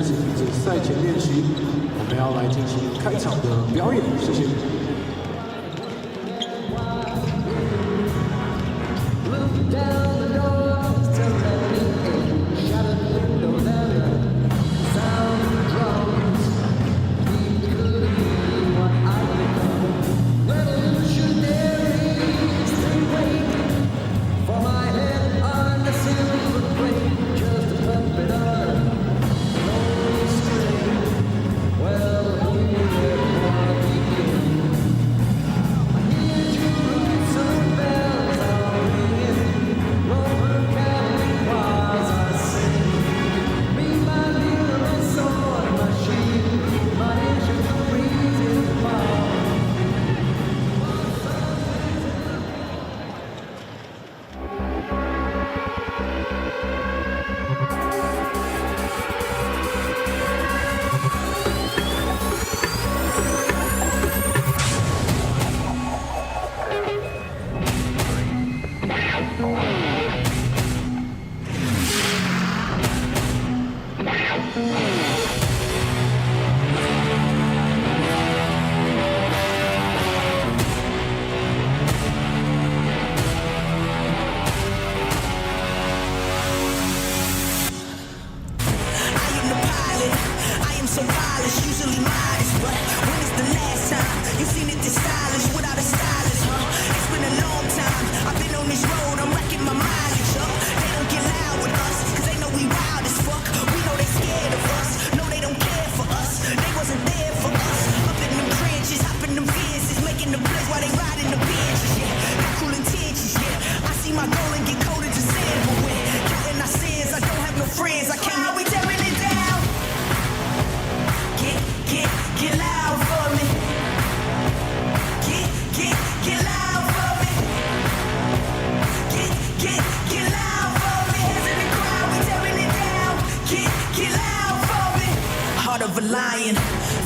暂时停止赛前练习，我们要来进行开场的表演，谢谢。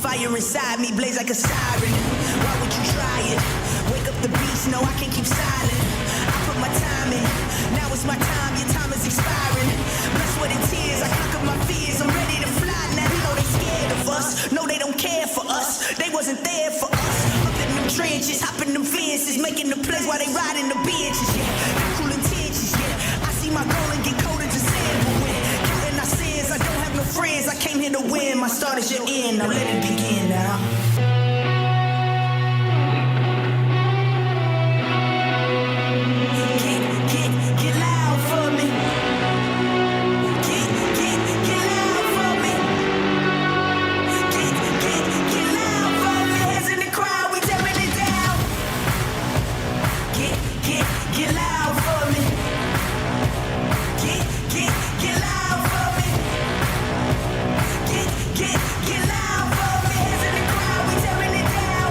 Fire inside me blaze like a siren. Why would you try it? Wake up the beast, no I can't keep silent. I put my time in, now it's my time, your time is expiring. Blood, sweat and tears, I conquered my fears. I'm ready to fly now, you know they scared of us. No they don't care for us, they wasn't there for us. Up in them trenches, hopping them fences, making the plays while they riding the benches. Yeah, got cool intentions, yeah. I see my goal and get colder to sand. But when counting our sins, I don't have no friends. I came here to win, my start is your end, now let it begin now. Get loud for me. Get loud for me. Get loud for me. Hands in the crowd, we tearing it down. Get loud for me. Get loud for me. Get loud for me. Hands in the crowd, we tearing it down.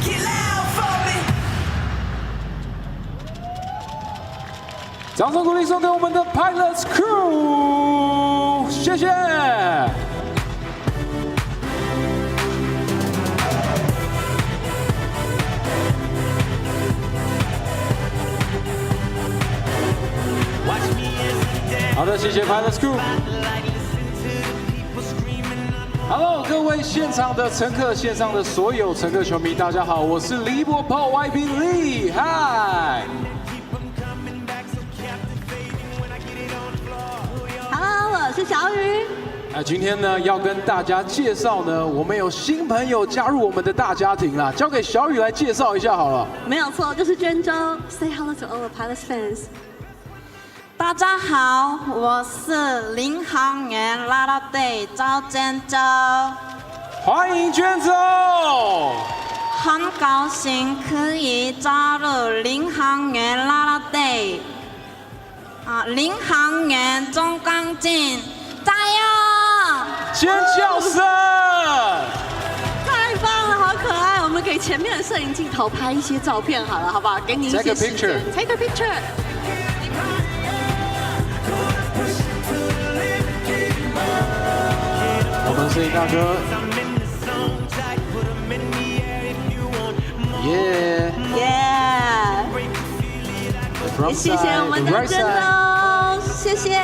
Get loud for me. 掌声鼓励送给我们的 Pilots Crew， 谢谢。好的，谢谢 Pilots Crew。Hello， 各位现场的乘客，线上的所有乘客球迷，大家好，我是李波炮 YB Lee， 嗨。 我是小雨。今天呢要跟大家介绍呢，我们有新朋友加入我们的大家庭啦，交给小雨来介绍一下好了。没有错，就是娟州。Say hello to all the Pilots fans。大家好，我是领航员啦啦队赵娟州。欢迎娟州。很高兴可以加入领航员啦啦队。 领航员钟刚进，加油！尖叫声！太棒了，好可爱！我们给前面的摄影镜头拍一些照片好了，好不好？给你一些时间。Take a picture。我们摄影大哥，耶！谢谢我们的真哦，谢谢，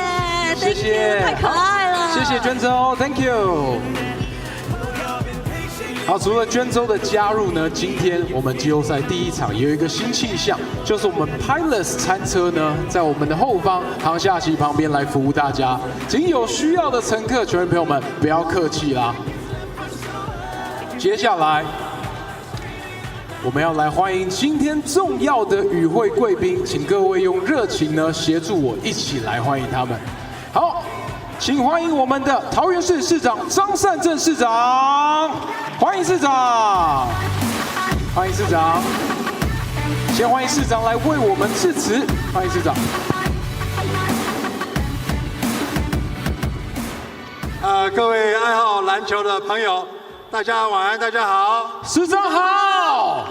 太可爱了。谢谢娟州 ，Thank you。好，除了娟州的加入呢，今天我们季后赛第一场也有一个新气象，就是我们 P.LEAGUE 餐车呢，在我们的后方航下旗旁边来服务大家，请有需要的乘客、球员朋友们不要客气啦。接下来，我们要来欢迎今天重要的与会贵宾，请各位用热情呢协助我一起来欢迎他们。好，请欢迎我们的桃园市市长张善政市长，欢迎市长，欢迎市长。先欢迎市长来为我们致辞，欢迎市长。各位爱好篮球的朋友，大家晚安，大家好。市长好，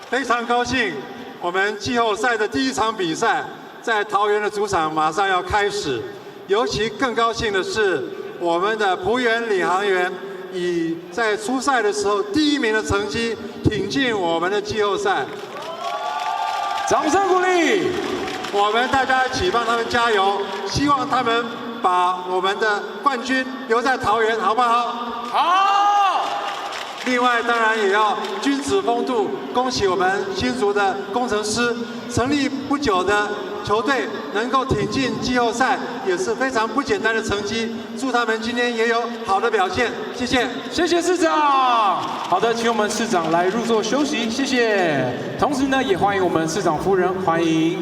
非常高兴，我们季后赛的第一场比赛在桃园的主场马上要开始。尤其更高兴的是，我们的璞园领航员以在初赛的时候第1名的成绩挺进我们的季后赛。掌声鼓励！我们大家一起帮他们加油，希望他们把我们的冠军留在桃园，好不好？好。另外，当然也要君子风度，恭喜我们新竹的工程师成立不久的球队能够挺进季后赛，也是非常不简单的成绩。祝他们今天也有好的表现，谢谢。谢谢市长。好的，请我们市长来入座休息，谢谢。同时呢，也欢迎我们市长夫人，欢迎。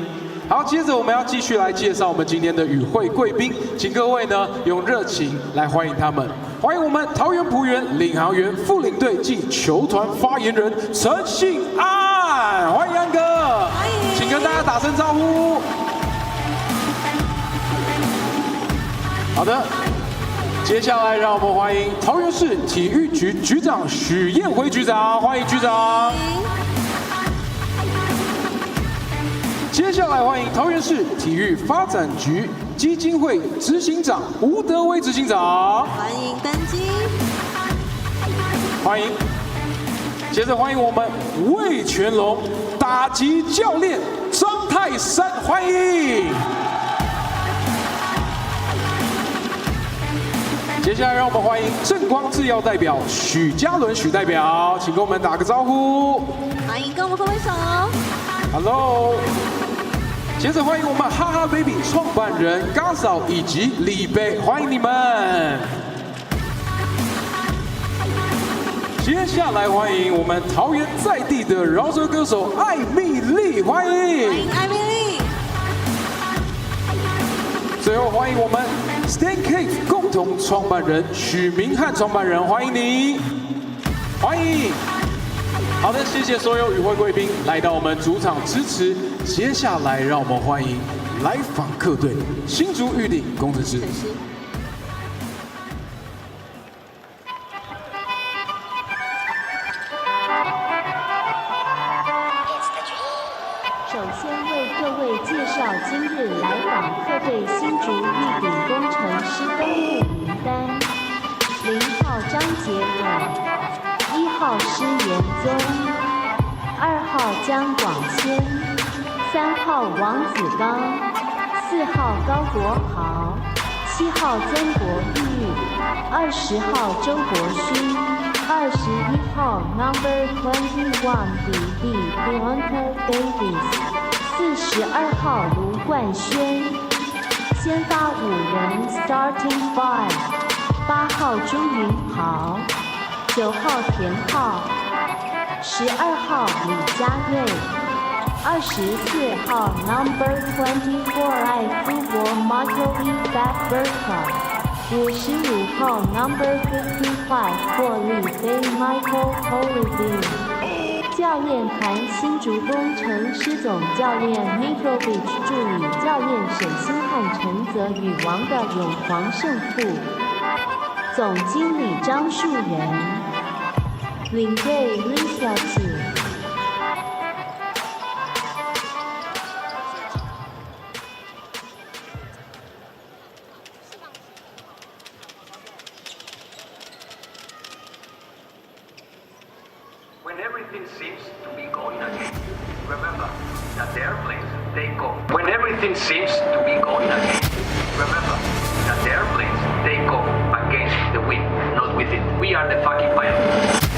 好，接着我们要继续来介绍我们今天的与会贵宾，请各位呢用热情来欢迎他们。欢迎我们桃园璞园领航员副领队暨球团发言人陈信安，欢迎安哥，欢迎，请跟大家打声招呼。好的，接下来让我们欢迎桃园市体育局局长许彦辉局长，欢迎局长。接下来欢迎桃园市体育发展局基金会执行长吴德威执行长，欢迎登机，欢迎。接着欢迎我们魏全龙打击教练张泰山，欢迎。接下来让我们欢迎正光制药代表许嘉伦许代表，请跟我们打个招呼。欢迎，跟我们挥挥手。Hello。接着欢迎我们哈哈 baby 创办人嘎嫂以及李贝，欢迎你们。接下来欢迎我们桃园在地的饶舌歌手艾蜜莉，欢迎。欢迎艾蜜莉。最后欢迎我们 Stand Cave 共同创办人许明翰创办人，欢迎你，欢迎。好的，谢谢所有与会贵宾来到我们主场支持。接下来让我们欢迎来访客队新竹预定工程师。首先为各位介绍今日来访客队新竹预定工程师登录名单：0号张杰伟，1号施延宗，2号江广先，3号王子刚，4号高国豪，7号曾国玉，20号周国勋，21号 No.21 比利 Leonta Davis，42号卢冠轩，先发5人 Starting 5，8号朱云豪，9号田浩，12号李佳瑞，24号 No.24 爱夫伯 Michael E. Fatberka，55号 No.55 霍利菲 Michael Holyfield。教练团新竹工程师总教练 Mitrovic， 助理教练沈星汉、陈泽宇、王的永煌胜负，总经理张树仁，领队 Lisa 子。When everything seems to be going against you, remember that the airplanes take off. When everything seems to be going against you, remember that the airplanes take off against the wind, not with it. We are the fucking pilots.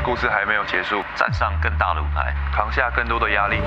故事还没有结束，站上更大的舞台，扛下更多的压力。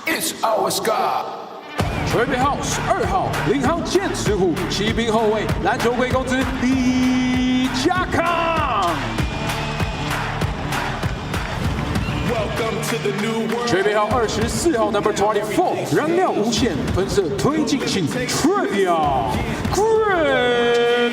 It's our scar。吹背号12号，领航剑齿虎，骑兵后卫，篮球贵公子李家康。吹背号24号 ，Number 24，燃料无限，喷射推进器 ，Trivia Green。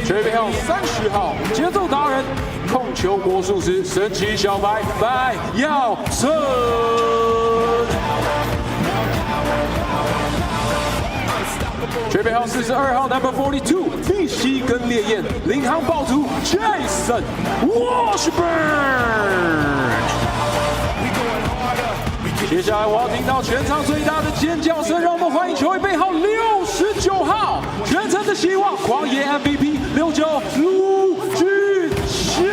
吹背号30号，节奏达人。控球魔术师神奇小白白耀成，吹背号42号 Number 42，密西根烈焰领航暴徒 Jason Washburn。接下来我要听到全场最大的尖叫声，让我们欢迎球衣背号69号，全城的希望，狂野 MVP 69卢俊祥。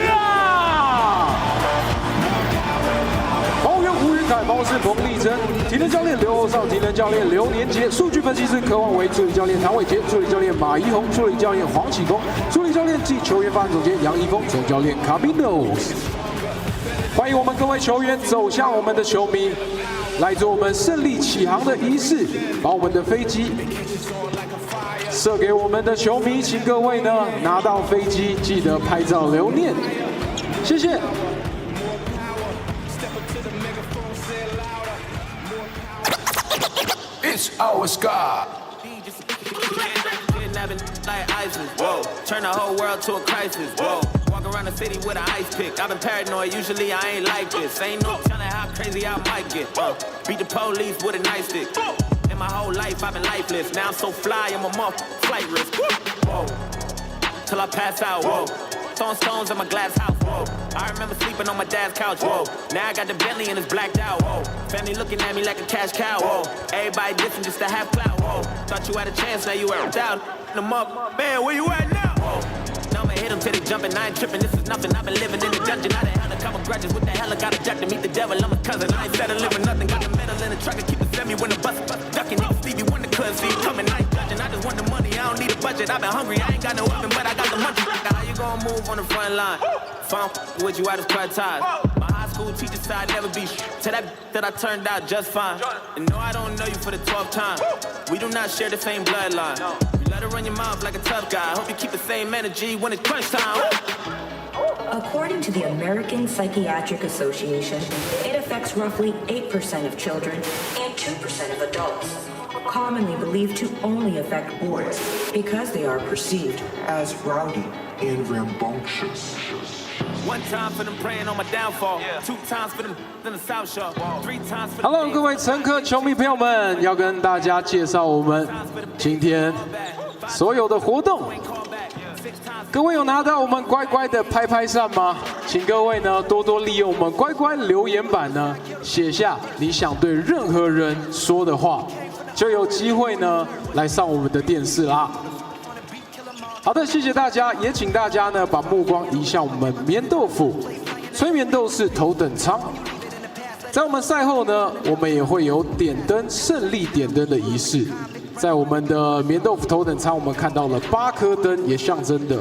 桃园无人凯包是彭立珍，体能教练刘少，体能教练刘年杰，数据分析师柯望维，助理教练唐伟杰，助理教练马一红，助理教练黄启功，助理教练暨球员发展总监杨一峰，总教练卡宾诺斯。欢迎我们各位球员走向我们的球迷，来做我们胜利起航的仪式，把我们的飞机射给我们的球迷，请各位呢拿到飞机记得拍照留念，谢谢。It's our scar. Whoa, turn the whole world to a crisis. Whoa, walk around the city with an ice pick. I've been paranoid, usually I ain't like this. Ain't no telling how crazy I might get. Beat the police with a nightstick. In my whole life, I've been lifeless. Now I'm so fly, I'm a flight risk. Whoa, till I pass out. Whoa, throwing stones at my glass house. Whoa, I remember sleeping on my dad's couch. Whoa, now I got the Bentley and it's blacked out. Whoa, family looking at me like a cash cow. Whoa, everybody dissing just to have clout. Whoa, thought you had a chance, now you out. Them up, man, where you at now? Whoa, now I'ma hit them till they jumping. I ain't tripping, this is nothing. I've been living in the dungeon. I done held a couple grudges. What the hell? I got a jack to meet the devil. I'm a cousin. I ain't settling for nothing. Got the metal in the truck and keep it semi when the bus ducking. Even Stevie Wonder couldn't see it coming. I ain't judging. I just want the money. I don't need a budget. I've been hungry. I ain't got no oven, but I got the munchies. How you gonna move on the front line? Fun with you, I just cut ties. My high school teacher said I'd never be to that I turned out just fine. And no, I don't know you for the 12th time. We do not share the same bloodline. You let her run your mouth like a tough guy. Hope you keep the same energy when it's crunch time. According to the American Psychiatric Association, it affects roughly 8% of children and 2% of adults, commonly believed to only affect boys because they are perceived as rowdy and rambunctious. One time for them praying on my downfall, 2 times for them in the South Shore, 3 times for Hello， 各位乘客、球迷朋友们，要跟大家介绍我们今天所有的活动。各位有拿到我们乖乖的拍拍扇吗？请各位呢多多利用我们乖乖留言板呢，写下你想对任何人说的话，就有机会呢来上我们的电视啦。好的，谢谢大家，也请大家呢把目光移向我们棉豆腐催眠斗士头等舱。在我们赛后呢，我们也会有点灯胜利点灯的仪式。在我们的棉豆腐头等舱，我们看到了8颗灯，也象征的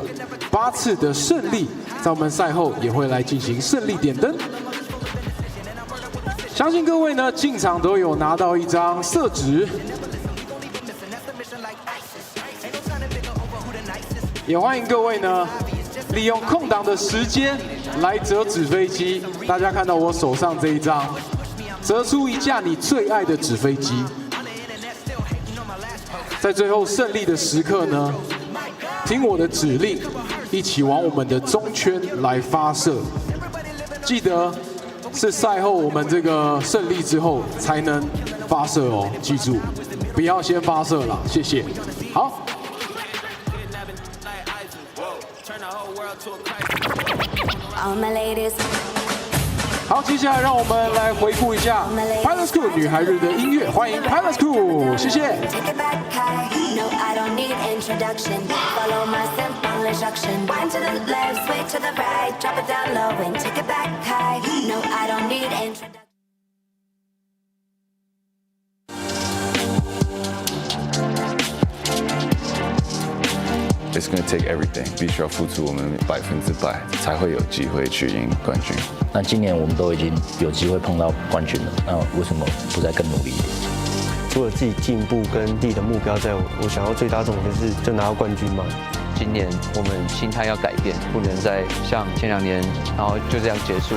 8次的胜利。在我们赛后也会来进行胜利点灯。相信各位呢进场都有拿到一张色纸。也欢迎各位呢，利用空档的时间来折纸飞机。大家看到我手上这一张，折出一架你最爱的纸飞机。在最后胜利的时刻呢，听我的指令，一起往我们的中圈来发射。记得是赛后我们这个胜利之后才能发射哦，记住，不要先发射了，谢谢。好。好，接下来让我们来回顾一下 PLEAGUE School 女孩日的音乐，欢迎 PLEAGUE School， 谢谢。It's going to take everything， 必须要付出我们100%，才会有机会去赢冠军。那今年我们都已经有机会碰到冠军了，那为什么不再更努力一点？除了自己进步跟自己的目标在，我想要最大重点是就拿到冠军嘛。今年我们心态要改变，不能再像前2年，然后就这样结束。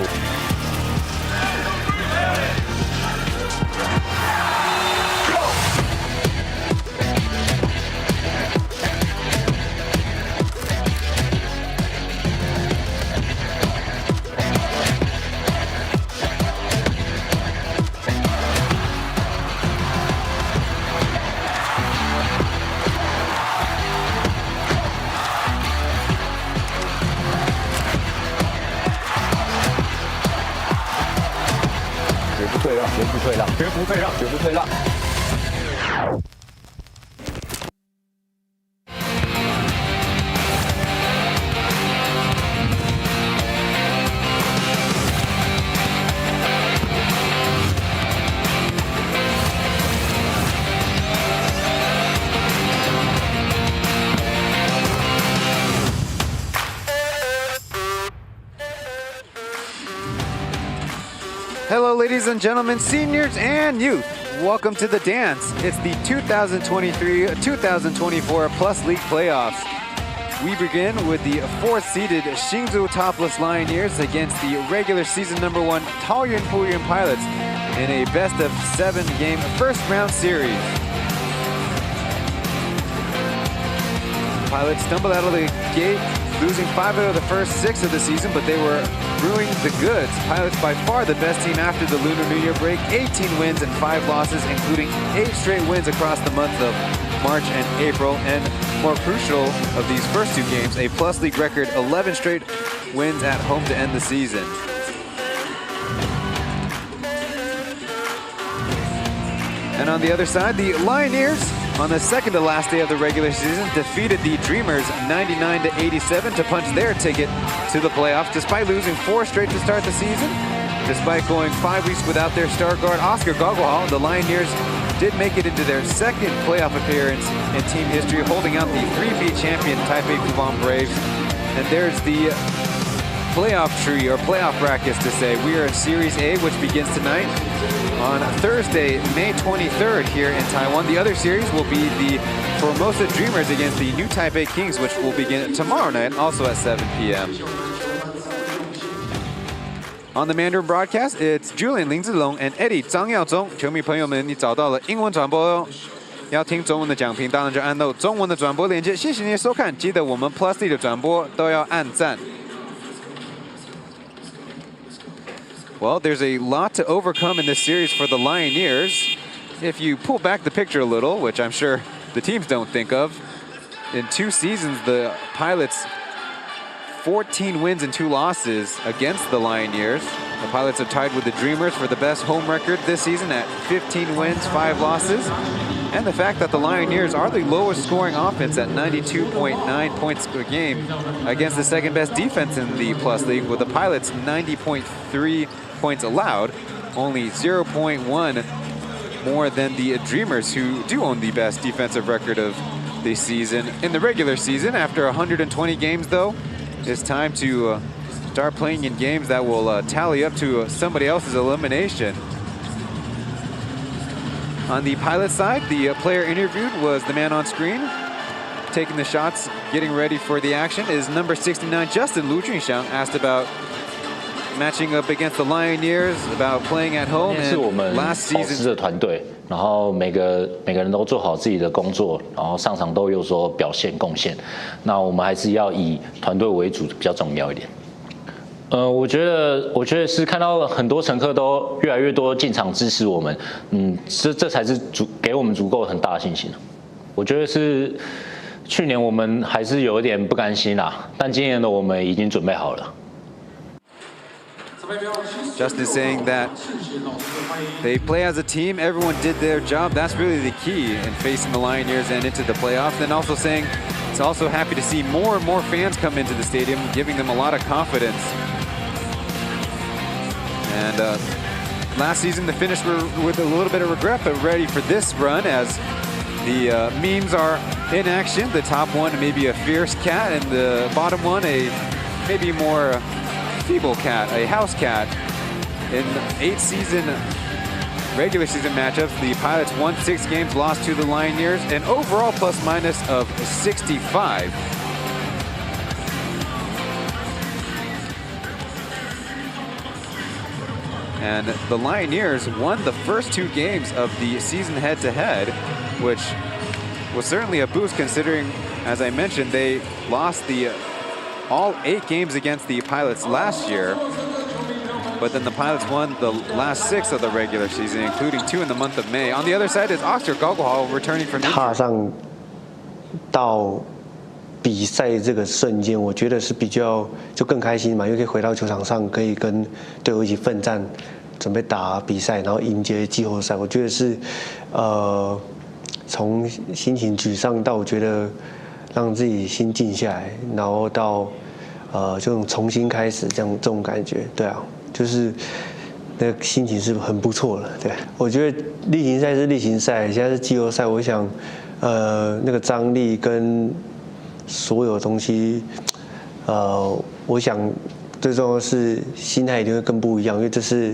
绝不退让，绝不退让，绝不退让。Hello, ladies and gentlemen, seniors and youth. Welcome to the dance. It's the 2023-2024 Plus League playoffs. We begin with the 4th-seeded Hsinchu Toplus Lioneers against the regular season #1 Taoyuan Pauian Pilots in a best-of-7 game first-round series. Pilots stumbled out of the gate losing 5 out of the first 6 of the season, but they were brewing the goods. Pilots by far the best team after the Lunar New Year break, 18 wins and 5 losses, including 8 straight wins across the months of March and April. And more crucial of these first 2 games, a Plus League record 11 straight wins at home to end the season. And on the other side, the Lioneers, on the second to last day of the regular season, defeated the Dreamers 99-87 to punch their ticket to the playoffs, despite losing 4 straight to start the season. Despite going 5 weeks without their star guard, Oscar Gogglehall, the Lioneers did make it into their second playoff appearance in team history, holding out the 3-peat champion Taipei Fubon Braves. And there's the playoff tree, or playoff brackets to say. We are in Series A, which begins tonight on Thursday, May 23rd here in Taiwan. The other series will be the Formosa Dreamers against the New Taipei Kings, which will begin tomorrow night, also at 7 p.m. On the Mandarin broadcast, it's Julian Lin Zilong and Eddie 张耀宗。球迷朋友们，你找到了英文转播哦。要听中文的讲评，当然就按到中文的转播链接。谢谢您的收看，记得我们 Plus D 的转播都要按赞。Well, there's a lot to overcome in this series for the Lioneers. If you pull back the picture a little, which I'm sure the teams don't think of, in 2 seasons, the Pilots 14 wins and 2 losses against the Lioneers. The Pilots are tied with the Dreamers for the best home record this season at 15 wins, 5 losses. And the fact that the Lioneers are the lowest scoring offense at 92.9 points per game against the second best defense in the Plus League, with the Pilots 90.3 points allowed, only 0.1 more than the Dreamers, who do own the best defensive record of the season. In the regular season, after 120 games though, it's time to start playing in games that will tally up to somebody else's elimination. On the Pilot side, the player interviewed was the man on screen. Taking the shots, getting ready for the action, is number 69, Justin Lu Junxiang, asked about matching up against the Lioneers, about playing at home, and last season. 的团队，然后每个人都做好自己的工作，然后上场都有所表现贡献。那我们还是要以团队为主，比较重要一点。我觉得是看到很多乘客都越来越多进场支持我们，这才是给我们足够很大的信心。我觉得是去年我们还是有一点不甘心啦，但今年的我们已经准备好了。Justin saying that they play as a team, everyone did their job. That's really the key in facing the Lioneers and into the playoffs. And also saying it's also happy to see more and more fans come into the stadium, giving them a lot of confidence. And last season, the finish were with a little bit of regret, but ready for this run as the memes are in action. The top one, maybe a fierce cat, and the bottom one, a maybe more feeble cat, a house cat. In 8 regular season matchups, the Pilots won 6 games, lost to the Lioneers, an overall plus-minus of 65. And the Lioneers won the first 2 games of the season head-to-head, which was certainly a boost considering, as I mentioned, they lost all 8 games against the Pilots last year. But then the Pilots won the last 6 of the regular season, including 2 in the month of May. On the other side is Oscar Gogglehall returning from injury. 踏上到比赛这个瞬间，我觉得是比较就更开心嘛，因为可以回到球场上，可以跟队友一起奋战，准备打比赛，然后迎接季后赛。我觉得是从心情沮丧到我觉得让自己心静下来，然后到这种重新开始这种感觉，对啊。就是那个心情是很不错的，对，我觉得例行赛是例行赛，现在是季后赛，我想，那个张力跟所有东西，我想最重要的是心态一定会更不一样，因为这是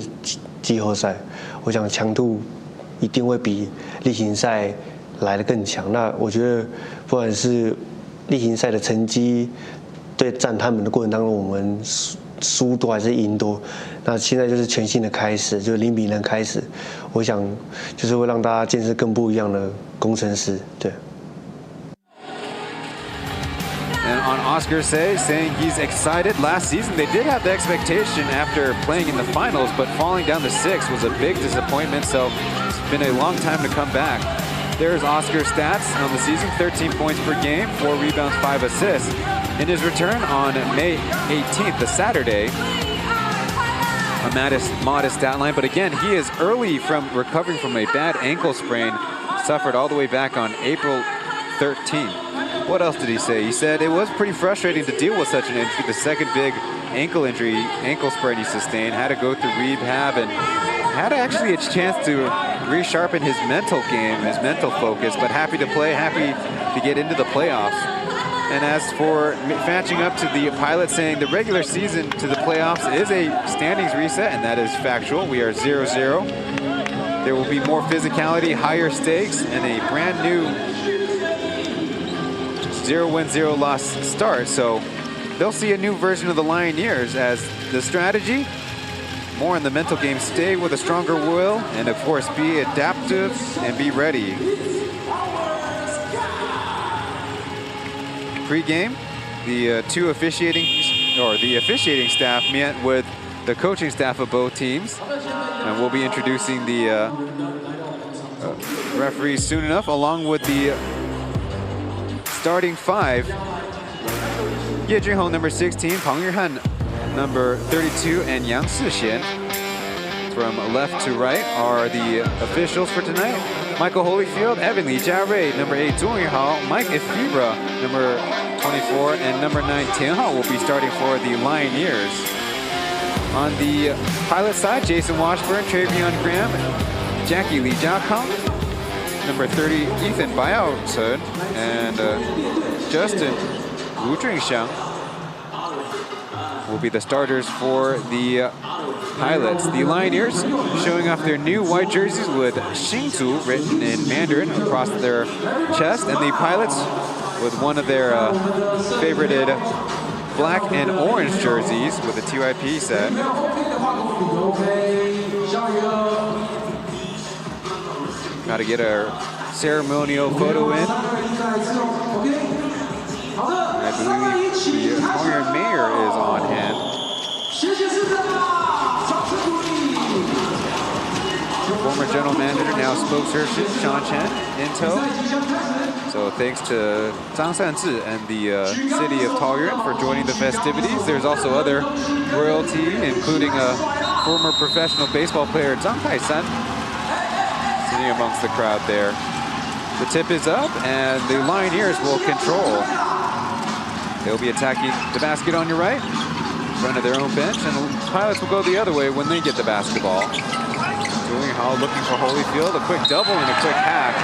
季后赛，我想强度一定会比例行赛来得更强。那我觉得不管是例行赛的成绩对战他们的过程当中，我们输多还是赢多，那现在就是全新的开始，就是0-0开始。我想就是会让大家见识更不一样的工程师，对。And on Oscar saying he's excited. Last season, they did have the expectation after playing in the finals, but falling down to 6 was a big disappointment, so it's been a long time to come back. There's Oscar's stats on the season, 13 points per game, 4 rebounds, 5 assists. In his return on May 18th, the Saturday, a modest stat line, but again, he is early from recovering from a bad ankle sprain, suffered all the way back on April 13th. What else did he say? He said it was pretty frustrating to deal with such an injury, the second big ankle sprain he sustained, had to go through rehab and had actually a chance to resharpen his mental game, his mental focus, but happy to play, happy to get into the playoffs. And as for matching up to the Pilots, saying the regular season to the playoffs is a standings reset, and that is factual. We are 0-0. There will be more physicality, higher stakes, and a brand new 0-win, 0-loss start. So they'll see a new version of the Lioneers as the strategy, more in the mental game, stay with a stronger will, and of course be adaptive and be ready. Pre-game, the the officiating staff met with the coaching staff of both teams, and we'll be introducing the referees soon enough, along with the starting 5. Ye Junhong, number 16, Pang Yuhan, number 32, and Yang Sixian. From left to right are the officials for tonight. Michael Holyfield, Evan Lee Jiarui, number 8, Zhong Yuhao, Mike Ifibra, number 24, and number 9, Tian Hao will be starting for the Lioneers. On the Pilot side, Jason Washburn, Travion Graham, Jackie Lee Jiakang, number 30, Ethan Baiao-Chen, and Justin Wu Jingxiang will be the starters for the Pilots. The Lioneers showing off their new white jerseys with Hsinchu written in Mandarin across their chest, and the Pilots with one of their favorited black and orange jerseys with a TYP set. Got to get our ceremonial photo in. I believe the Pauian mayor is on hand. Former general manager, now spokesperson, Chen, in tow. So thanks to Zhang Sanzi and the city of Taoyuan for joining the festivities. There's also other royalty, including a former professional baseball player, Zhang Taisan, sitting amongst the crowd there. The tip is up, and the Lioneers will control. They'll be attacking the basket on your right, in front of their own bench, and the Pilots will go the other way when they get the basketball. Julian Hall looking for Holyfield, a quick double and a quick hack.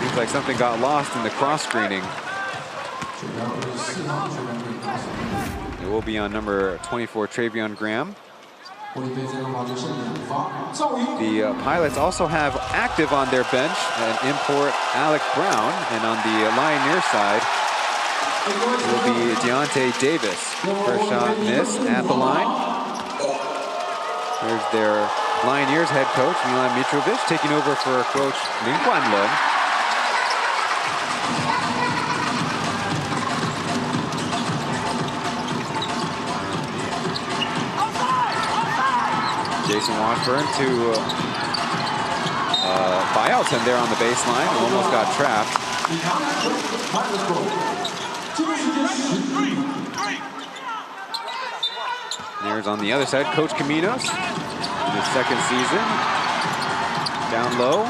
Seems like something got lost in the cross screening. It will be on number 24, Travion Graham. The Pilots also have active on their bench an import Alec Brown, and on the Lioneer side will be Deontay Davis. First shot missed at the line. Here's their Lioneers head coach, Milan Mitrovic, taking over for coach Lin Guanlun. Jason Washburn to Baiao-Chen there on the baseline, who almost got trapped. There's on the other side, Coach Caminos in his second season. Down low,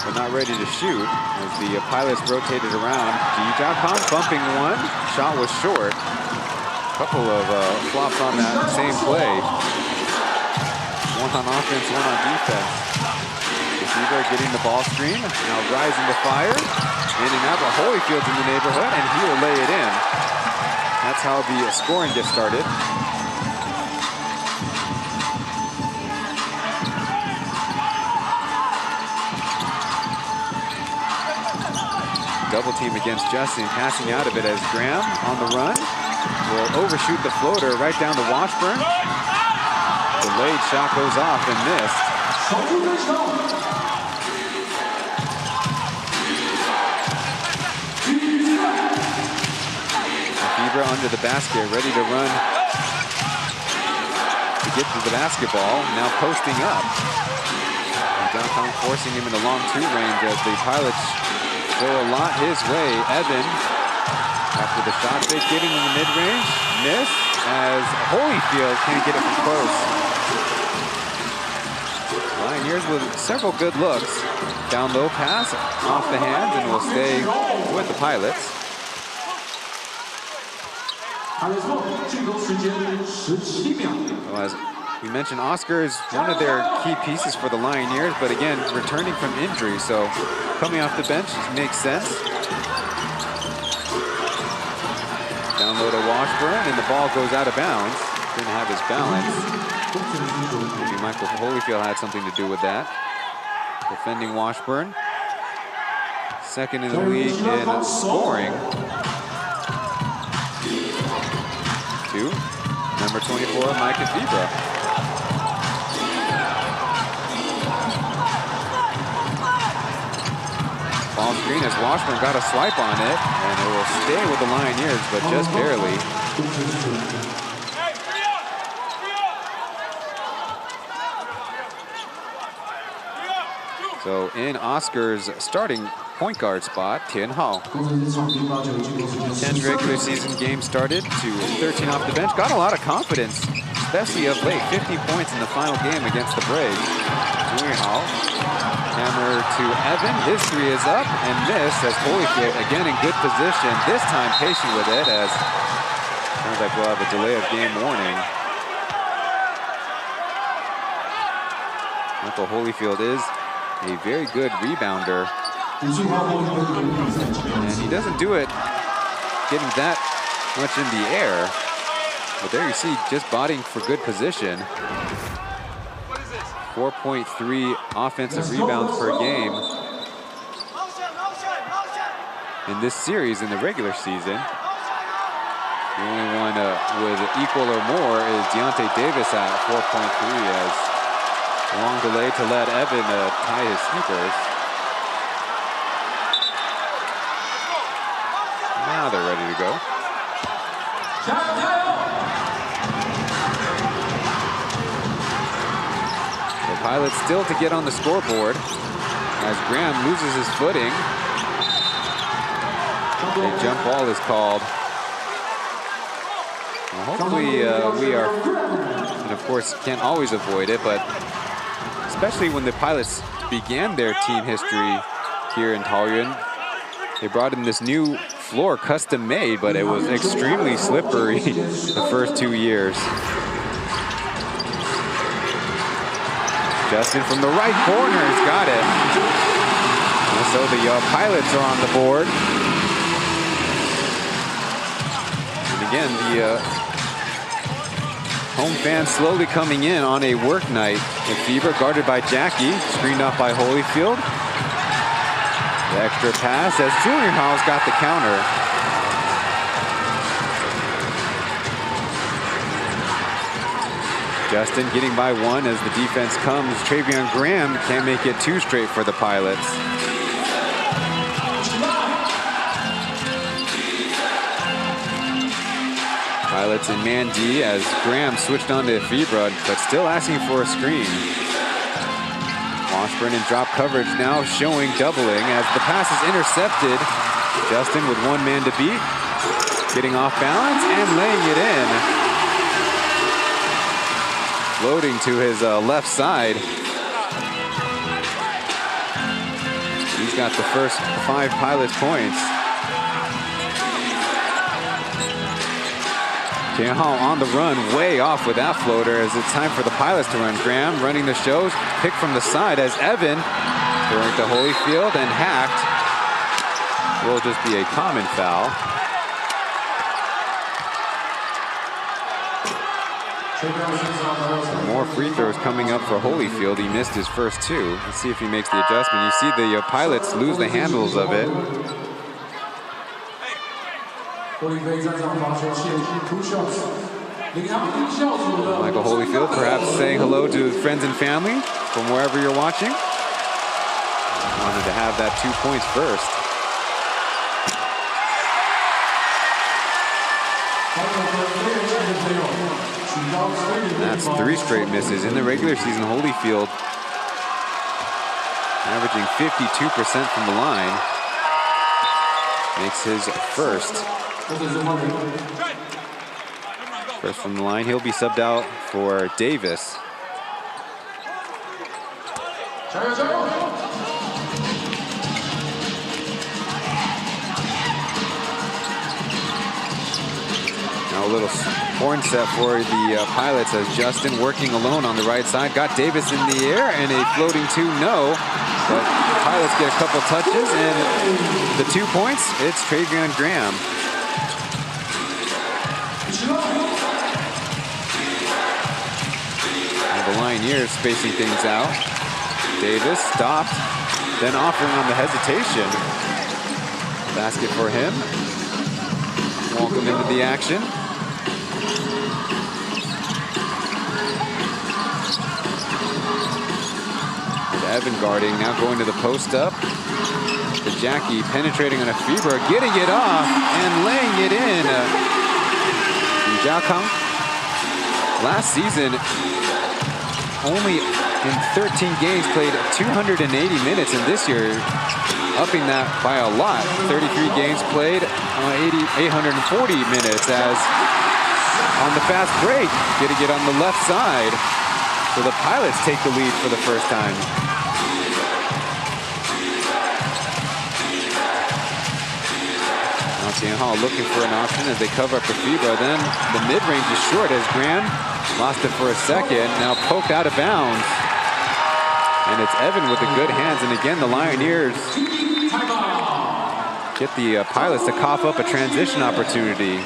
but not ready to shoot as the Pilots rotated around. Ji Jiakang bumping one, shot was short. Couple of flops on that same play. One on offense, one on defense. Receiver getting the ball screen, now rising to fire. Ending up, Holyfield's in the neighborhood, and he will lay it in. That's how the scoring gets started. Double team against Justin, passing out of it as Graham on the run will overshoot the floater right down to Washburn. Delayed shot goes off and missed. under the basket, ready to run to get to the basketball. Now posting up. And Jiang forcing him into long two range as the Pilots throw a lot his way. Evan, after the shot fake, getting in the mid-range. Miss as Holyfield can't get it from close. Lioneers with several good looks. Down low pass, off the hands, and will stay with the Pilots. Well, as we mentioned, Oscar is one of their key pieces for the Lioneers, but again, returning from injury, so coming off the bench makes sense. Down low to Washburn, and the ball goes out of bounds. Didn't have his balance. Maybe Michael Holyfield had something to do with that. Defending Washburn. Second in the league in scoring. To number 24, Micah Fibra. Ball screen as Washburn got a swipe on it, and it will stay with the Lioneers, but just barely. So in Oscar's starting point guard spot, Tian Hao. 10 regular season games started to 13 off the bench. Got a lot of confidence, especially of late. 50 points in the final game against the Braves. Tian Hao, hammer to Evan. His three is up and missed as Holyfield again in good position. This time patient with it as sounds like we'll have a delay of game warning. Michael Holyfield is a very good rebounder. And he doesn't do it getting that much in the air. But there you see, just bodying for good position. 4.3 offensive rebounds per game in this series in the regular season. The only one with equal or more is Deontay Davis at 4.3 as long delay to let Evan tie his sneakers. Now they're ready to go. The Pilots still to get on the scoreboard as Graham loses his footing. A jump ball is called. Well, hopefully we are, and of course can't always avoid it, but especially when the Pilots began their team history here in Taoyuan, they brought in this new floor, custom made, but it was extremely slippery the first 2 years. Justin from the right corner has got it. And so the Pilots are on the board. And again, the home fans slowly coming in on a work night. With Fibra guarded by Jackie, screened off by Holyfield. The extra pass as Junior Howe's got the counter. Justin getting by one as the defense comes. Travion Graham can't make it two straight for the Pilots. Pilots in man D as Graham switched on to Fibra, but still asking for a screen. Washburn in drop coverage now showing doubling as the pass is intercepted. Justin with one man to beat, getting off balance and laying it in. Floating to his left side. He's got the first 5 Pilots points. Tian Hao on the run, way off with that floater as it's time for the Pilots to run. Graham running the show, pick from the side as Evan throwing to Holyfield and hacked. Will just be a common foul. More free throws coming up for Holyfield. He missed his first 2. Let's see if he makes the adjustment. You see the Pilots lose the handles of it. Michael Holyfield perhaps saying hello to friends and family from wherever you're watching. Wanted to have that 2 points first. That's 3 straight misses. In the regular season, Holyfield averaging 52% from the line. Makes his first. First from the line. He'll be subbed out for Davis. Now a little horn set for the Pilots as Justin working alone on the right side. Got Davis in the air and a floating 2, no. But Pilots get a couple touches and the 2 points, it's Travion Graham. And the Lioneers spacing things out. Davis stopped, then offering on the hesitation. Basket for him. Welcome into the action. Evan guarding, now going to the post up. The Jackie penetrating on a Fever, getting it off and laying it in. Jia Kang, last season, only in 13 games played 280 minutes, and this year, upping that by a lot. 33 games played, 840 minutes as on the fast break, getting it on the left side. So the Pilots take the lead for the first time. Tianhao looking for an option as they cover up the FIBA. Then the mid-range is short as Graham lost it for a second. Now poked out of bounds. And it's Evan with the good hands. And again, the Lioneers get the Pilots to cough up a transition opportunity.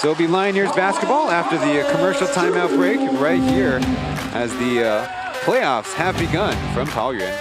So it'll be Lioneers basketball after the commercial timeout break right here as the playoffs have begun from Pauian.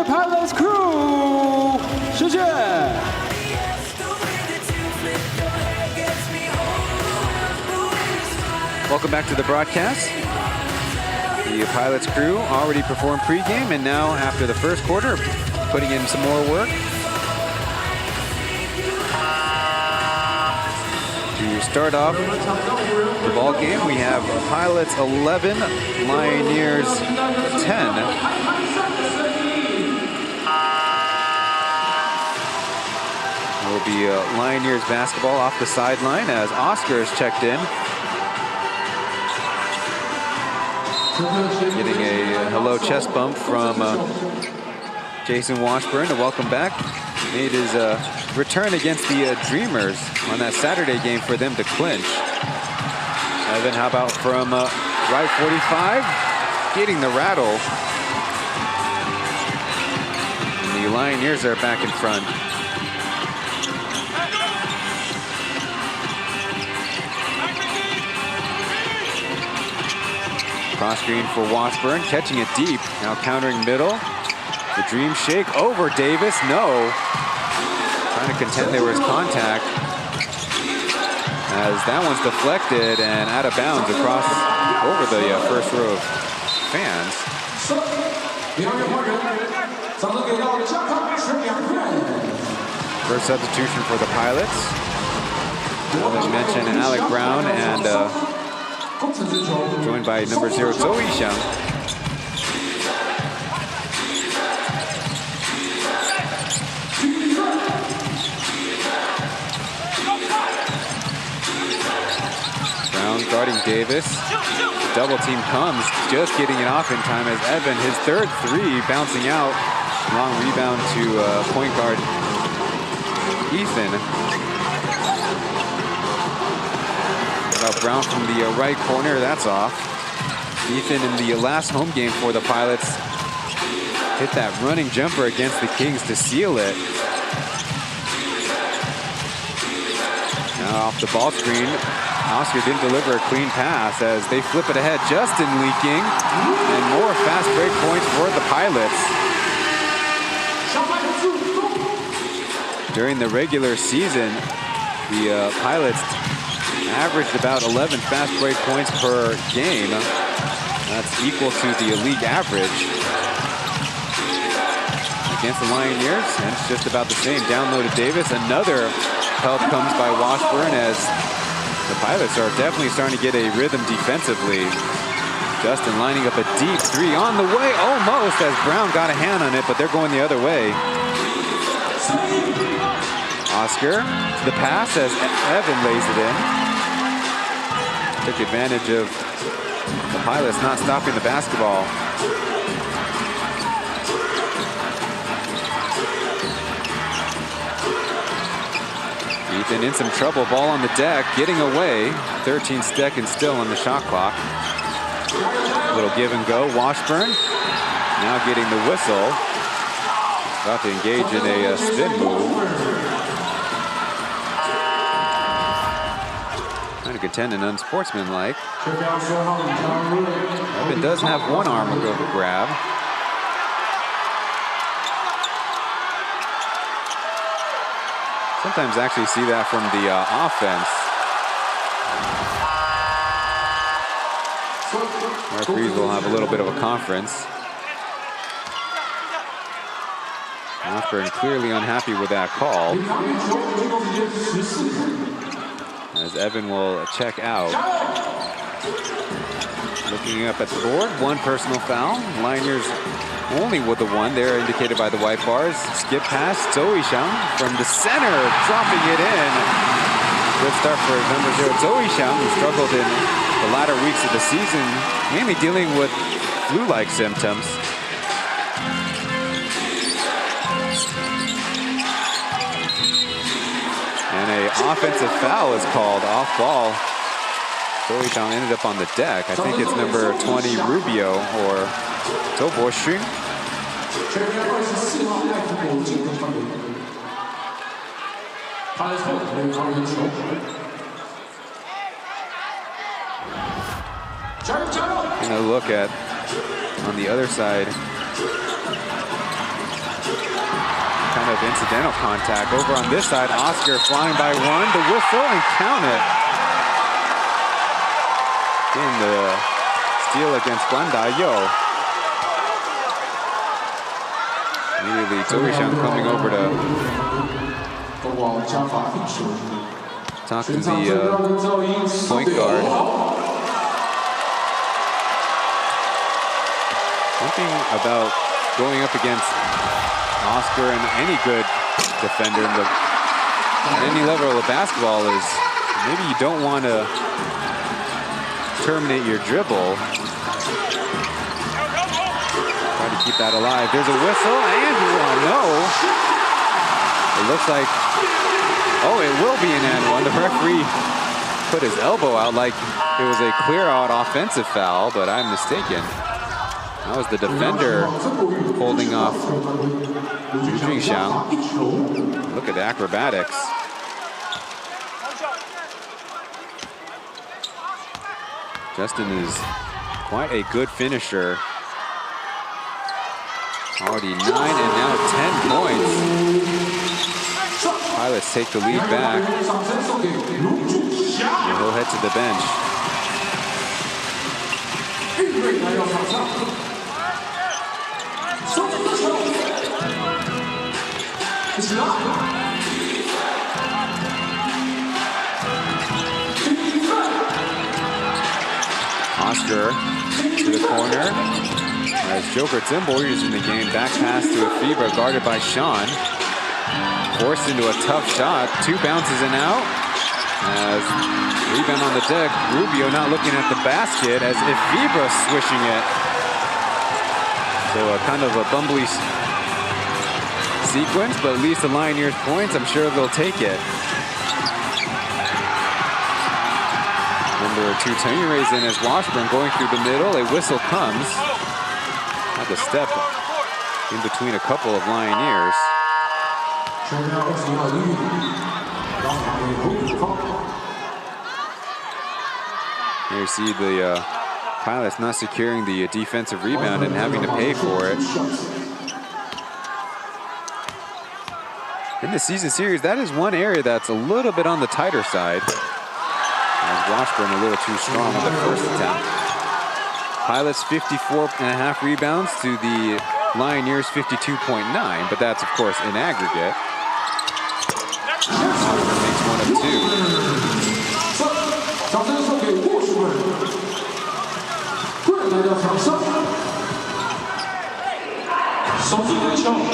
Pilots crew， 谢谢。Welcome back to the broadcast. The Pilots crew already performed pregame, and now after the first quarter, putting in some more work. To start off the ball game, we have Pilots 11, Lioneers 10. Will be Lioneers basketball off the sideline as Oscar is checked in. Getting a hello chest bump from Jason Washburn to welcome back. Made his return against the Dreamers on that Saturday game for them to clinch. Evan, how about from right 45? Getting the rattle. And the Lioneers are back in front. Cross screen for Washburn, catching it deep. Now countering middle. The dream shake over Davis, no. Trying to contend there was contact. As that one's deflected and out of bounds across over the first row of fans. First substitution for the Pilots. As mentioned, Alec Brown and joined by number 0, Zhou Yixiang. Brown guarding Davis. The double team comes, just getting it off in time as Evan, his third 3, bouncing out. Long rebound to point guard Ethan. About Brown from the right corner, that's off. Ethan in the last home game for the Pilots hit that running jumper against the Kings to seal it. Now off the ball screen, Oscar didn't deliver a clean pass as they flip it ahead. Justin leaking, and more fast break points for the Pilots. During the regular season, the Pilots averaged about 11 fast break points per game. That's equal to the league average. Against the Lioneers, and it's just about the same. Down low to Davis. Another help comes by Washburn as the Pilots are definitely starting to get a rhythm defensively. Justin lining up a deep three on the way, almost, as Brown got a hand on it, but they're going the other way. Oscar to the pass as Evan lays it in. Took advantage of the Pilots not stopping the basketball. Ethan in some trouble, ball on the deck, getting away. 13 seconds still on the shot clock. Little give and go, Washburn now getting the whistle. About to engage in a spin move. Trying to contend an unsportsmanlike. Evan does have one arm over grab. Sometimes actually see that from the offense. Referees will have a little bit of a conference. Washburn clearly unhappy with that call. As Evan will check out. Looking up at the board, one personal foul. Lioneers only with the one. They're indicated by the white bars. Skip pass, Taoyuan from the center, dropping it in. Good start for number 0, Taoyuan, who struggled in the latter weeks of the season, mainly dealing with flu-like symptoms. And an offensive foul is called off ball. Taoyuan ended up on the deck. I think it's number 20, Rubio, or Toplus. And a look at on the other side. Kind of incidental contact. Over on this side, Oscar flying by one, the whistle, and count it. In the steal against Guandayo. Immediately, Taoyuan coming over to talk to the point guard. Something about going up against Oscar and any good defender at any level of basketball is maybe you don't want to terminate your dribble. Try to keep that alive. There's a whistle and no. It looks like, oh, it will be an and one. The referee put his elbow out like it was a clear out offensive foul, but I'm mistaken. That was the defender holding off Hsinchu. Look at the acrobatics. Justin is quite a good finisher. Already 9 and now 10 points. Pilots take the lead back. And he'll head to the bench. Oscar to the corner. As Joker Timboy is in the game, back pass to Afiba, guarded by Sean. Forced into a tough shot, 2 bounces and out. As rebound on the deck, Rubio not looking at the basket as Afiba swishing it. So a kind of a bumbly sequence, but at least the Lioneers points, I'm sure they'll take it. Number 2, Taoyuan in as Washburn going through the middle. A whistle comes. Had to step in between a couple of Lioneers. Here you see the Pilots not securing the defensive rebound and having to pay for it. In the season series, that is one area that's a little bit on the tighter side. As Washburn a little too strong on the first attempt. Pilots 54.5 rebounds to the Lioneers 52.9, but that's of course in aggregate. Washburn makes 1 of 2.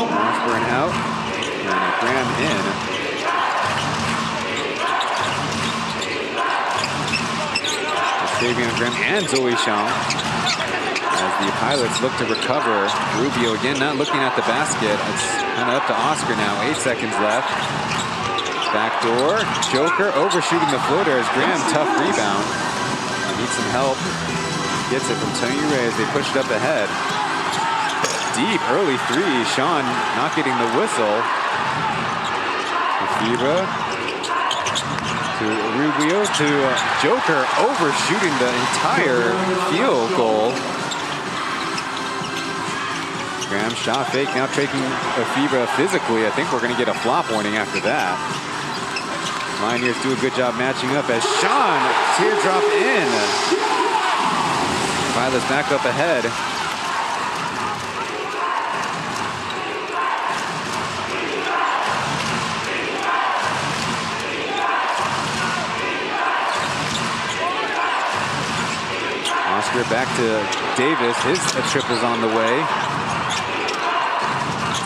Washburn out and Graham in. Fabian Graham and Zoe Shang. As the Pilots look to recover. Rubio again not looking at the basket. It's kind of up to Oscar now. 8 seconds left. Backdoor. Joker overshooting the floater as Graham, tough rebound. Needs some help. Gets it from Taoyuan as they push it up ahead. Deep early 3. Sean not getting the whistle. Fibra to Rubio to Joker overshooting the entire field goal. Graham shot fake, now taking Fibra physically. I think we're going to get a flop warning after that. Lioneers do a good job matching up as Sean teardrop in. Pilots back up ahead. Oscar back to Davis. His triple's on the way.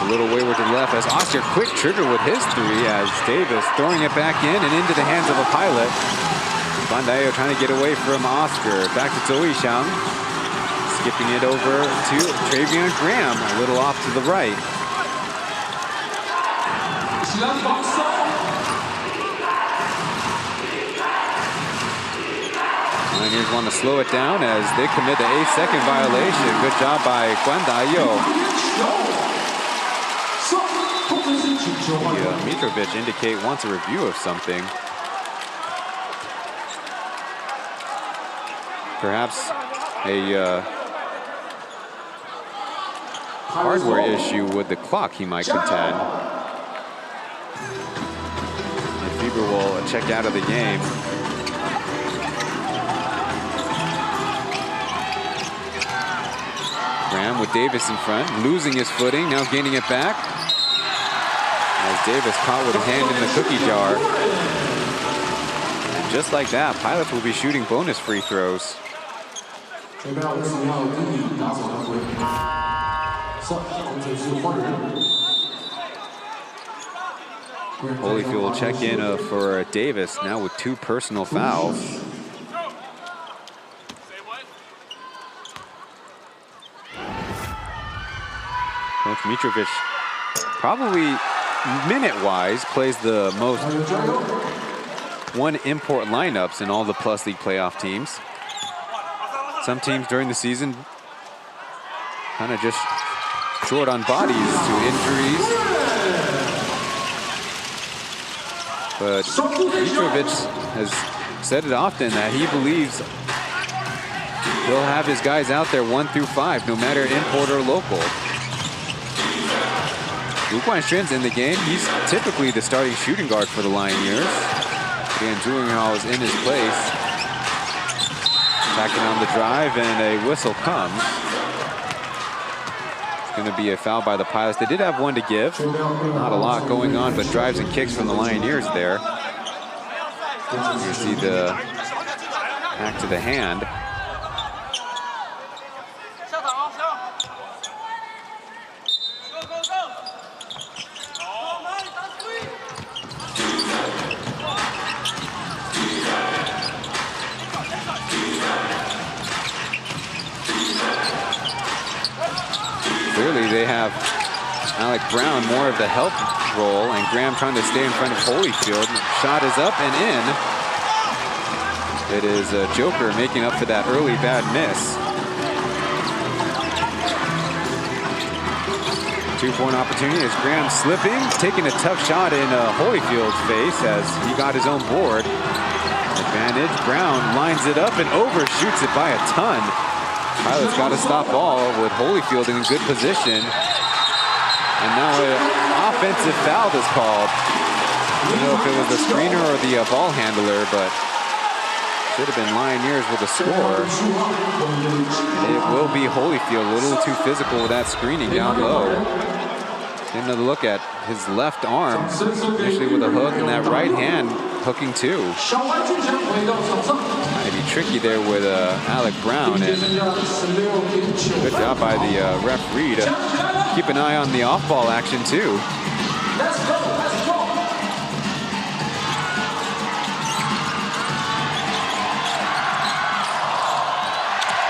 A little wayward to the left as Oscar quick trigger with his 3 as Davis throwing it back in and into the hands of a Pilot. Bandayo trying to get away from Oscar. Back to Zoe Shang. Skipping it over to Travion Graham. A little off to the right. Lioneers want to slow it down as they commit the 8-second violation. Good job by Guandayo. Mitrovic indicate wants a review of something. Perhaps a hardware issue with the clock he might contend. And Fibra will check out of the game. Graham with Davis in front, losing his footing, now gaining it back. As Davis caught with his hand in the cookie jar. And just like that, Pilots will be shooting bonus free throws. Holyfield will check in for Davis, now with 2 personal fouls. Coach Mitrovic, probably minute-wise, plays the most one import lineups in all the Plus League playoff teams. Some teams during the season kind of just short on bodies to injuries. But Mitrovic has said it often that he believes he'll have his guys out there 1 through 5, no matter import or local. Guanxin's in the game. He's typically the starting shooting guard for the Lioneers. Again, Zhuang is in his place. Attacking on the drive, and a whistle comes. It's going to be a foul by the Pilots. They did have 1 to give. Not a lot going on, but drives and kicks from the Lioneers there. You see the back to the hand. Clearly they have Alec Brown more of the help role, and Graham trying to stay in front of Holyfield. Shot is up and in. It is Joker making up for that early bad miss. 2-point opportunity as Graham slipping, taking a tough shot in Holyfield's face as he got his own board. Advantage, Brown lines it up and overshoots it by a ton. Pilots got to stop ball with Holyfield in good position. And now an offensive foul is called. I don't know if it was the screener or the ball handler, but should have been Lioneers with a score. And it will be Holyfield, a little too physical with that screening down low. Take another look at his left arm, initially with a hook, and that right hand hooking too. Might be tricky there with Alec Brown, and good job by the referee to keep an eye on the off-ball action too.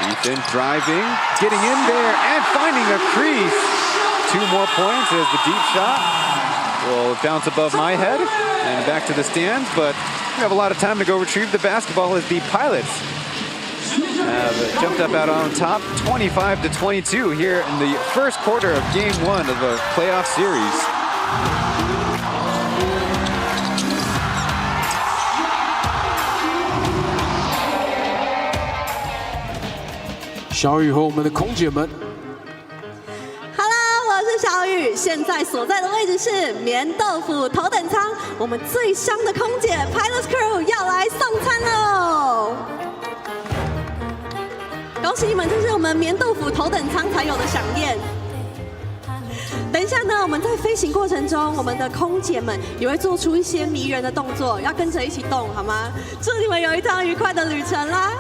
Ethan driving, getting in there and finding a crease. 2 more points as the deep shot will bounce above my head and back to the stands, but we have a lot of time to go retrieve the basketball as the Pilots have jumped up out on top 25-22 here in the first quarter of game 1 of the playoff series. 小雨和我们的空姐们。Hello， 我是小雨，现在所在的位置是棉豆腐头等舱，我们最香的空姐 Pilots Crew 要来送餐喽！恭喜你们，这是我们棉豆腐头等舱才有的飨宴。等一下呢，我们在飞行过程中，我们的空姐们也会做出一些迷人的动作，要跟着一起动，好吗？祝你们有一趟愉快的旅程啦！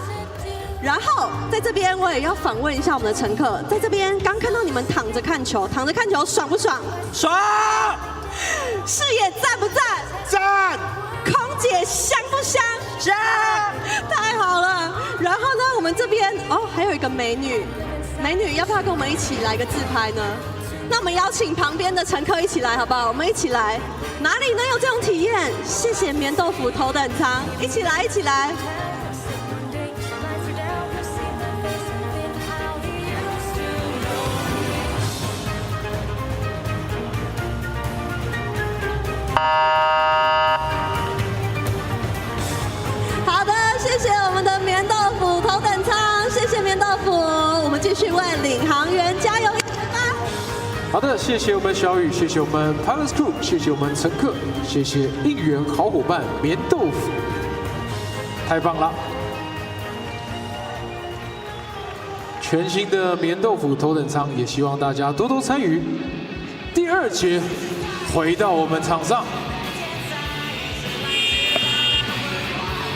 然后在这边我也要访问一下我们的乘客，在这边刚看到你们躺着看球，躺着看球爽不爽？爽！视野赞不赞？赞！空姐香不香？香！太好了！然后呢，我们这边哦还有一个美女，美女要不要跟我们一起来个自拍呢？那我们邀请旁边的乘客一起来，好不好？我们一起来，哪里能有这种体验？谢谢棉豆腐头等舱，一起来，一起来。好的，谢谢我们的棉豆腐头等舱，谢谢棉豆腐，我们继续为领航员加油吧。好的，谢谢我们小雨，谢谢我们 Pilots Crew， 谢谢我们乘客，谢谢应援好伙伴棉豆腐，太棒了！全新的棉豆腐头等舱，也希望大家多多参与。第2节回到我们场上。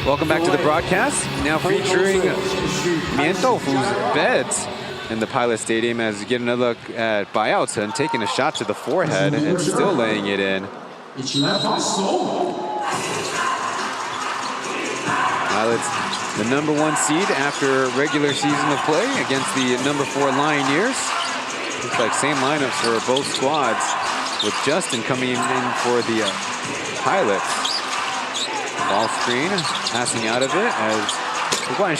Welcome back to the broadcast. Now featuring Mian Doufu's beds in the Pilot Stadium as we get another look at Bai Chen taking a shot to the forehead and still laying it in. Pilots, the #1 seed after regular season of play against the #4 Lioneers. Looks like same lineups for both squads, with Justin coming in for the Pilots. Ball screen, passing out of it as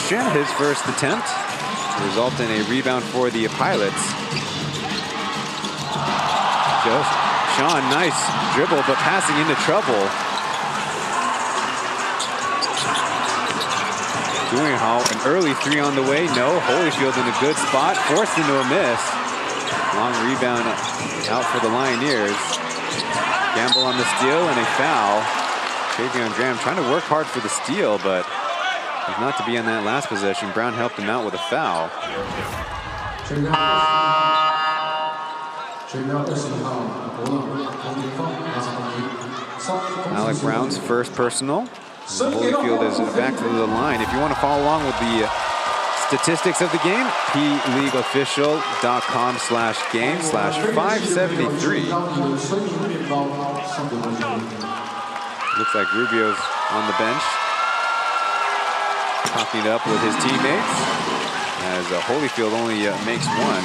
Chen his first attempt, result in a rebound for the Pilots. Just Sean, nice dribble, but passing into trouble. Doing how an early 3 on the way. No, Holyfield in a good spot, forced into a miss. Long rebound out for the Lioneers. Gamble on the steal and a foul. Tavion Graham trying to work hard for the steal, but not to be in that last possession. Brown helped him out with a foul. Alec Brown's first personal. Holyfield is back to the line. If you want to follow along with the statistics of the game, PLeagueofficial.com/game/573. Looks like Rubio's on the bench, talking it up with his teammates, as Holyfield only makes 1.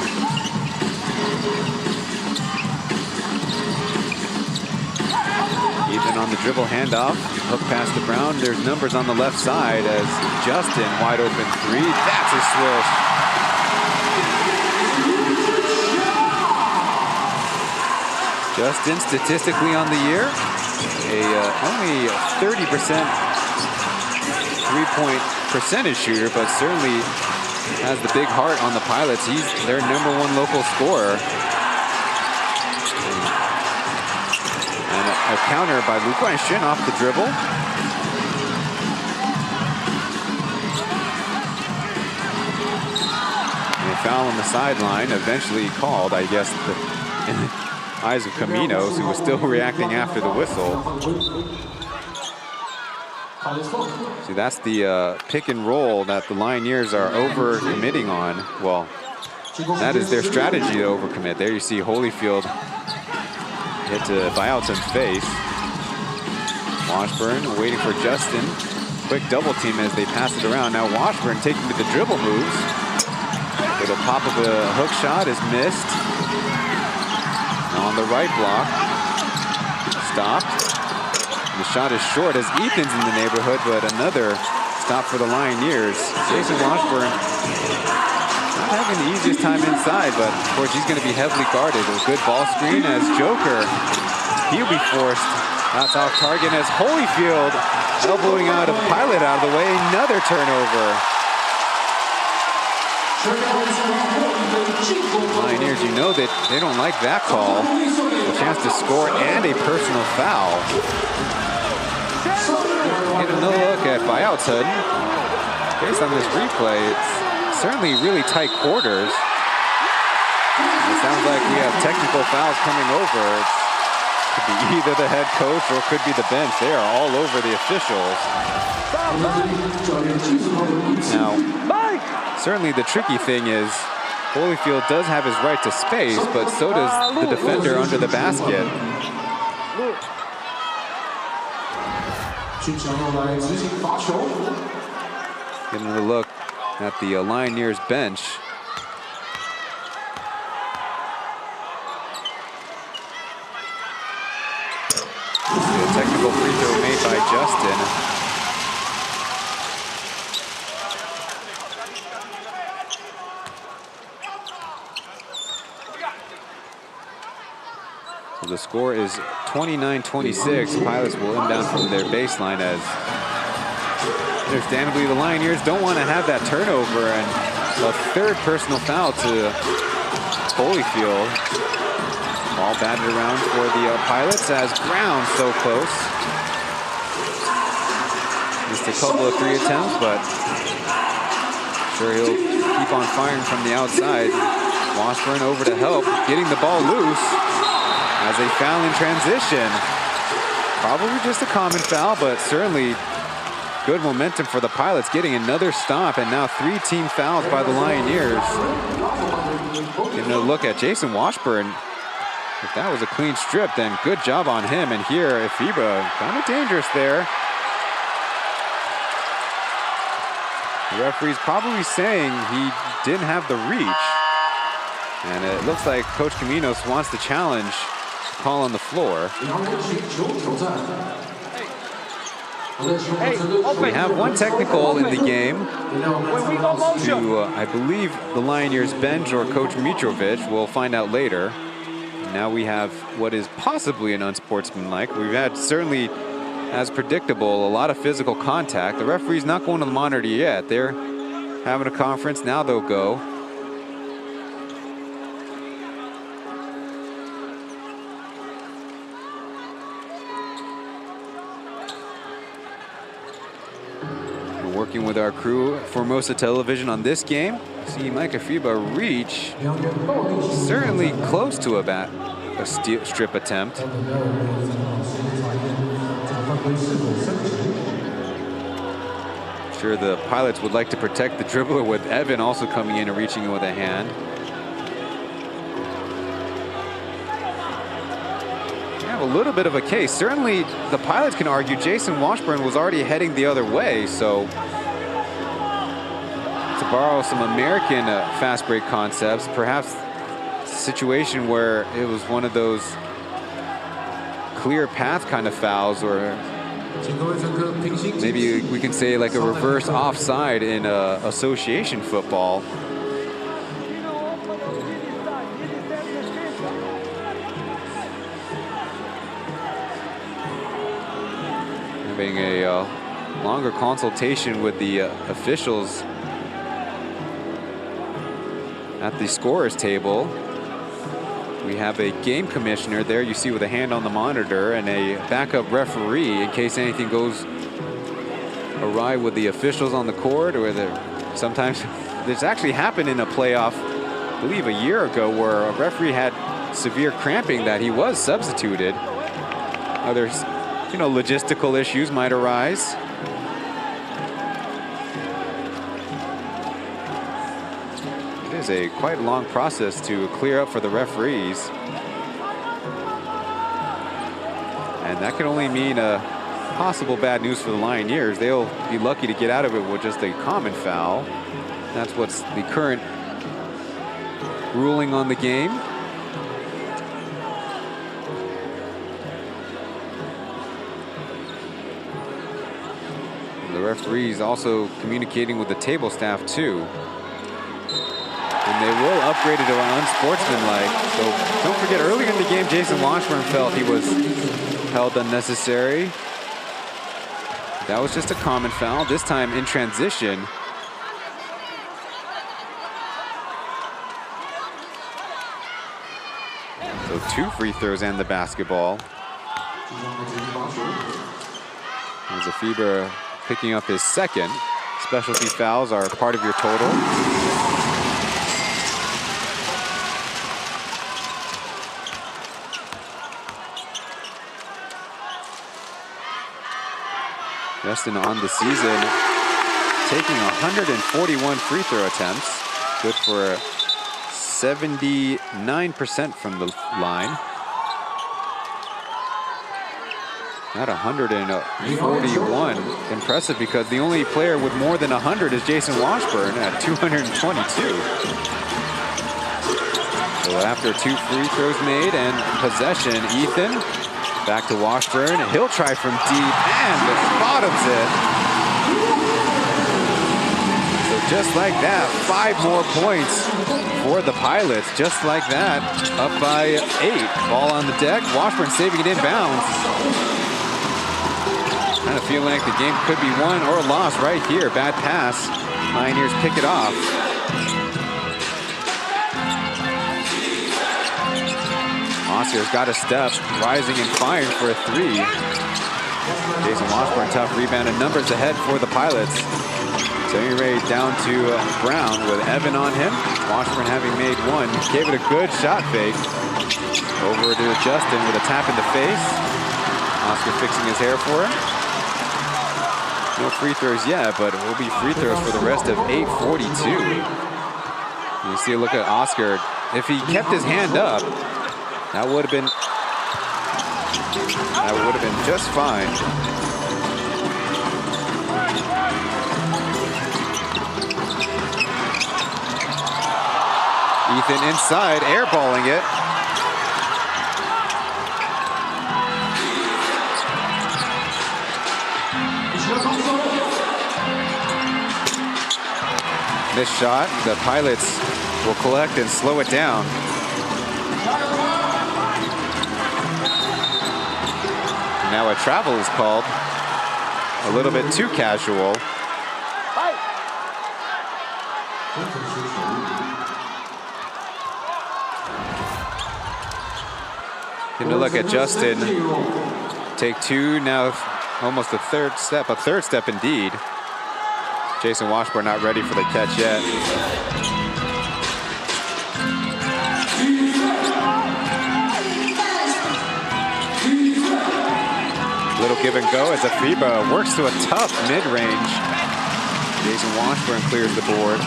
Evan on the dribble handoff. Hook past to Brown. There's numbers on the left side as Justin wide open three. That's a swish. Justin statistically on the year, only 30% three-point percentage shooter, but certainly has the big heart on the Pilots. He's their #1 local scorer. And a counter by Lu Guanxin off the dribble. And a foul on the sideline, eventually called, I guess, in the eyes of Caminos, who was still reacting after the whistle. See, that's the pick and roll that the Lioneers are over-committing on. Well, that is their strategy to overcommit. There you see Holyfield hit to Bayouten's face. Washburn waiting for Justin. Quick double team as they pass it around. Now Washburn taking to the dribble moves. Little pop of a hook shot is missed. Now on the right block. Stopped. The shot is short as Ethan's in the neighborhood, but another stop for the Lioneers. Jason Washburn not having the easiest time inside, but of course he's going to be heavily guarded. A good ball screen as Joker. He'll be forced. That's off target as Holyfield elbowing out a Pilot out of the way. Another turnover. Lioneers, you know that they don't like that call. A chance to score and a personal foul. Get another look at Bayouten. Based on this replay, it's certainly really tight quarters. It sounds like we have technical fouls coming over. It could be either the head coach or it could be the bench. They are all over the officials. Now, certainly the tricky thing is Holyfield does have his right to space, but so does the defender under the basket. Getting a look at the Lioneers bench. A technical free throw made by Justin. So the score is 29-26. Pilots will inbound from their baseline as understandably the Lioneers don't want to have that turnover, and a third personal foul to Holyfield. Ball batted around for the Pilots as Brown so close. Just a couple of three attempts, but sure he'll keep on firing from the outside. Washburn over to help, getting the ball loose as a foul in transition. Probably just a common foul, but certainly good momentum for the Pilots, getting another stop, and now 3 team fouls by the Lioneers. Getting a look at Jason Washburn. If that was a clean strip, then good job on him. And here, Efiba, kind of dangerous there. The referee's probably saying he didn't have the reach. And it looks like Coach Caminos wants to challenge the call on the floor. We have one technical in the game to, I believe, the Lioneers bench or Coach Mitrovic. We'll find out later. Now we have what is possibly an unsportsmanlike. We've had, certainly, as predictable, a lot of physical contact. The referee's not going to the monitor yet. They're having a conference. Now they'll go. Working with our crew, Formosa Television, on this game. See Mike Efiba reach, certainly close to a strip attempt. Sure, the Pilots would like to protect the dribbler with Evan also coming in and reaching in with a hand. We have a little bit of a case. Certainly, the Pilots can argue Jason Washburn was already heading the other way, so to borrow some American fast break concepts, perhaps a situation where it was one of those clear path kind of fouls, or maybe we can say like a reverse offside in association football. Having a longer consultation with the officials at the scorers table. We have a game commissioner there, you see, with a hand on the monitor, and a backup referee in case anything goes awry with the officials on the court, or sometimes this actually happened in a playoff, I believe a year ago, where a referee had severe cramping that he was substituted. Others, you know, logistical issues might arise. It is a quite long process to clear up for the referees. And that can only mean possible bad news for the Lioneers. They'll be lucky to get out of it with just a common foul. That's what's the current ruling on the game. The referees also communicating with the table staff too. And they will upgrade it to unsportsmanlike. So don't forget, earlier in the game, Jason Washburn felt he was held unnecessary. That was just a common foul, this time in transition. So 2 free throws and the basketball. There's a Fieber picking up his second. Specialty fouls are part of your total. Justin on the season taking 141 free throw attempts, good for 79% from the line. At 141, impressive, because the only player with more than 100 is Jason Washburn at 222. So after 2 free throws made and possession, Ethan back to Washburn. He'll try from deep and bottoms it. So just like that, 5 more points for the Pilots. Just like that, up by 8. Ball on the deck. Washburn saving it inbounds. Kind of feeling like the game could be won or lost right here. Bad pass. Lioneers pick it off. Oscar's got a step, rising and firing for a 3. Jason Washburn, tough rebound, and numbers ahead for the Pilots. Turning Ray down to Brown with Evan on him. Washburn having made 1, gave it a good shot fake. Over to Justin with a tap in the face. Oscar fixing his hair for him. No free throws yet, but it will be free throws for the rest of 8:42. You see a look at Oscar. If he kept his hand up, that would have been just fine. Ethan inside, airballing it. Missed shot. The Pilots will collect and slow it down. Now a travel is called. A little bit too casual. Getting a look at Justin. Take 2, now almost a third step indeed. Jason Washburn not ready for the catch yet. Little give and go as Afiba works to a tough mid-range. Jason Washburn clears the board.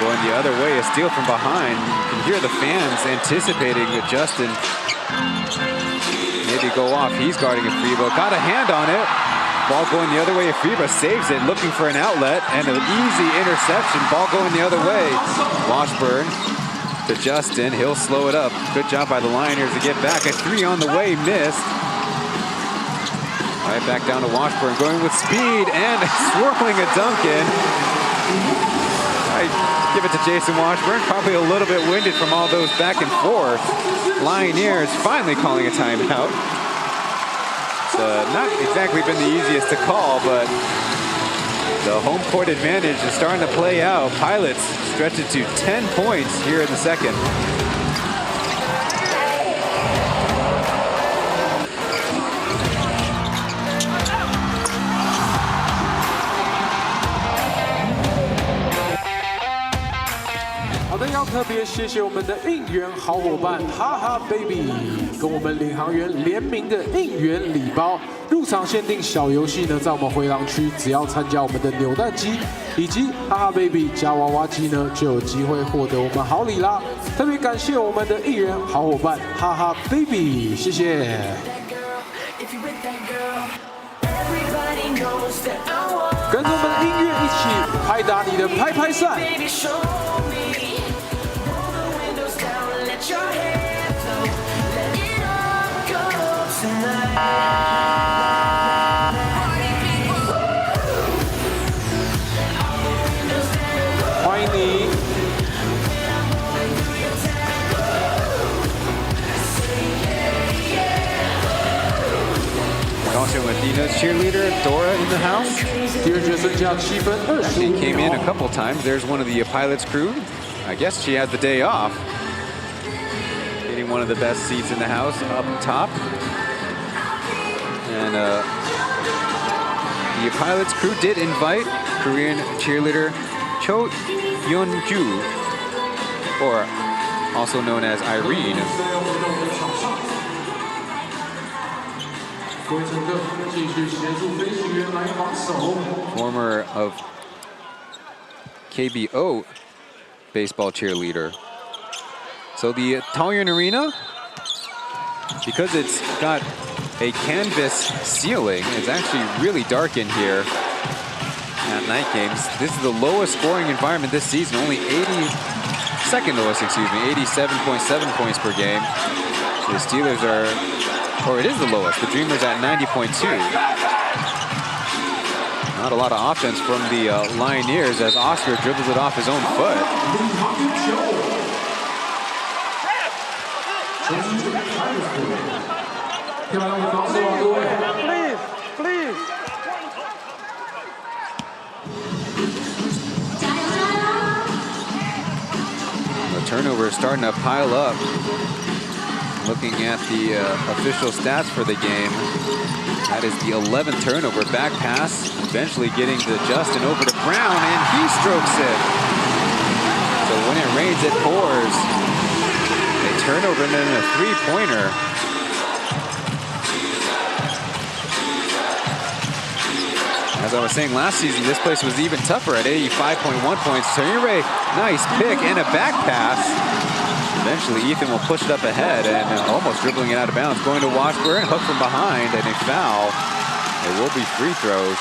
Going the other way, a steal from behind. You can hear the fans anticipating that Justin maybe go off. He's guarding Afiba. Got a hand on it. Ball going the other way. Afiba saves it, looking for an outlet, and an easy interception. Ball going the other way. Washburn to Justin. He'll slow it up. Good job by the Lioneers to get back. A 3 on the way, missed. Right back down to Washburn, going with speed and swirling a dunk in. I give it to Jason Washburn, probably a little bit winded from all those back and forth. Lioneers finally calling a timeout. It's not exactly been the easiest to call, but the home court advantage is starting to play out. Pilots stretch it to 10 points here in the second.好的，要特别谢谢我们的应援好伙伴哈哈 baby， 跟我们领航员联名的应援礼包。入场限定小游戏呢，在我们回廊区，只要参加我们的扭蛋机以及哈哈 baby 加娃娃机呢，就有机会获得我们好礼啦。特别感谢我们的应援好伙伴哈哈 baby， 谢谢。跟着我们的音乐一起拍打你的拍拍扇。欢迎你。Also Adina's cheerleader, Dora, in the house. She came in a couple times. There's one of the Pilots crew. I guess she has the day off. Getting one of the best seats in the house up top. And the Pilots crew did invite Korean cheerleader Cho Yeon-ju, or also known as Irene. Former of KBO baseball cheerleader. So the Taoyuan Arena, because it's got a canvas ceiling, it's actually really dark in here at night games. This is the lowest scoring environment this season, only 82nd lowest, 87.7 points per game. So the Steelers are, or it is the lowest, the Dreamers at 90.2. Not a lot of offense from the Lioneers as Oscar dribbles it off his own foot. Please, please. The turnover is starting to pile up. Looking at the official stats for the game, that is the 11th turnover. Back pass, eventually getting to Justin, over to Brown, and he strokes it. So when it rains, it pours. A turnover and then a three-pointer. As I was saying last season, this place was even tougher at 85.1 points. Toyuan, nice pick and a back pass. Eventually, Ethan will push it up ahead and almost dribbling it out of bounds. Going to Washburn, hook from behind, and a foul. It will be free throws.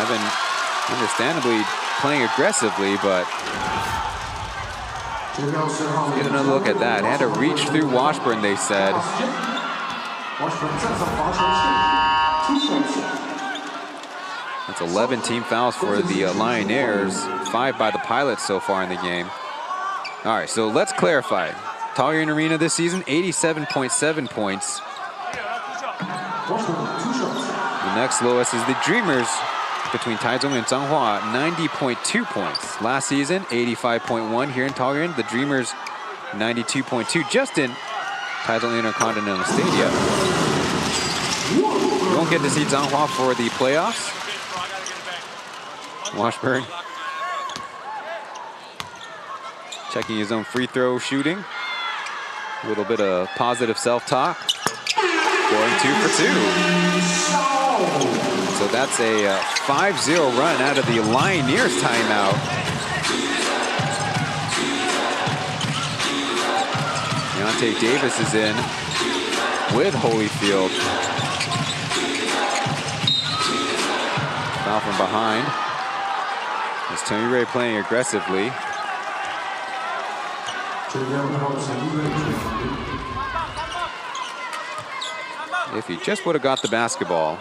Evan, understandably playing aggressively, but let's get another look at that. Had to reach through Washburn, they said. That's 11 team fouls for the Lioneers, 5 by the Pilots so far in the game. All right, so let's clarify. Taoyuan Arena this season, 87.7 points. The next lowest is the Dreamers between Taichung and Changhua, 90.2 points. Last season, 85.1 here in Taoyuan. The Dreamers, 92.2, just in Taichung Intercontinental Stadium. We won't get to see Changhua for the playoffs. Washburn checking his own free throw shooting. A little bit of positive self-talk. Scoring 2 for 2. So that's a 5-0 run out of the Lioneers timeout. Deontay Davis is in with Holyfield. Foul from behind. As Toyuan playing aggressively. If he just would have got the basketball.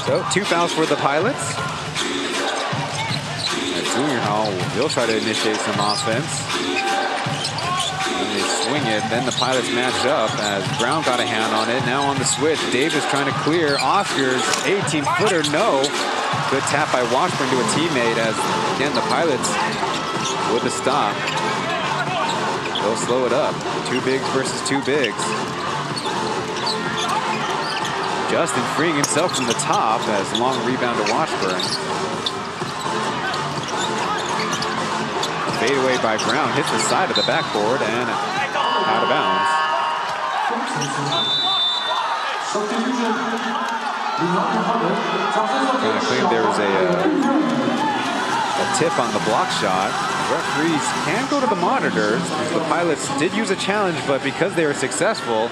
So 2 fouls for the Pilots. And Zhou will try to initiate some offense. And they swing it, then the Pilots match up as Brown got a hand on it. Now on the switch, Davis trying to clear Oscar's 18-footer, no. Good tap by Washburn to a teammate as, again, the Pilots with the stop. They'll slow it up. 2 bigs versus 2 bigs. Justin freeing himself from the top as long rebound to Washburn. Fade away by Brown, hits the side of the backboard and out of bounds. I claim there was a tip on the block shot. Referees can go to the monitors. The Pilots did use a challenge, but because they were successful,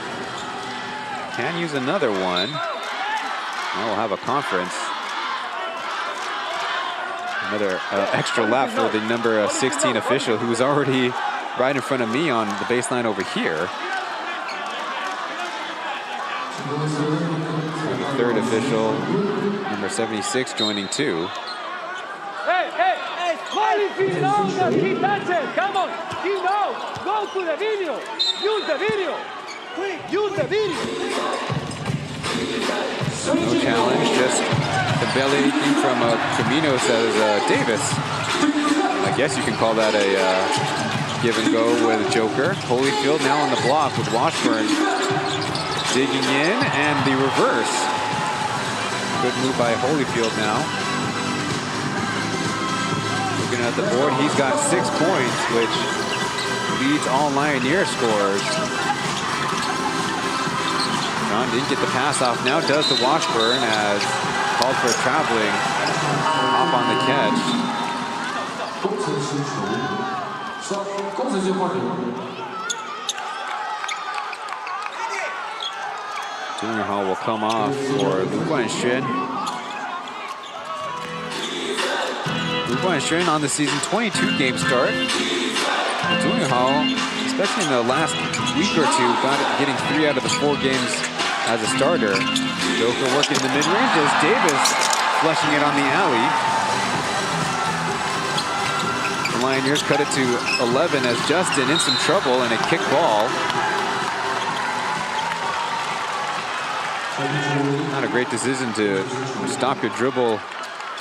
can use another one. Now we'll have a conference. Another extra lap for the number 16 official, who was already right in front of me on the baseline over here. The third official, number 76, joining too. Hey, Smiley, he knows that he touches. Come on, he knows. Go to the video. Use the video. Quick, use the video. No challenge, just the belly from Camino, says Davis. I guess you can call that a give and go with Joker. Holyfield now on the block with Washburn digging in, and the reverse. Good move by Holyfield now. Looking at the board, he's got 6 points, which leads all Lioneer scorers. John didn't get the pass off, now does to Washburn as called for a traveling hop on the catch. Junior Hall will come off for Lu Guanxuan. Lu Guanxuan on the season, 22 game start. Junior Hall, especially in the last week or two, getting 3 out of the 4 games as a starter. Joker working in the mid-range as Davis flushing it on the alley. The Lioneers cut it to 11 as Justin in some trouble and a kick ball. Not a great decision to stop your dribble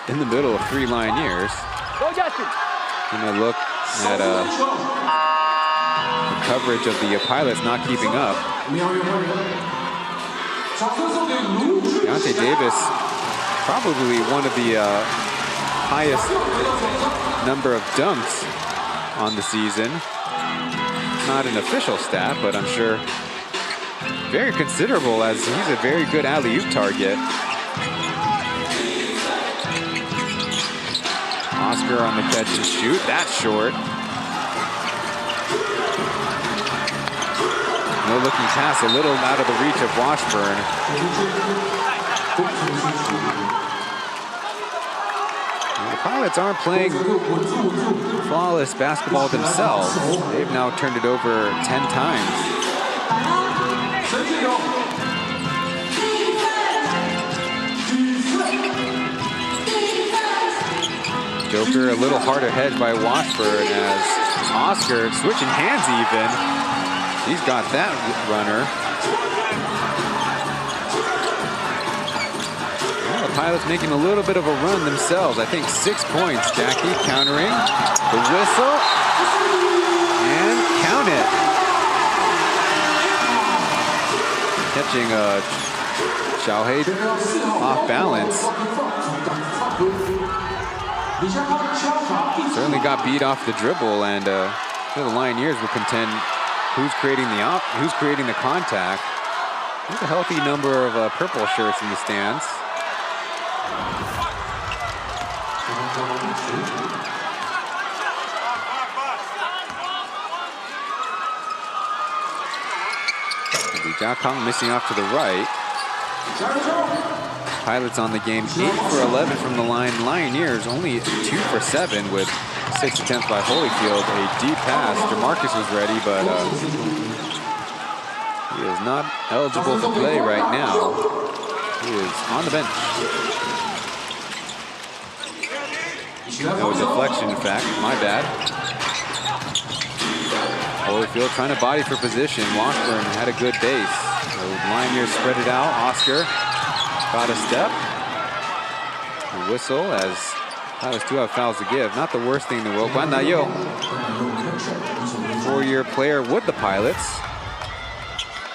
in the middle of 3 Lioneers. Go, Justin. Gonna look at the coverage of the Pilots not keeping up. Deontay Davis, probably one of the highest number of dunks on the season. Not an official stat, but I'm sure very considerable, as he's a very good alley-oop target. Oscar on the catch and shoot. That's short. No looking pass, a little out of the reach of Washburn. The Pilots aren't playing flawless basketball themselves. They've now turned it over 10 times. Joker a little harder hedged by Washburn as Oscar switching hands even. He's got that runner. Well, the Pilots making a little bit of a run themselves. I think 6 points. Jackie countering. The whistle. And count it. Catching Xiaohei off balance. Certainly got beat off the dribble, and the Lioneers will contend who's creating the contact. There's a healthy number of purple shirts in the stands. Jia Kong missing off to the right. Pilots on the game, 8 for 11 from the line. Lioneers only 2 for 7 with 6 attempts by Holyfield. A deep pass. DeMarcus was ready, but he is not eligible for play right now. He is on the bench. No deflection, in fact. My bad. Holyfield trying to body for position. Washburn had a good base. The Lioneers spread it out. Oscar got a step. A whistle as Pilots do have fouls to give. Not the worst thing in the world. Guan Dayo, 4-year player with the Pilots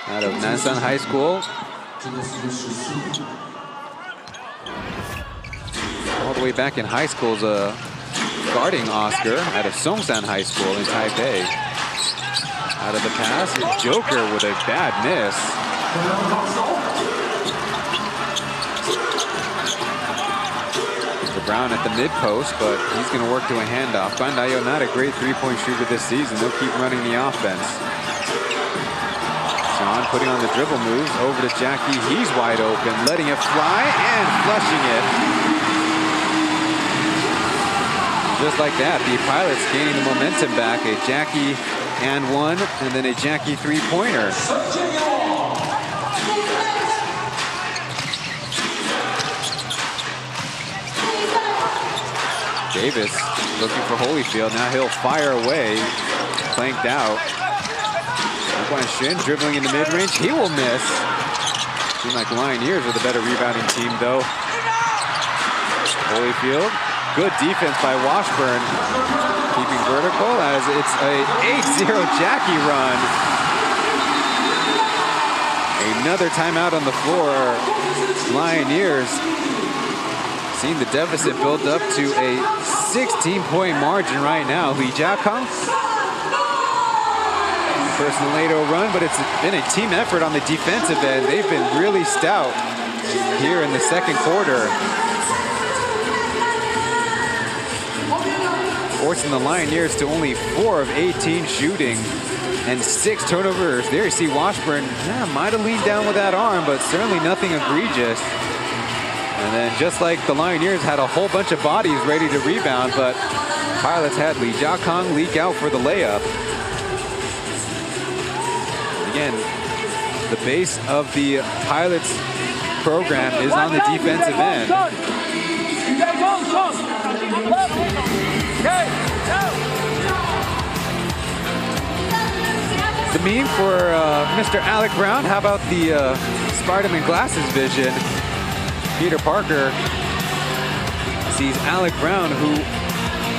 out of Nansan High School. All the way back in high school, guarding Oscar out of Songsan High School in Taipei. Out of the pass, Joker with a bad miss. Brown at the mid post, but he's going to work to a handoff. Guan Dayo not a great three-point shooter this season. They'll keep running the offense. Sean putting on the dribble moves over to Jackie. He's wide open, letting it fly and flushing it. Just like that, the Pilots gaining the momentum back. A Jackie and one, and then a Jackie three-pointer. Davis looking for Holyfield. Now he'll fire away. Clanked out. Shin dribbling in the mid-range. He will miss. Seems like Lioneers with a better rebounding team, though. Holyfield. Good defense by Washburn. Keeping vertical as it's a 8-0 Jackie run. Another timeout on the floor. Lioneers seeing the deficit build up to a 16-point margin right now. Lee Jiakang, personal NATO run, but it's been a team effort on the defensive end. They've been really stout here in the second quarter, forcing the Lioneers to only 4 of 18 shooting and 6 turnovers. There you see Washburn might have leaned down with that arm, but certainly nothing egregious. And then just like the Lioneers had a whole bunch of bodies ready to rebound, but Pilots had Lee Jiakang leak out for the layup. Again, the base of the Pilots program is on the defensive end. The meme for Mr. Alec Brown, how about the Spider-Man glasses vision? Peter Parker sees Alec Brown, who,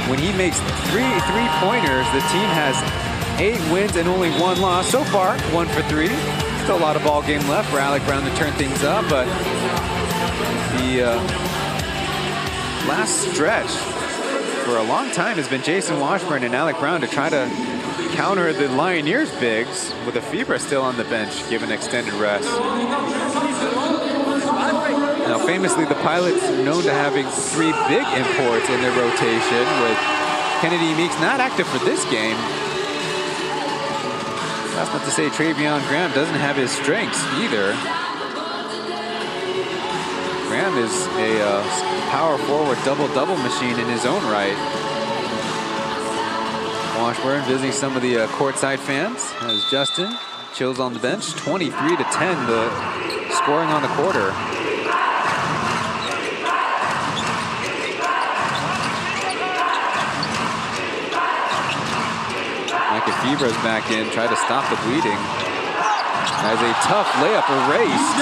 when he makes three-pointers, the team has 8 wins and only 1 loss. So far, 1 for 3. Still a lot of ball game left for Alec Brown to turn things up, but the last stretch for a long time has been Jason Washburn and Alec Brown to try to counter the Lioneers bigs, with the Fibra still on the bench, given extended rest. Now, famously, the Pilots are known to having 3 big imports in their rotation, with Kennedy Meeks not active for this game. That's not to say Travion Graham doesn't have his strengths either. Graham is a power forward double-double machine in his own right. Washburn visiting some of the courtside fans as Justin chills on the bench. 23-10, the scoring on the quarter. Fibra's back in, try to stop the bleeding. As a tough layup erased.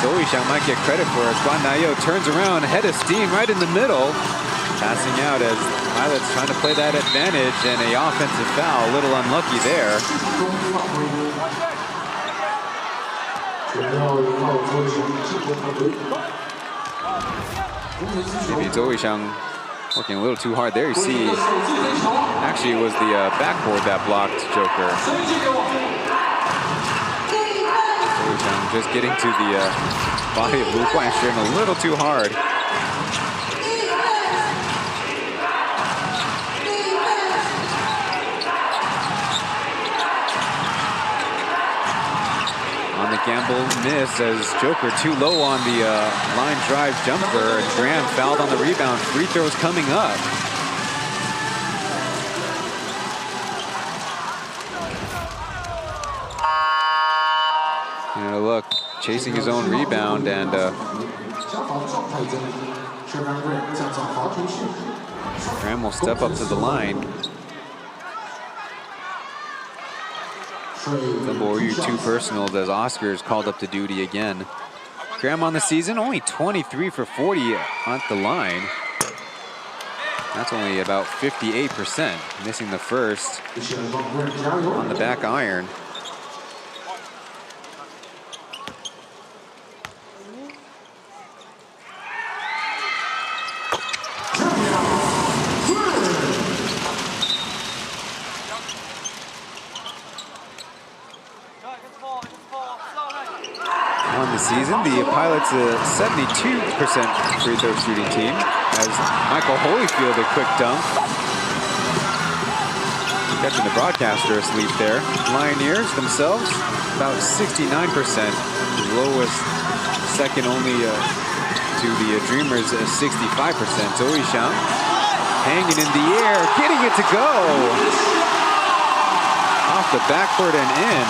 Toyuan might get credit for it. Guan Dayo turns around, head of steam right in the middle. Passing out as Pilots trying to play that advantage, and a offensive foul, a little unlucky there. Maybe Toyuan working a little too hard there. You see, actually it was the backboard that blocked Joker. Toyuan just getting to the body of Lu Guanshin a little too hard. On the gamble miss as Joker too low on the line drive jumper, and Graham fouled on the rebound. Free throws coming up. look, chasing his own rebound, and Graham will step up to the line. Double or you two personals as Oscar is called up to duty again. Graham on the season, only 23 for 40 at the line. That's only about 58%, missing the first on the back iron. On the season, the Pilots a 72% free throw shooting team, as Michael Holyfield a quick dunk. Catching the broadcaster asleep there. Lioneers themselves, about 69%, lowest, second only to the Dreamers at 65%. Toyuan hanging in the air, getting it to go. Off the backboard and in.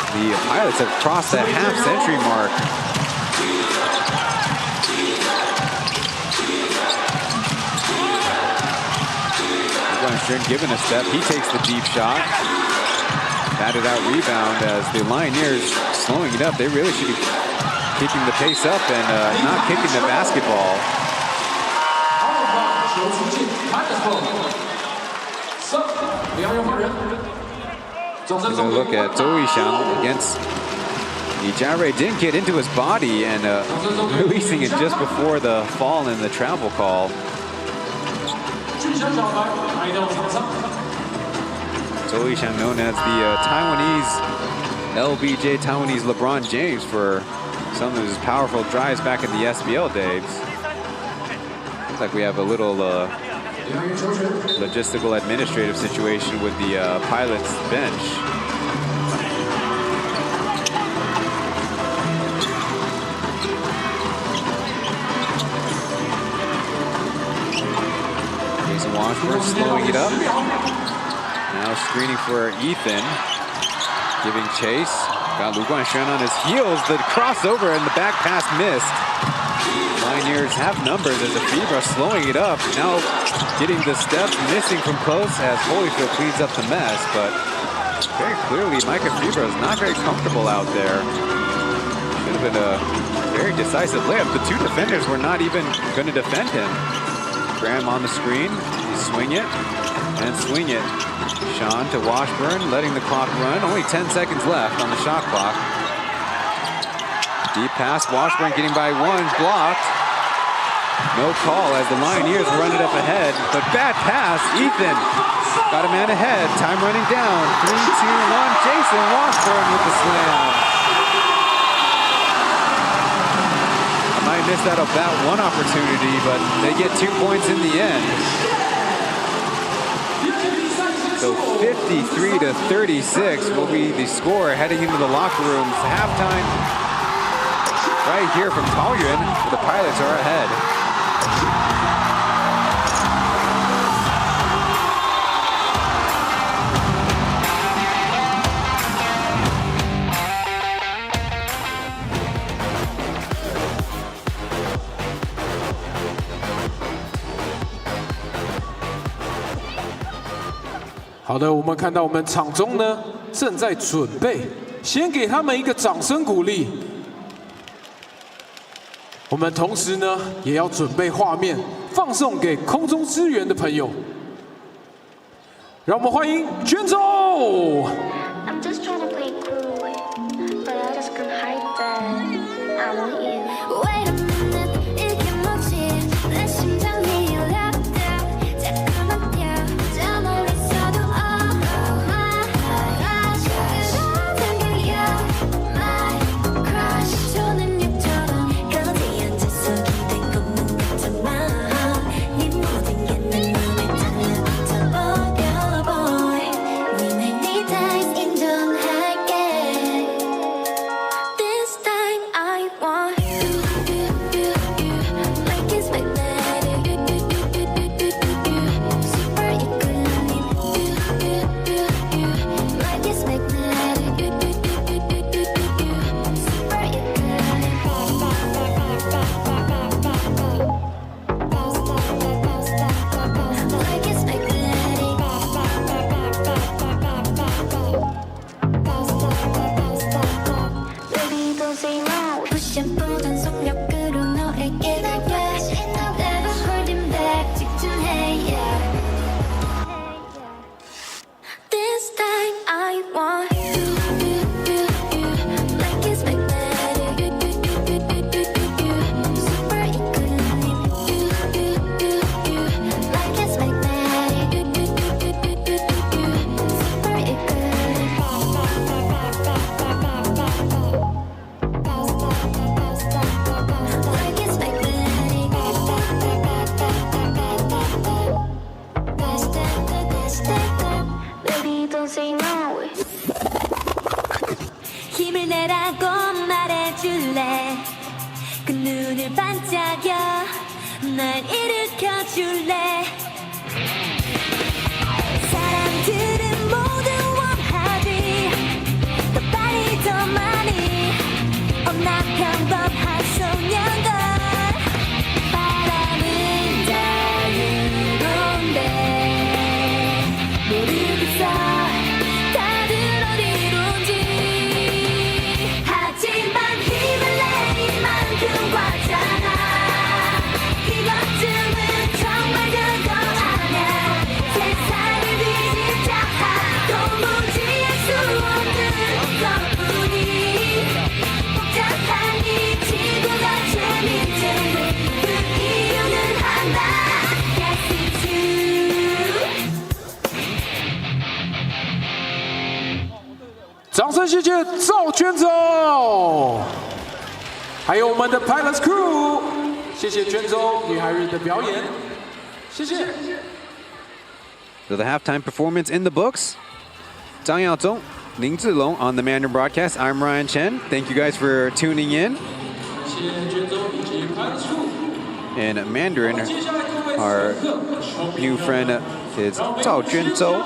The Pilots have crossed that half-century mark. Chen given a step, he takes the deep shot. Batted out rebound as the Lioneers slowing it up. They really should be keeping the pace up and not kicking the basketball. As I look at Toyuan against the gyre, didn't get into his body and releasing it just before the fall and the travel call. Toyuan known as the Taiwanese LBJ, Taiwanese LeBron James for some of his powerful drives back in the SBL days. Looks like we have a little logistical administrative situation with the Pilots bench. Jason Washburn slowing it up. Now screening for Ethan. Giving chase. Got Lu Guanshan on his heels. The crossover and the back pass missed. Lioneers have numbers as Afibra slowing it up. Now getting the steps, missing from close as Holyfield cleans up the mess. But very clearly, Mike Afibra is not very comfortable out there. Should have been a very decisive layup. The two defenders were not even going to defend him. Graham on the screen. He swing it and swing it. Sean to Washburn, letting the clock run. Only 10 seconds left on the shot clock. Deep pass, Washburn getting by one, blocked. No call as the Lioneers run it up ahead, but bad pass, Ethan got a man ahead, time running down. 3, 2, 1, Jason Washburn with the slam. I might miss that about one opportunity, but they get 2 points in the end. So 53-36 will be the score heading into the locker rooms. Halftime right here from Taoyuan. The Pilots are ahead.好的，我们看到我们场中呢正在准备，先给他们一个掌声鼓励。我们同时呢也要准备画面，放送给空中支援的朋友。让我们欢迎卷走。I'm just trying to play cool, but I just can't hide that I want you. Wait a minute, 이게 뭐지? 내 심장이 울렸대. 잠깐만 뛰어, 널 있어도 oh my gosh. 그런 생각이야, my crush. 조는 육처럼 거기 앉아서 기대고 눈 같지만 네 모든 게 내 맘에 달려붙어 버려 boy. We make need eyes 인정해. 날 일으켜줄래 사람들은 모두 원하지 더 빨리 더 많이 나 평범한 소년들 바람은 자유로운데 모르겠어 다들 어디론지 하지만 힘을 내 이만큼 과잖아 이것쯤은 정말 그거 아냐 세상을 뒤집자 또 무지할 수 없는 것뿐이 복잡한 이 지구가 재밌는 그 이유는 하나 Yes it's you 掌声谢谢赵娟总，还有我们的 Pilots Crew， 谢谢娟总女孩日的表演，谢谢。 So the halftime performance in the books. Zhang Yaozong, Ning Zilong on the Mandarin broadcast. I'm Ryan Chen. Thank you guys for tuning in. In Mandarin, our new friend is Zhao Junzhou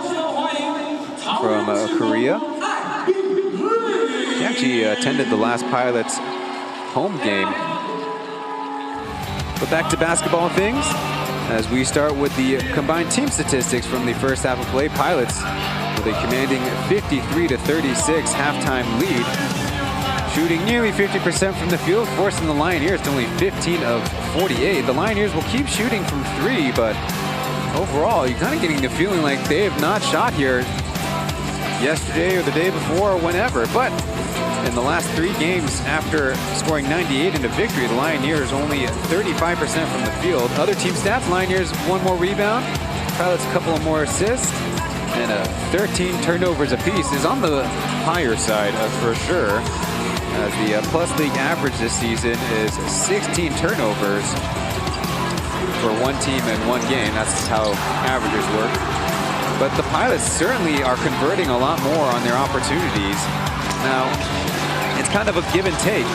from Korea. She actually attended the last Pilots home game. But back to basketball things, as we start with the combined team statistics from the first half of play. Pilots with a commanding 53-36 halftime lead, shooting nearly 50% from the field, forcing the Lioneers to only 15 of 48. The Lioneers will keep shooting from three, but overall, you're kind of getting the feeling like they have not shot here yesterday or the day before or whenever. But in the last 3 games, after scoring 98 in a victory, the Lioneers only 35% from the field. Other team stats, Lioneers 1 more rebound, Pilots a couple of more assists, and 13 turnovers apiece is on the higher side for sure. As the Plus League average this season is 16 turnovers for one team in one game. That's how averages work. But the Pilots certainly are converting a lot more on their opportunities. Now, it's kind of a give and take.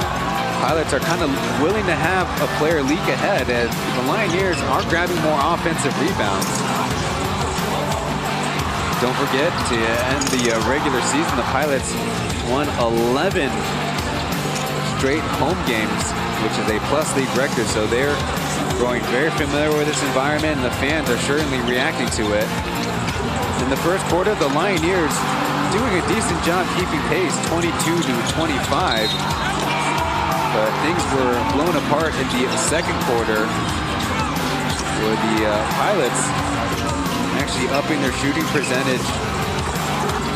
Pilots are kind of willing to have a player leak ahead, as the Lioneers are grabbing more offensive rebounds. Don't forget, to end the regular season, the Pilots won 11 straight home games, which is a Plus League record, so they're growing very familiar with this environment, and the fans are certainly reacting to it. In the first quarter, the Lioneers doing a decent job keeping pace, 22-25. But things were blown apart in the second quarter, where the Pilots actually upping their shooting percentage,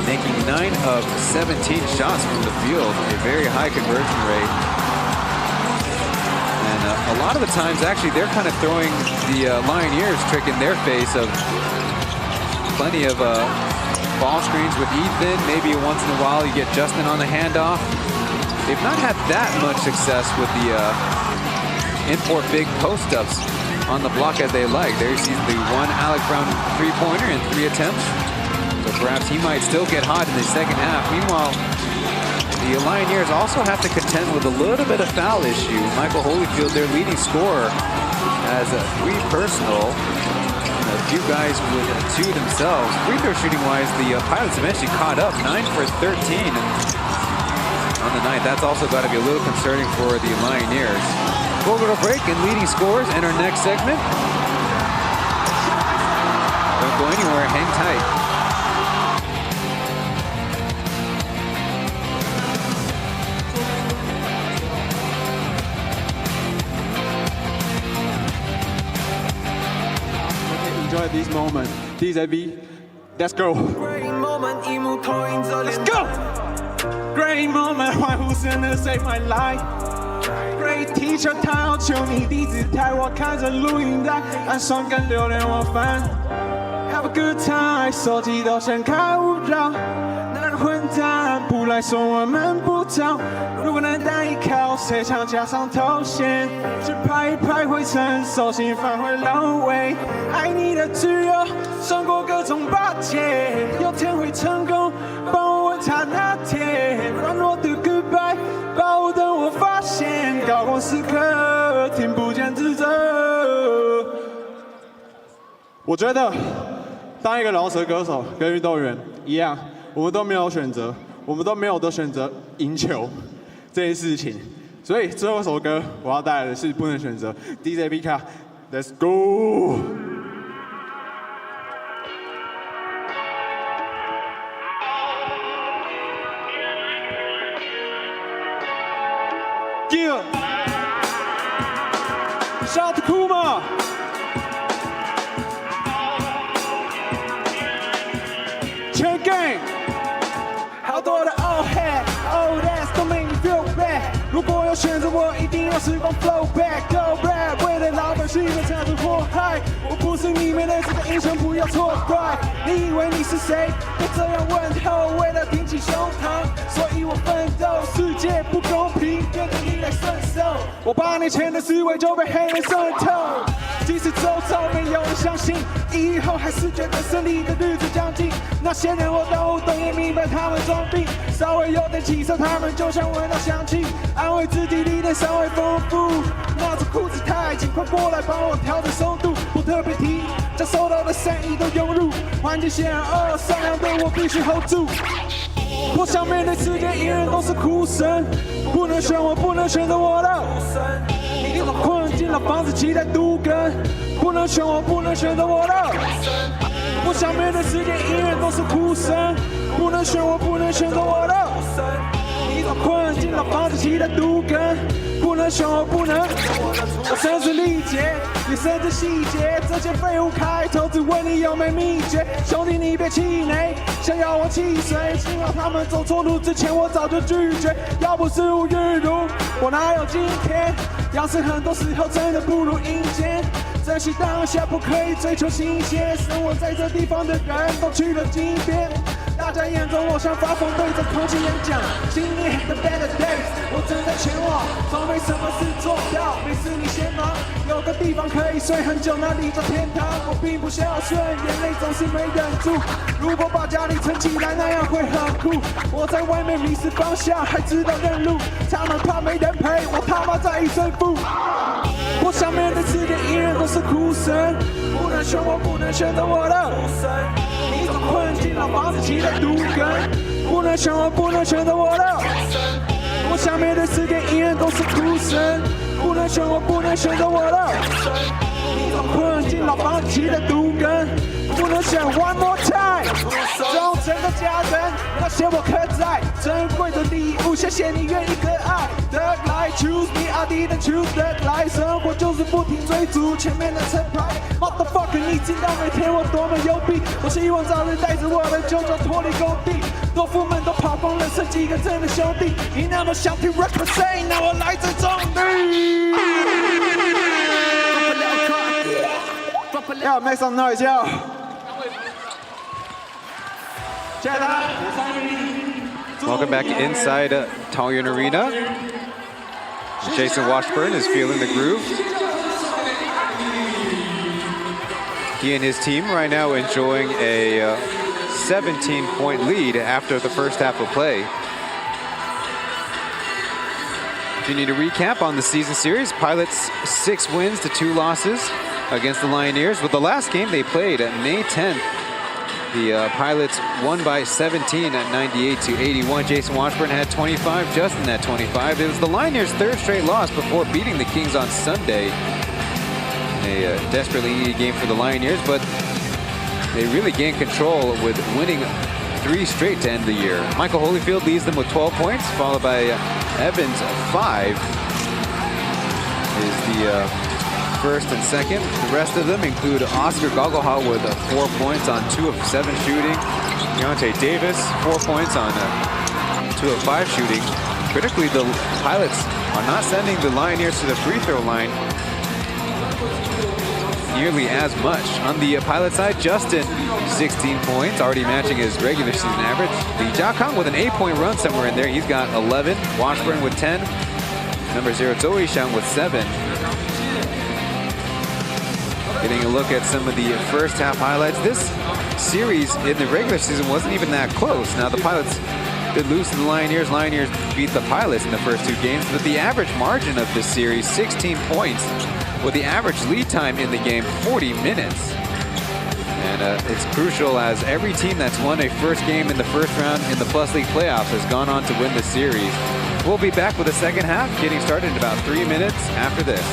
making 9 of 17 shots from the field, a very high conversion rate. And a lot of the times, actually, they're kind of throwing the Lioneers trick in their face of plenty of ball screens with Ethan. Maybe once in a while you get Justin on the handoff. They've not had that much success with the import big post-ups on the block as they like. There you see the one Alec Brown three-pointer in 3 attempts. So perhaps he might still get hot in the second half. Meanwhile, the Lioneers also have to contend with a little bit of foul issue. Michael Holyfield, their leading scorer, has 3 personal. A few guys with 2 themselves. Free throw shooting wise, the Pilots eventually caught up, 9 for 13 on the night. That's also got to be a little concerning for the Lioneers. We'll go to break and leading scores in our next segment. Don't go anywhere, hang tight. Enjoy this moment. DZB, let's go. Let's go. Great moment， 欢呼声能 save my life。Great teacher， 他要求你低姿态，我看着录影带，按双根流连忘返。Have a good time， 手机都声开勿扰。那个混蛋不来说我们不找。如果能带一靠，谁想加上头衔？只拍一拍会成熟，心返回老味。爱你的自由胜过各种巴结，有天会成功，帮我问他那天。软弱的 goodbye， 把我等我发现，高光时刻听不见指责。我觉得，当一个饶舌歌手跟运动员一样，我们都没有选择，我们都没有的选择赢球这件事情。所以最后一首歌我要带来的是不能选择 DJ Pika，Let's go。Shout to Kuma。Chen Gang， 好多的 old head，old ass 都 make me feel bad。如果要选择，我一定要时光 flow back，go back， 为了老百姓们产生祸害。我不是你们认识的英雄，不要错怪。你以为你是谁？会这样问候，为了挺起胸膛，所以我奋斗。世界不公平，跟着你来顺手。我8年前的思维就被黑人渗透，即使周遭没有人相信，以后还是觉得胜利的日子将近。那些人我都懂，也明白他们装病，稍微有点起色，他们就像闻到香气，安慰自己历练稍微丰富。那种裤子太紧，快过来帮我调整松度，不特别提，将收到的善意都涌入，环境显然恶，善良的我必须 hold 住。我想面对世界，依然都是哭声，不能选我，不能选择我的。一种困境，老房子期待都更，不能选我，不能选择我的。我想面对世界，依然都是哭声，不能选我，不能选择我的。一种困境，老房子期待都更，不能选我，不能。我声嘶力竭，也深知细节，这些废物开头只问你有没秘诀。兄弟你别气馁，想要我汽水，幸好他们走错路之前我早就拒绝。要不是吴玉如，我哪有今天？要是很多时候真的不如阴间，珍惜当下，不可以追求新鲜。生活在这地方的人都去了金边，大家眼中我像发疯，对着空气演讲。今年的 better days， 我正在前往，从没什么事做到，没事你先忙。有个地方可以睡很久，那里叫天堂。我并不孝顺，眼泪总是没忍住。如果把家里撑起来，那样会很酷。我在外面迷失方向，还知道认路。他们怕没人陪，我他妈在意胜负。我想面对世界，依然都是哭声，不能选我，不能选择我的。一种困境，老房子期待都更，不能选我，不能选择我的。我想面对世界，依然都是哭声，不能选我，不能选择我的。一种困境，老房子期待都更，不能选 one more time。忠诚的家人，那些我刻在珍贵的礼物，谢谢你愿意可爱的来 choose me， I didn't choose that life。生活就是不停追逐前面的成牌 ，motherfucker， 你知道每天我多么有病？我希望早日带着我的舅舅脱离工地，豆腐们都跑光了，剩几个真的兄弟。你那么想听 represent， 那我来自中地。Yeah， make some noise， yo。Welcome back inside Taoyuan Arena. Jason Washburn is feeling the groove. He and his team right now enjoying a 17-point lead after the first half of play. If you need a recap on the season series, Pilots 6 wins to 2 losses against the Lioneers. With the last game they played at May 10th, the Pilots won by 17 at 98-81. Jason Washburn had 25, Justin had 25. It was the Lioneers' 3rd straight loss before beating the Kings on Sunday in a desperately needed game for the Lioneers, but they really gained control with winning 3 straight to end the year. Michael Holyfield leads them with 12 points, followed by Evans 5 is the first and second. The rest of them include Oscar Gogglehaut with 4 points on 2 of 7 shooting. Deontay Davis, 4 points on 2 of 5 shooting. Critically, the Pilots are not sending the Lioneers to the free throw line nearly as much. On the Pilot side, Justin, 16 points, already matching his regular season average. Lee Jiakang with an 8-point run somewhere in there. He's got 11. Washburn with 10. Number 0, Zhou Yishang with 7. Getting a look at some of the first half highlights. This series in the regular season wasn't even that close. Now the Pilots did lose to the Lioneers. Lioneers beat the Pilots in the first 2 games, but the average margin of this series, 16 points, with the average lead time in the game, 40 minutes. And it's crucial as every team that's won a first game in the first round in the Plus League playoffs has gone on to win the series. We'll be back with the second half, getting started in about 3 minutes after this.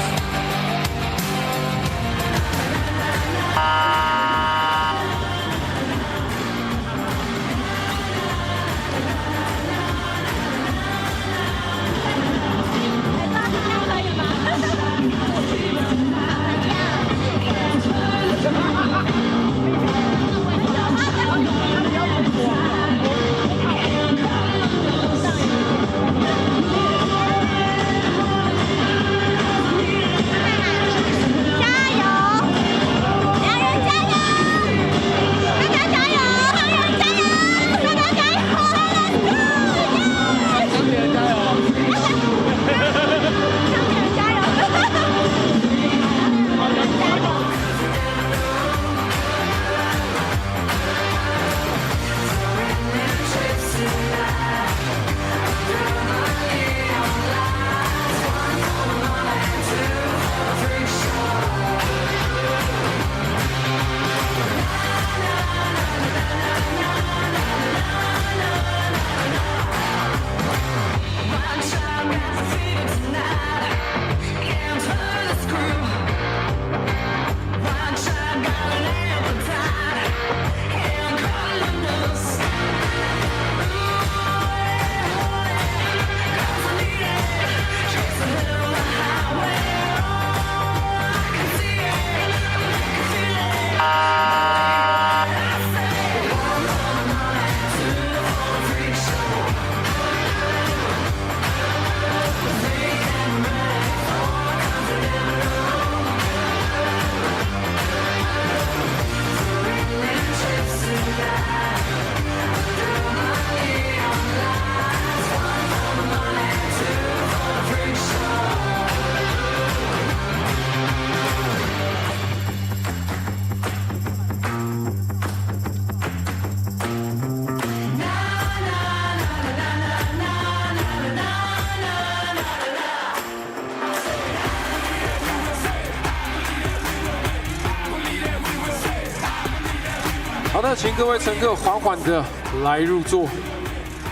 好的，请各位乘客缓缓的来入座。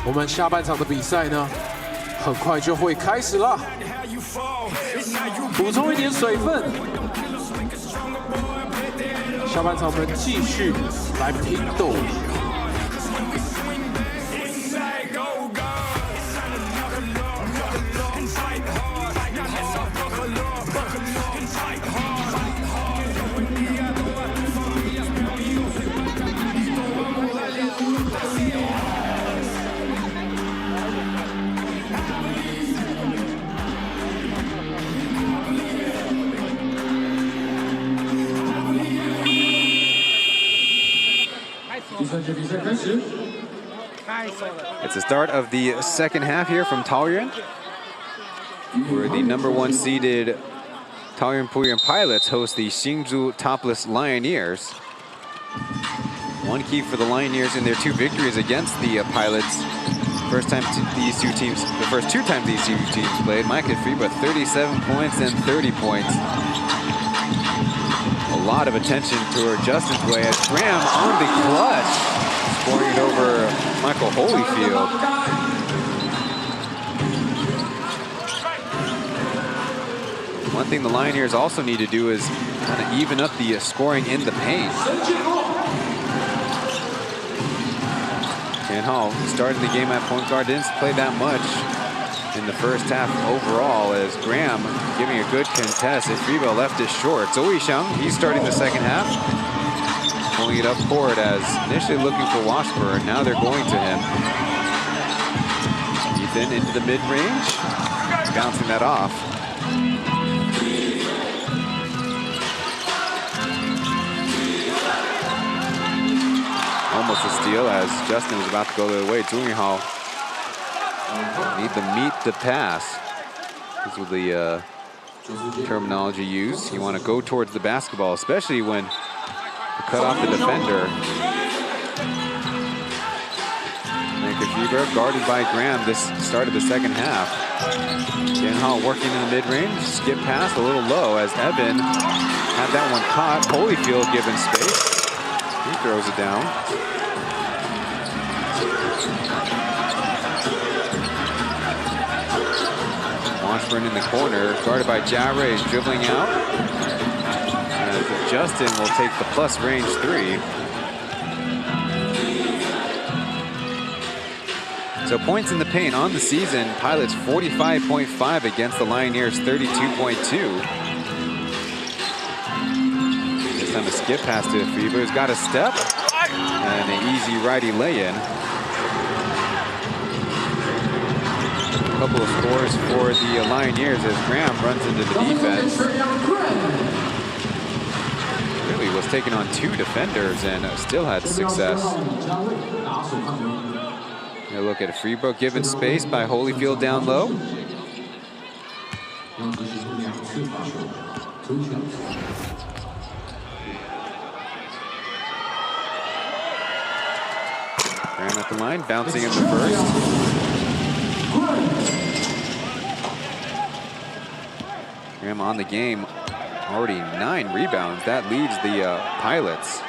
我们下半场的比赛呢，很快就会开始了。补充一点水分。下半场我们继续来拼斗。 It's the start of the second half here from Taoyuan, where the #1 seeded Taoyuan Pauian Pilots host the Hsinchu Toplus Lioneers. One key for the Lioneers in their 2 victories against the Pilots. First time these two teams, the first 2 times these two teams played, Mike had FIBA 37 points and 30 points. A lot of attention toward Justin's way as Graham on the clutch, scoring it over Michael Holyfield. One thing the Lioneers also need to do is kind of even up the scoring in the paint. Chen Hall started the game at point guard, didn't play that much in the first half overall as Graham giving a good contest. If FIBA left it short. Taoyuan, he's starting the second half. Pulling it up court as initially looking for Washburn. Now they're going to him. Ethan into the mid-range. Bouncing that off. Almost a steal as Justin was about to go the other way. Taoyuan need to meet the pass. This is the terminology used. You want to go towards the basketball, especially when you cut off the defender. FIBA guarded by Graham this start of the second half. Chen Hall working in the mid-range. Skip pass a little low as Evan had that one caught. Holyfield given space. He throws it down. Washburn in the corner, guarded by Jare, is dribbling out. And Justin will take the plus range 3. So points in the paint on the season, Pilots 45.5 against the Lioneers 32.2. This time a skip pass to Afiba, who's got a step and an easy righty lay-in. A couple of scores for the Lioneers as Graham runs into the defense. Really was taking on 2 defenders and still had success. A look at Freebrook given space by Holyfield down low. Graham at the line, bouncing in the first. Graham on the game, already 9 rebounds. That leads the Pilots.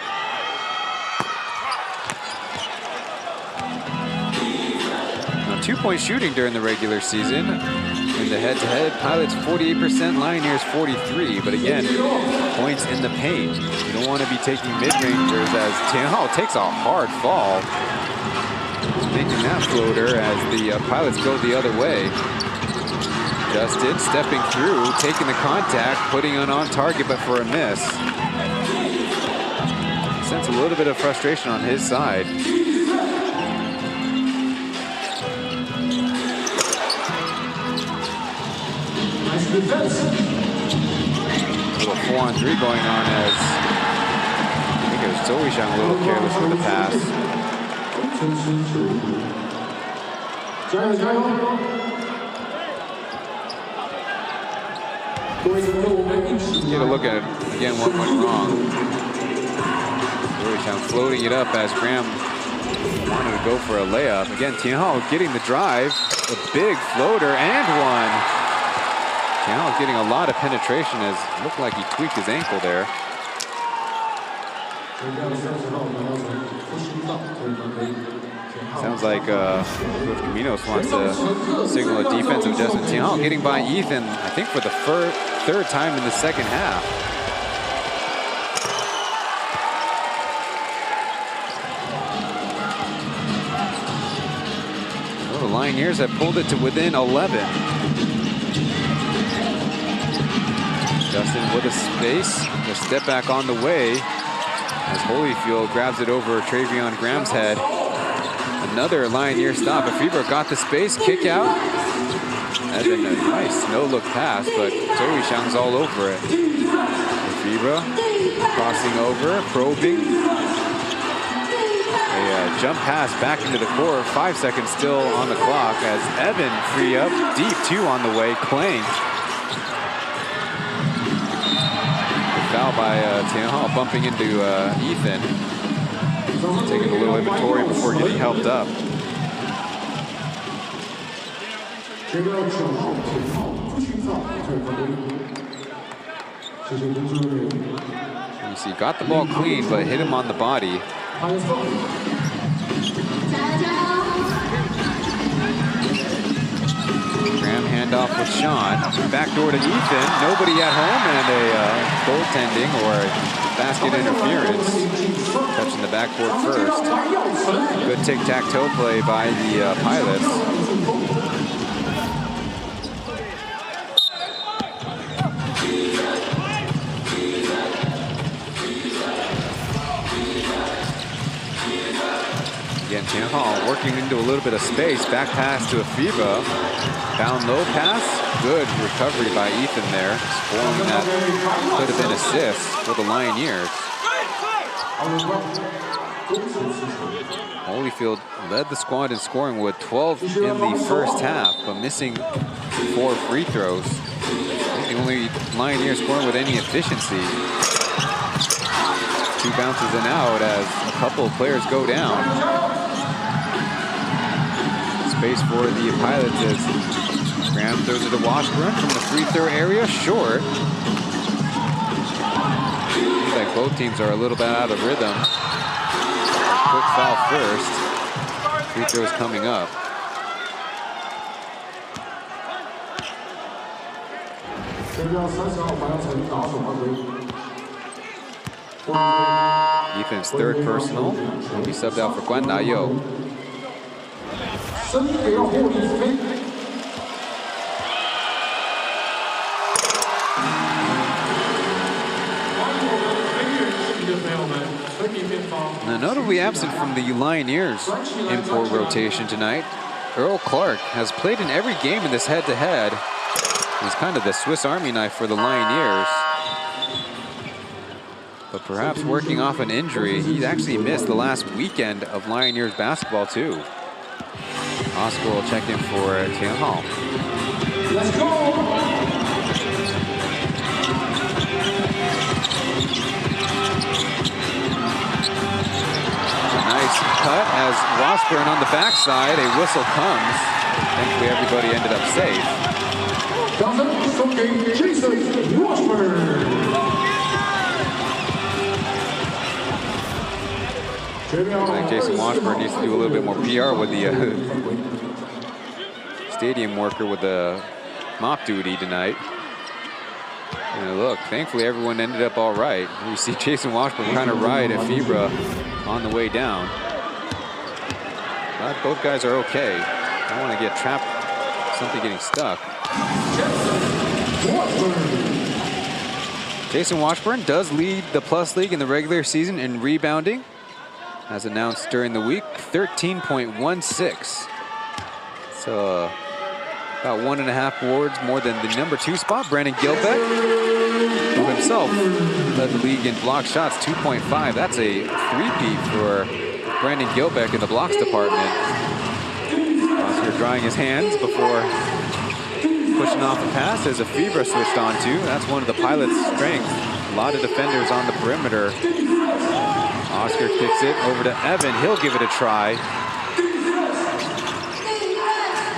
Now 2-point shooting during the regular season. In the head-to-head, Pilots 48%, Lioneers 43. But again, points in the paint. You don't want to be taking mid-rangers as Tianhao takes a hard fall. Making that floater as the Pilots go the other way. Justin stepping through, taking the contact, putting it on target, but for a miss. Sense a little bit of frustration on his side. A little 4-on-3 going on as I think it was Toyuan a little careless with the pass. Get a look at it again, what went wrong. Toyuan floating it up as Graham wanted to go for a layup. Again, Tianhao getting the drive, a big floater and one. Tianhao getting a lot of penetration as it looked like he tweaked his ankle there. Sounds like Coach Caminos wants to signal a defensive adjustment. Tianhao getting by Ethan, I think for the third time in the second half. Well, the Lioneers have pulled it to within 11. Justin with a space, a step back on the way as Holyfield grabs it over Travion Graham's head. Another Lioneer stop. Afiba got the space, kick out. That's a nice no-look pass, but Toyuan's all over it. Afiba crossing over, probing. A jump pass back into the court. 5 seconds still on the clock as Evan free up, deep 2 on the way, clanked. Foul by Tianhao bumping into Ethan. Taking a little inventory before getting helped up. You see, got the ball clean, but hit him on the body. Graham handoff with Sean. Backdoor to Ethan. Nobody at home and a goaltending or a basket interference. Touching the backboard first. Good tic-tac-toe play by the Pilots. Again, Tianhao working into a little bit of space. Back pass to Afiba. Down low pass. Good recovery by Ethan there. Spoiling that could have been assists for the Lioneers. Holyfield led the squad in scoring with 12 in the first half, but missing 4 free throws. The only Lioneer scoring with any efficiency. 2 bounces and out as a couple of players go down. Space for the Pilots as Graham throws it to Washburn from the free throw area, short. like both teams are a little bit out of rhythm. Quick foul first. Free throws coming up. Defense third personal. He subbed out for Guan Dayo. Now, notably absent from the Lioneers import rotation tonight, Earl Clark has played in every game in this head-to-head. He's kind of the Swiss Army knife for the Lioneers. But perhaps working off an injury, he's actually missed the last weekend of Lioneers basketball too. Oscar will check in for Tian Hao. Let's go! Nice cut as Washburn on the backside. A whistle comes. Thankfully, everybody ended up safe. Jason Washburn. I think Jason Washburn needs to do a little bit more PR with the stadium worker with the mop duty tonight. And look, thankfully everyone ended up all right. You see Jason Washburn trying to ride a Fibra on the way down. But both guys are okay. I don't want to get trapped, something getting stuck. Jason Washburn does lead the Plus League in the regular season in rebounding, as announced during the week, 13.16. So about 1.5 boards more than the #2 spot, Brandon Gilbeck, who himself led the league in block shots, 2.5. That's a three-peat for Brandon Gilbeck in the blocks department. Oscar drying his hands before pushing off the pass as a Fibra switched onto. That's one of the Pilots' strengths. A lot of defenders on the perimeter. Oscar kicks it over to Evan. He'll give it a try.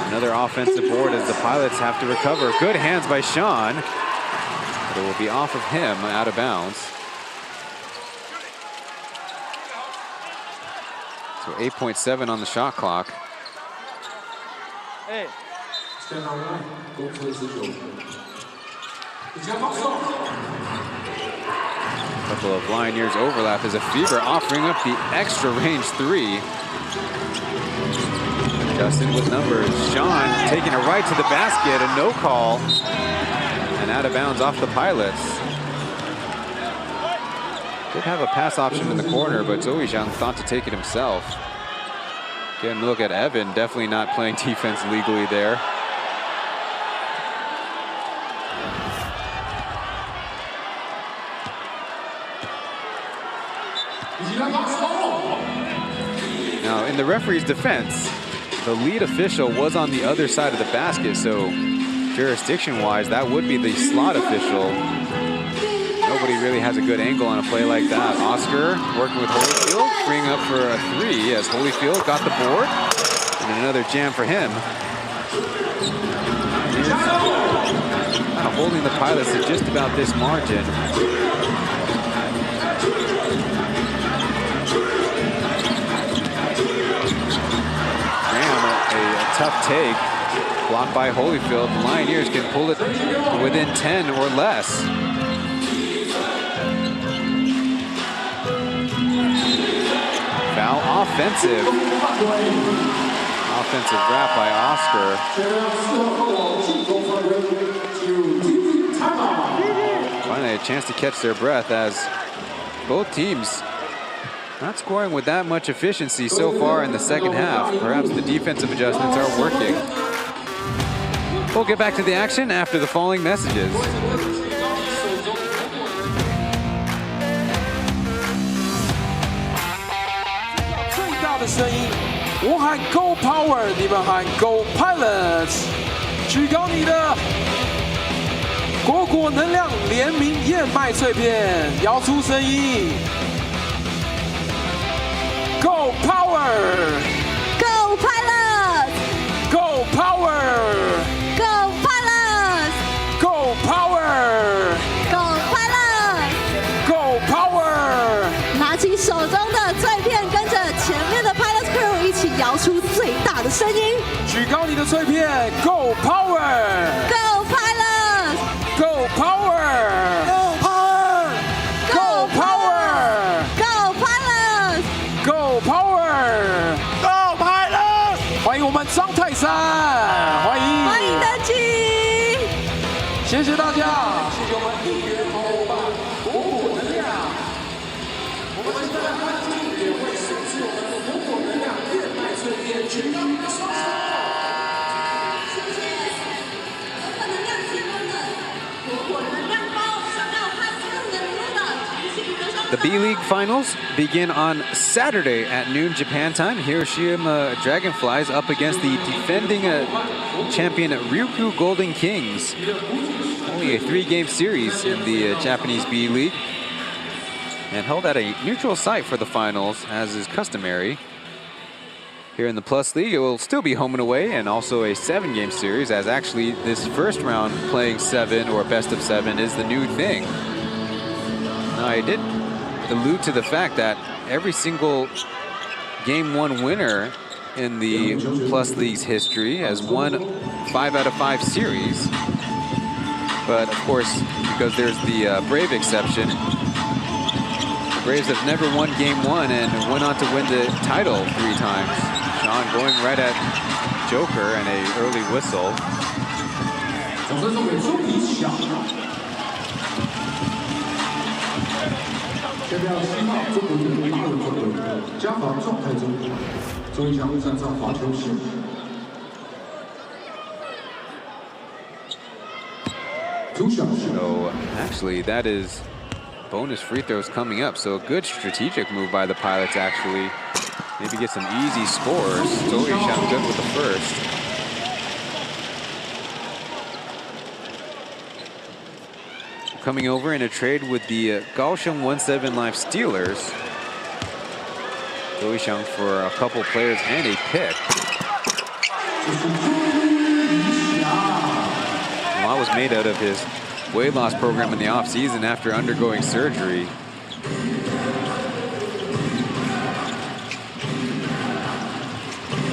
Another offensive board as the Pilots have to recover. Good hands by Sean. But it will be off of him, out of bounds. So 8.7 on the shot clock. Hey. Couple of Lioneers overlap as a Fibra offering up the extra range three. Justin with numbers. Sean taking it right to the basket, a no call. And out of bounds off the Pilots. Did have a pass option in the corner, but Zoe Zhang thought to take it himself. Again, look at Evan, definitely not playing defense legally there. Now, in the referee's defense, the lead official was on the other side of the basket, so jurisdiction-wise, that would be the slot official. Nobody really has a good angle on a play like that. Oscar working with Holyfield, freeing up for a three as Holyfield got the board. And another jam for him. Kind of holding the Pilots to just about this margin. A tough take, blocked by Holyfield. The Lioneers can pull it within 10 or less. Foul, offensive. Offensive wrap by Oscar. Finally a chance to catch their breath as both teams not scoring with that much efficiency so far in the second half. Perhaps the defensive adjustments are working. We'll get back to the action after the following messages. 最大的声音，我喊 Go Power， 你们喊 Go Pilots， 举高你的果果能量联名燕麦脆片，摇出声音。 Go Power! Go Pilots! Go Power! Go Pilots! Go Power! Go Pilots! Go Power! 手中的脆片，跟着前面的 Pilot Crew 一起摇出最大的声音。举高你的脆片 ，Go Power！Go Pilot！Go Power！Go Power！Go Power！Go Pilot！Go Power！Go Pilot！欢迎我们张泰山，欢迎登机，谢谢大家，谢谢我们应援好伙伴，鼓舞能量。我们现在的观众也会送出我们的鼓舞能量燕麦脆片，举高你的双手。谢谢，我们能量铁粉们，鼓舞能量包，想要看更能多的长期歌声。 The B.LEAGUE finals begin on Saturday at noon Japan time. Hiroshima Dragonflies up against the defending champion Ryukyu Golden Kings. Only a 3-game series in the Japanese B.LEAGUE. And held at a neutral site for the finals, as is customary. Here in the Plus League, it will still be home and away, and also a 7-game series, as actually this first round playing 7 or best of 7 is the new thing. Now, I did allude to the fact that every single Game 1 winner in the Plus League's history has won 5 out of 5 series. But of course, because there's the Brave exception, the Braves have never won Game 1 and went on to win the title 3 times. Sean going right at Joker and an early whistle. So actually that is bonus free throws coming up, so a good strategic move by the Pilots actually. Maybe get some easy scores. Toyuan good with the first. Coming over in a trade with the Kaohsiung 1-7 Live Steelers. Toyuan for a couple players and a pick. A lot was made out of his weight loss program in the offseason after undergoing surgery.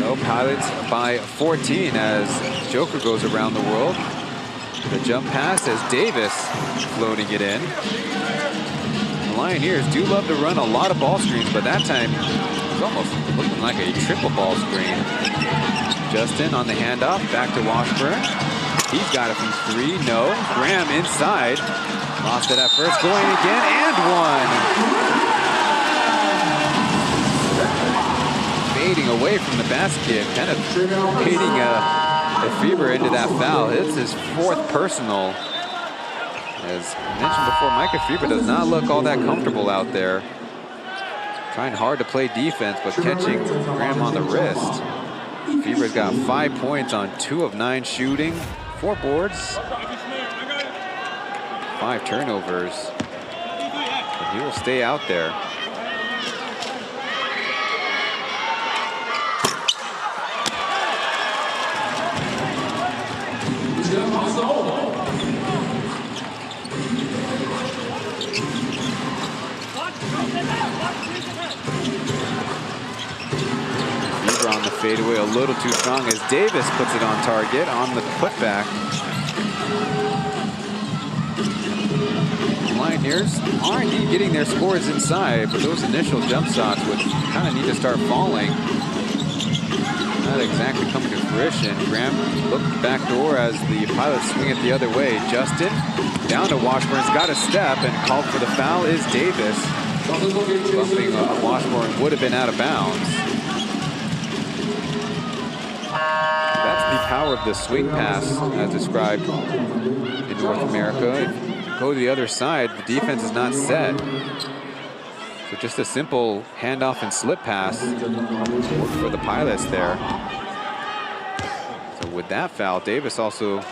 No, Pilots by 14 as Joker goes around the world. The jump pass as Davis floating it in. The Lioneers do love to run a lot of ball screens, but that time it's almost looking like a triple ball screen. Justin on the handoff, back to Washburn. He's got it from 3, no. Graham inside. Lost it at first, going again, and one. Fading away from the basket, kind of baiting Lefebvre into that foul. It's his 4th personal. As mentioned before, Mike Lefebvre does not look all that comfortable out there. Trying hard to play defense, but catching Graham on the wrist. Lefebvre's got 5 points on 2 of 9 shooting, 4 boards, 5 turnovers. But he will stay out there. On the fadeaway, a little too strong as Davis puts it on target on the putback. Lioneers are indeed getting their scores inside, but those initial jump shots would kind of need to start falling. Not exactly coming to fruition. Graham looked back door as the Pilots swing it the other way. Justin down to Washburn's got a step and called for the foul is Davis. Bumping Washburn would have been out of bounds. That's the power of the swing pass as described in North America. If you go to the other side, the defense is not set. So just a simple handoff and slip pass worked for the Pilots there. So with that foul, Davis also,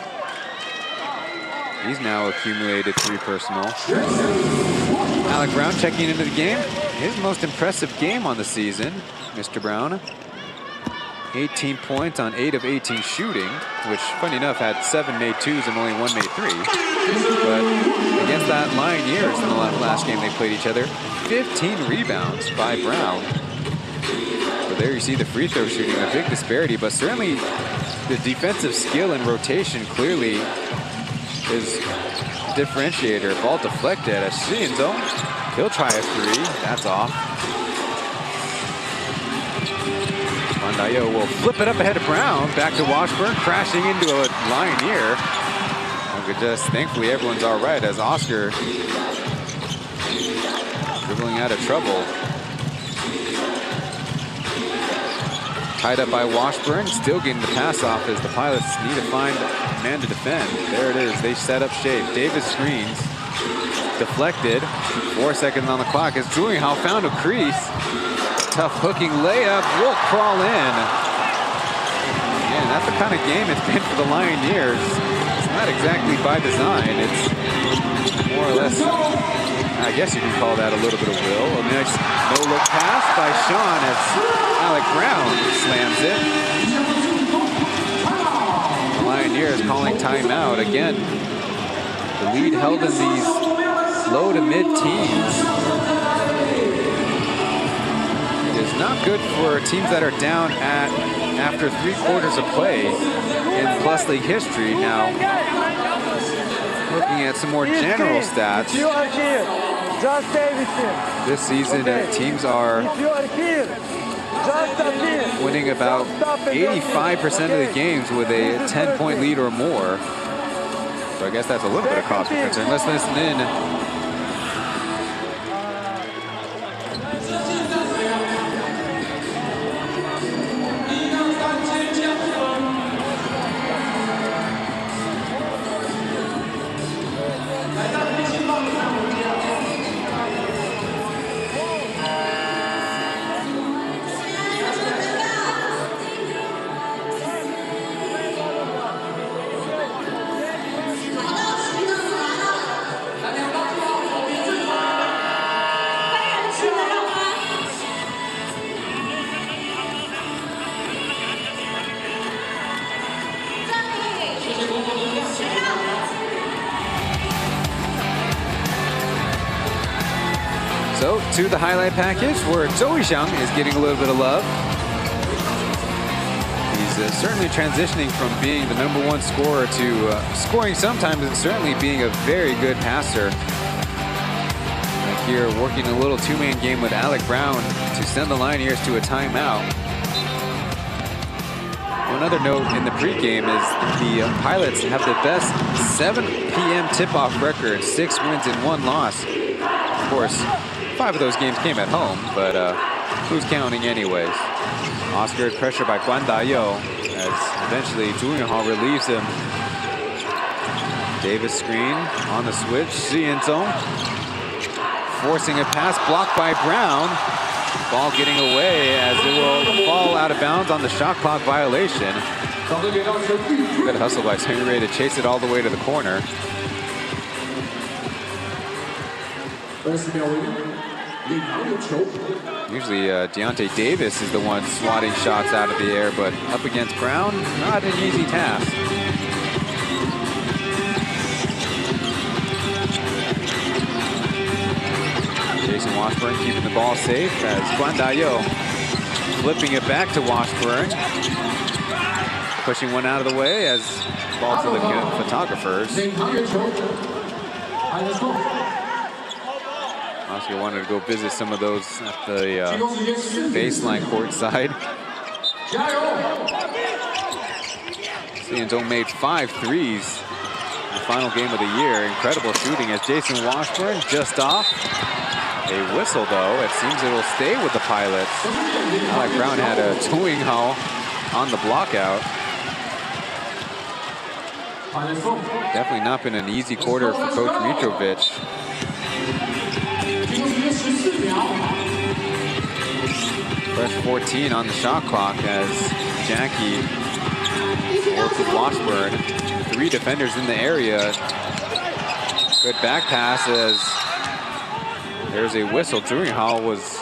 he's now accumulated 3 personal. Alec Brown checking into the game. His most impressive game on the season, Mr. Brown. 18 points on 8 of 18 shooting, which, funny enough, had 7 made twos and only 1 made three. But against that Lioneers in the last game they played each other, 15 rebounds by Brown. So there you see the free throw shooting, a big disparity, but certainly the defensive skill and rotation clearly is a differentiator. Ball deflected as Hsinchu. He'll try a three. That's off. Dayo will flip it up ahead of Brown. Back to Washburn, crashing into a Lioneer. Just thankfully everyone's all right as Oscar dribbling out of trouble. Tied up by Washburn, still getting the pass off as the Pilots need to find a man to defend. There it is, they set up shape. Davis screens, deflected. 4 seconds on the clock as Julian found a crease. Tough hooking layup, will crawl in. Again, that's the kind of game it's been for the Lioneers. It's not exactly by design. It's more or less, I guess you can call that a little bit of will. A nice no-look pass by Sean as Alec Brown slams it. The Lioneers calling timeout. Again, the lead held in these low to mid-teens. Not good for teams that are down after 3 quarters of play in Plus League history. Now, looking at some more general stats, this season teams are winning about 85% of the games with a 10-point lead or more. So I guess that's a little bit of cause for concern. Let's listen in. So, to the highlight package where Toyuan is getting a little bit of love. He's certainly transitioning from being the #1 scorer to scoring sometimes and certainly being a very good passer. Like here, working a little two-man game with Alec Brown to send the Lioneers to a timeout. One other note in the pregame is the Pilots have the best 7 p.m. tip-off record, 6 wins and 1 loss. Of course, 5 of those games came at home, but who's counting anyways? Oscar pressure by Dayo as eventually Julian relieves him. Davis screen on the switch. Hsinchu forcing a pass blocked by Brown. Ball getting away as it will fall out of bounds on the shot clock violation. Good hustle by Chen to chase it all the way to the corner. Usually Deontay Davis is the one swatting shots out of the air, but up against Brown, not an easy task. Jason Washburn keeping the ball safe as Dayo flipping it back to Washburn. Pushing one out of the way as ball to the photographers. Oscar wanted to go visit some of those at the baseline court side. Hsinchu made 5 threes in the final game of the year. Incredible shooting as Jason Washburn just off. A whistle though. It seems it will stay with the Pilots. Alec Brown had a towing haul on the block out. Definitely not been an easy quarter for Coach Mitrovic. Fresh 14 on the shot clock as Jackie works with Washburn. 3 defenders in the area. Good back pass as there's a whistle. Julian was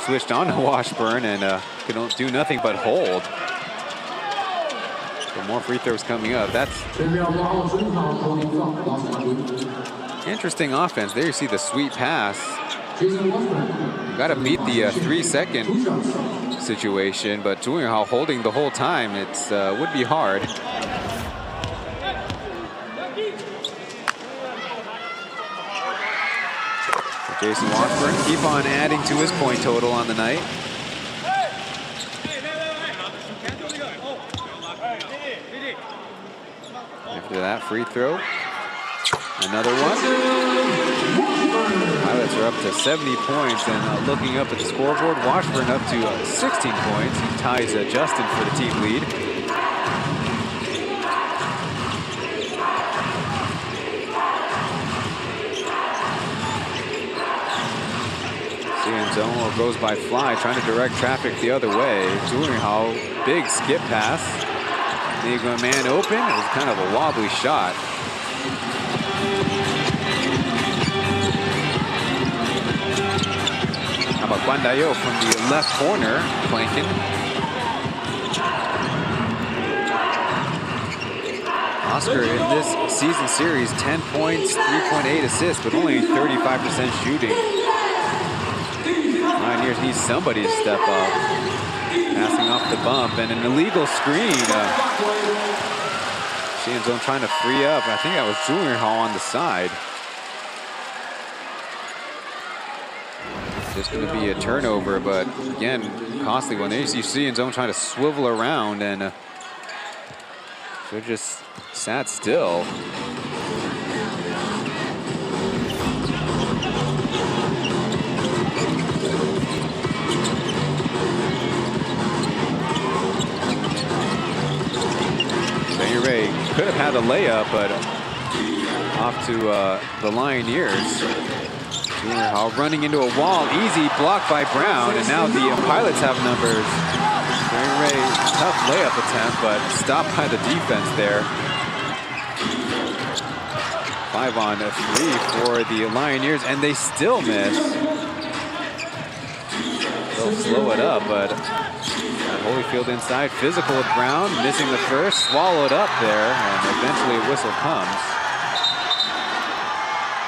switched on to Washburn and can do nothing but hold. So more free throws coming up. That's interesting offense. There you see the sweet pass. Got to beat the 3-second situation, but Zhuhao holding the whole time, it's would be hard. Jason Washburn keep on adding to his point total on the night. After that free throw, another one. Pilots are up to 70 points and looking up at the scoreboard, Washburn up to 16 points. He ties Justin for the team lead. Zone goes by Fly, trying to direct traffic the other way. Zhuhao, big skip pass. League man open. It was kind of a wobbly shot. How about Guandayo from the left corner, flanking. Oscar in this season series, 10 points, 3.8 assists, but only 35% shooting. Lioneers need somebody to step up. Passing off the bump and an illegal screen. Shinzone trying to free up. I think that was Zhuhao on the side. Just going to be a turnover, but again, costly one. There you see Shinzone trying to swivel around and so just sat still. Could have had a layup, but off to the Lioneers. Zhuhao running into a wall, easy block by Brown, and now the Pilots have numbers. Ray, tough layup attempt, but stopped by the defense there. 5-on-3 for the Lioneers, and they still miss. They'll slow it up, but Holyfield inside, physical with Brown, missing the first, swallowed up there, and eventually a whistle comes.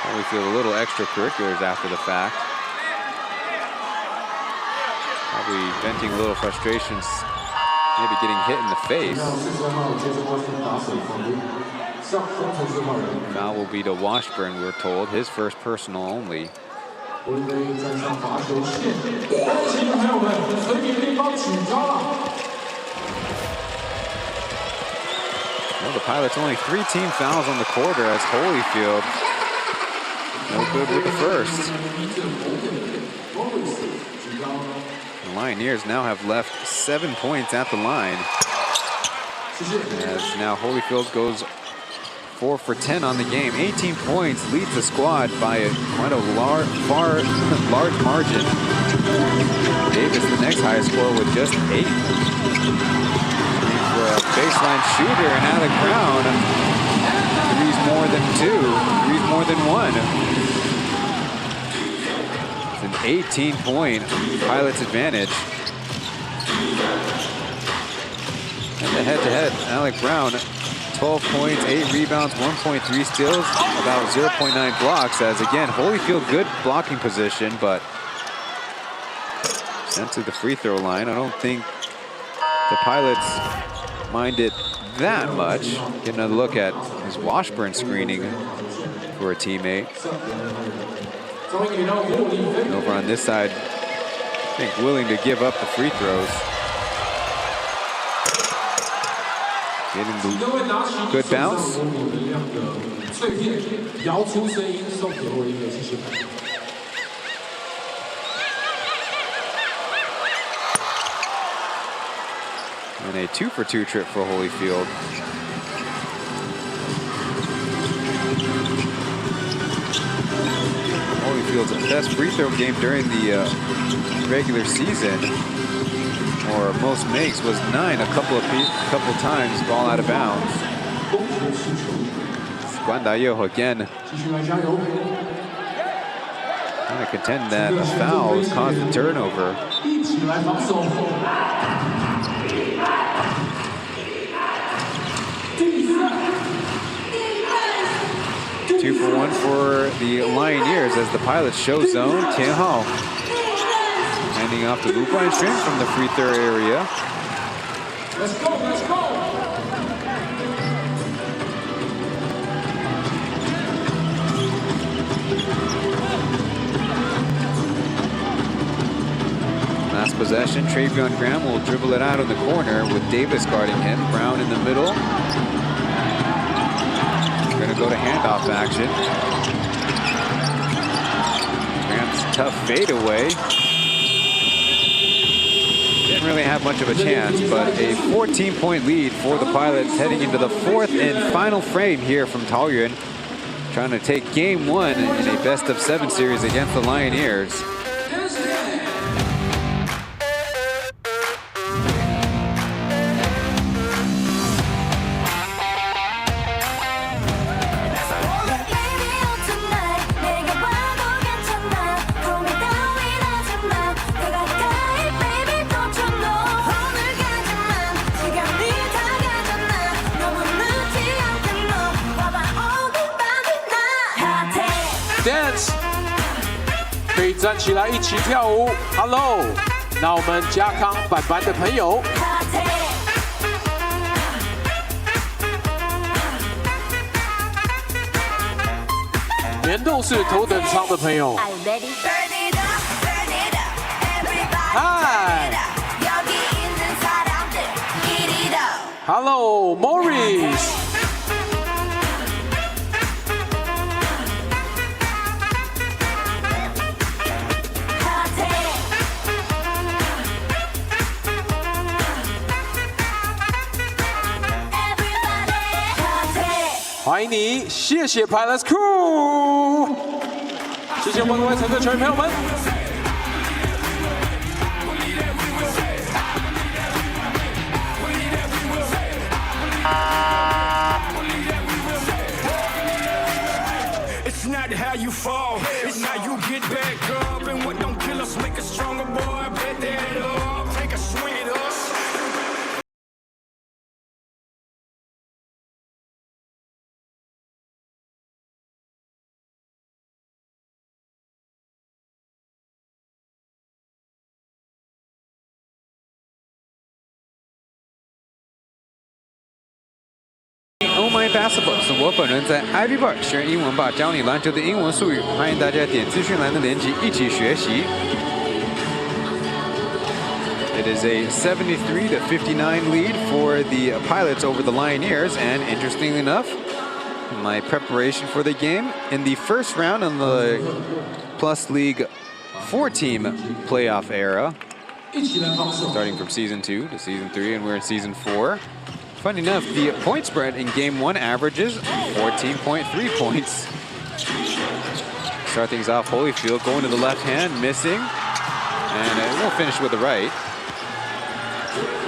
Holyfield a little extracurriculars after the fact. Probably venting a little frustrations, maybe getting hit in the face. Foul will be to Washburn, we're told, his first personal only. Well, the Pilots only 3 team fouls on the quarter as Holyfield no good with the first. The Lioneers now have left 7 points at the line. As now Holyfield goes 4 for 10 on the game. 18 points, leads the squad by quite a large margin. Davis, the next highest scorer, with just 8. For a baseline shooter, and Alec Brown, threes more than 2, threes more than 1. It's an 18-point Pilots advantage. And the head-to-head, Alec Brown, 12 points, 8 rebounds, 1.3 steals, about 0.9 blocks, as again, Holyfield good blocking position, but sent to the free throw line. I don't think the Pilots mind it that much. Getting a look at his Washburn screening for a teammate. And over on this side, I think willing to give up the free throws. Getting the good bounce. And a 2-for-2 trip for Holyfield. Holyfield's best free throw game during the regular season, or most makes, was 9 a couple times, ball out of bounds. Guandayo again. Trying to contend that a foul has caused the turnover. 2 for 1 for the Lioneers as the Pilots show zone. Tian Hao handing off to Chen from the free throw area. Let's go, let's go. Last possession, Travion Graham will dribble it out in the corner with Davis guarding him. Brown in the middle. Going to go to handoff action. Graham's tough fadeaway. Didn't really have much of a chance, but a 14-point lead for the Pilots heading into the fourth and final frame here from Taoyuan. Trying to take game one in a best-of-7 series against the Lioneers. Dance 可以站起来一起跳舞 Hello 那我们家康板板的朋友联动式头等舱的朋友 Hi Hello Morris欢迎你，谢谢 Pilots Crew， 谢谢我们各位乘客球员朋友们。It's not how you fall, it's how you get back up, and what don't kill us make us stronger, boy. Bet that up, take a swing at us. Oh my basketball 是我本人在 Ivy Bar 学英文吧，教你篮球的英文术语，欢迎大家点资讯栏的链接一起学习。It is a 73-59 lead for the Pilots over the Lioneers, and interestingly enough, my preparation for the game in the first round in the Plus League 4-team playoff era, starting from Season 2 to Season 3, and we're in Season 4. Funny enough, the point spread in Game 1 averages 14.3 points. Start things off, Holyfield going to the left hand, missing, and it won't finish with the right.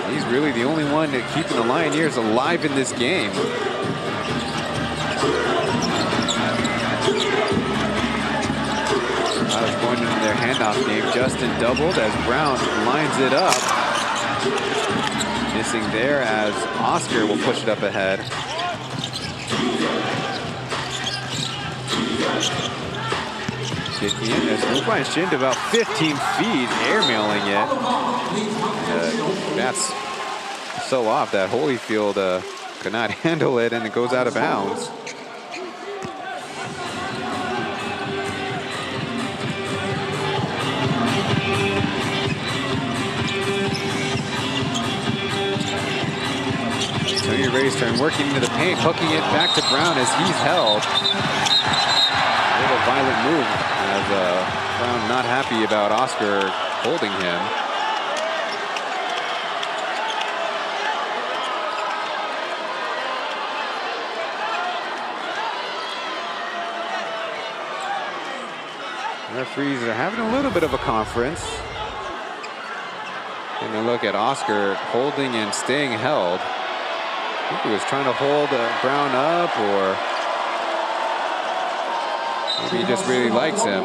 He's really the only one keeping the Lioneers alive in this game. I was going into their handoff game. Justin doubled as Brown lines it up. Missing there as Oscar will push it up ahead. Kick in as Chen shinned about 15 feet, airmailing it. That's so off that Holyfield could not handle it, and it goes out of bounds. Tony Ray's turn, working into the paint, hooking it back to Brown as he's held. A little violent move as Brown not happy about Oscar holding him. Referees are having a little bit of a conference. And a look at Oscar holding and staying held. I think he was trying to hold Brown up, or Maybe he just really likes him.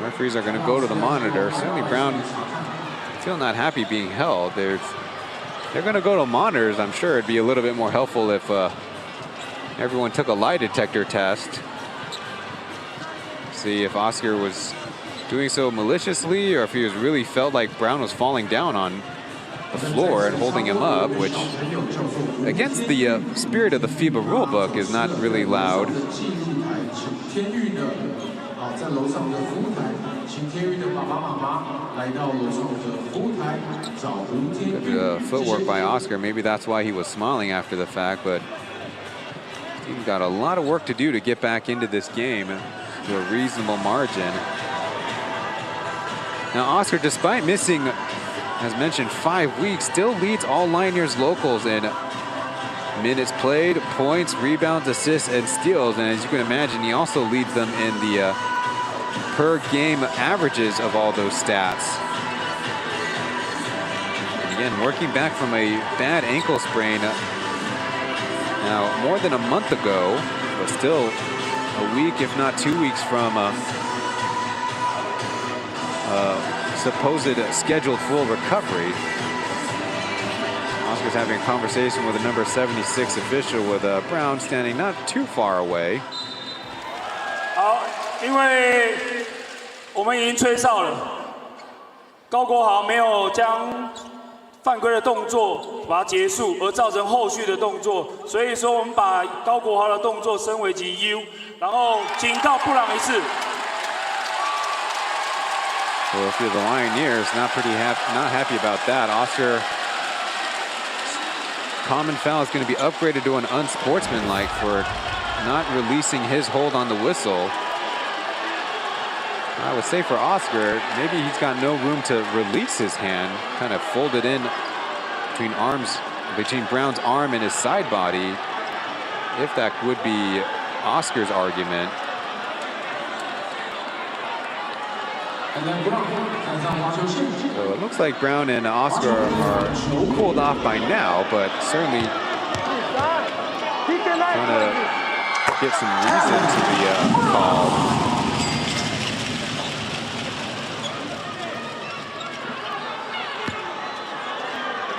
Referees are going to go to the monitor. Certainly Brown still not happy being held. They're going to go to monitors. I'm sure it'd be a little bit more helpful if everyone took a lie detector test. See if Oscar was doing so maliciously or if he was really felt like Brown was falling down on the floor and holding him up, which against the spirit of the FIBA rulebook is not really allowed. Good footwork by Oscar. Maybe that's why he was smiling after the fact, but he's got a lot of work to do to get back into this game to a reasonable margin. Now Oscar, despite missing, as mentioned, 5 weeks, still leads all Lioneers locals in minutes played, points, rebounds, assists, and steals. And as you can imagine, he also leads them in the per game averages of all those stats. And again, working back from a bad ankle sprain now more than a month ago, but still a week, if not 2 weeks from supposed scheduled full recovery. Oscar's having a conversation with a number 76 official with Brown standing not too far away. 好，因为我们已经吹哨了，高国豪没有将犯规的动作把它结束，而造成后续的动作，所以说我们把高国豪的动作升为级 U， 然后警告布朗一次。 Well, if you're the Lioneers, not happy about that. Oscar, common foul is going to be upgraded to an unsportsmanlike for not releasing his hold on the whistle. I would say for Oscar, maybe he's got no room to release his hand, kind of folded in between Brown's arm and his side body, if that would be Oscar's argument. So it looks like Brown and Oscar are cooled off by now, but certainly trying to get some reason to the call.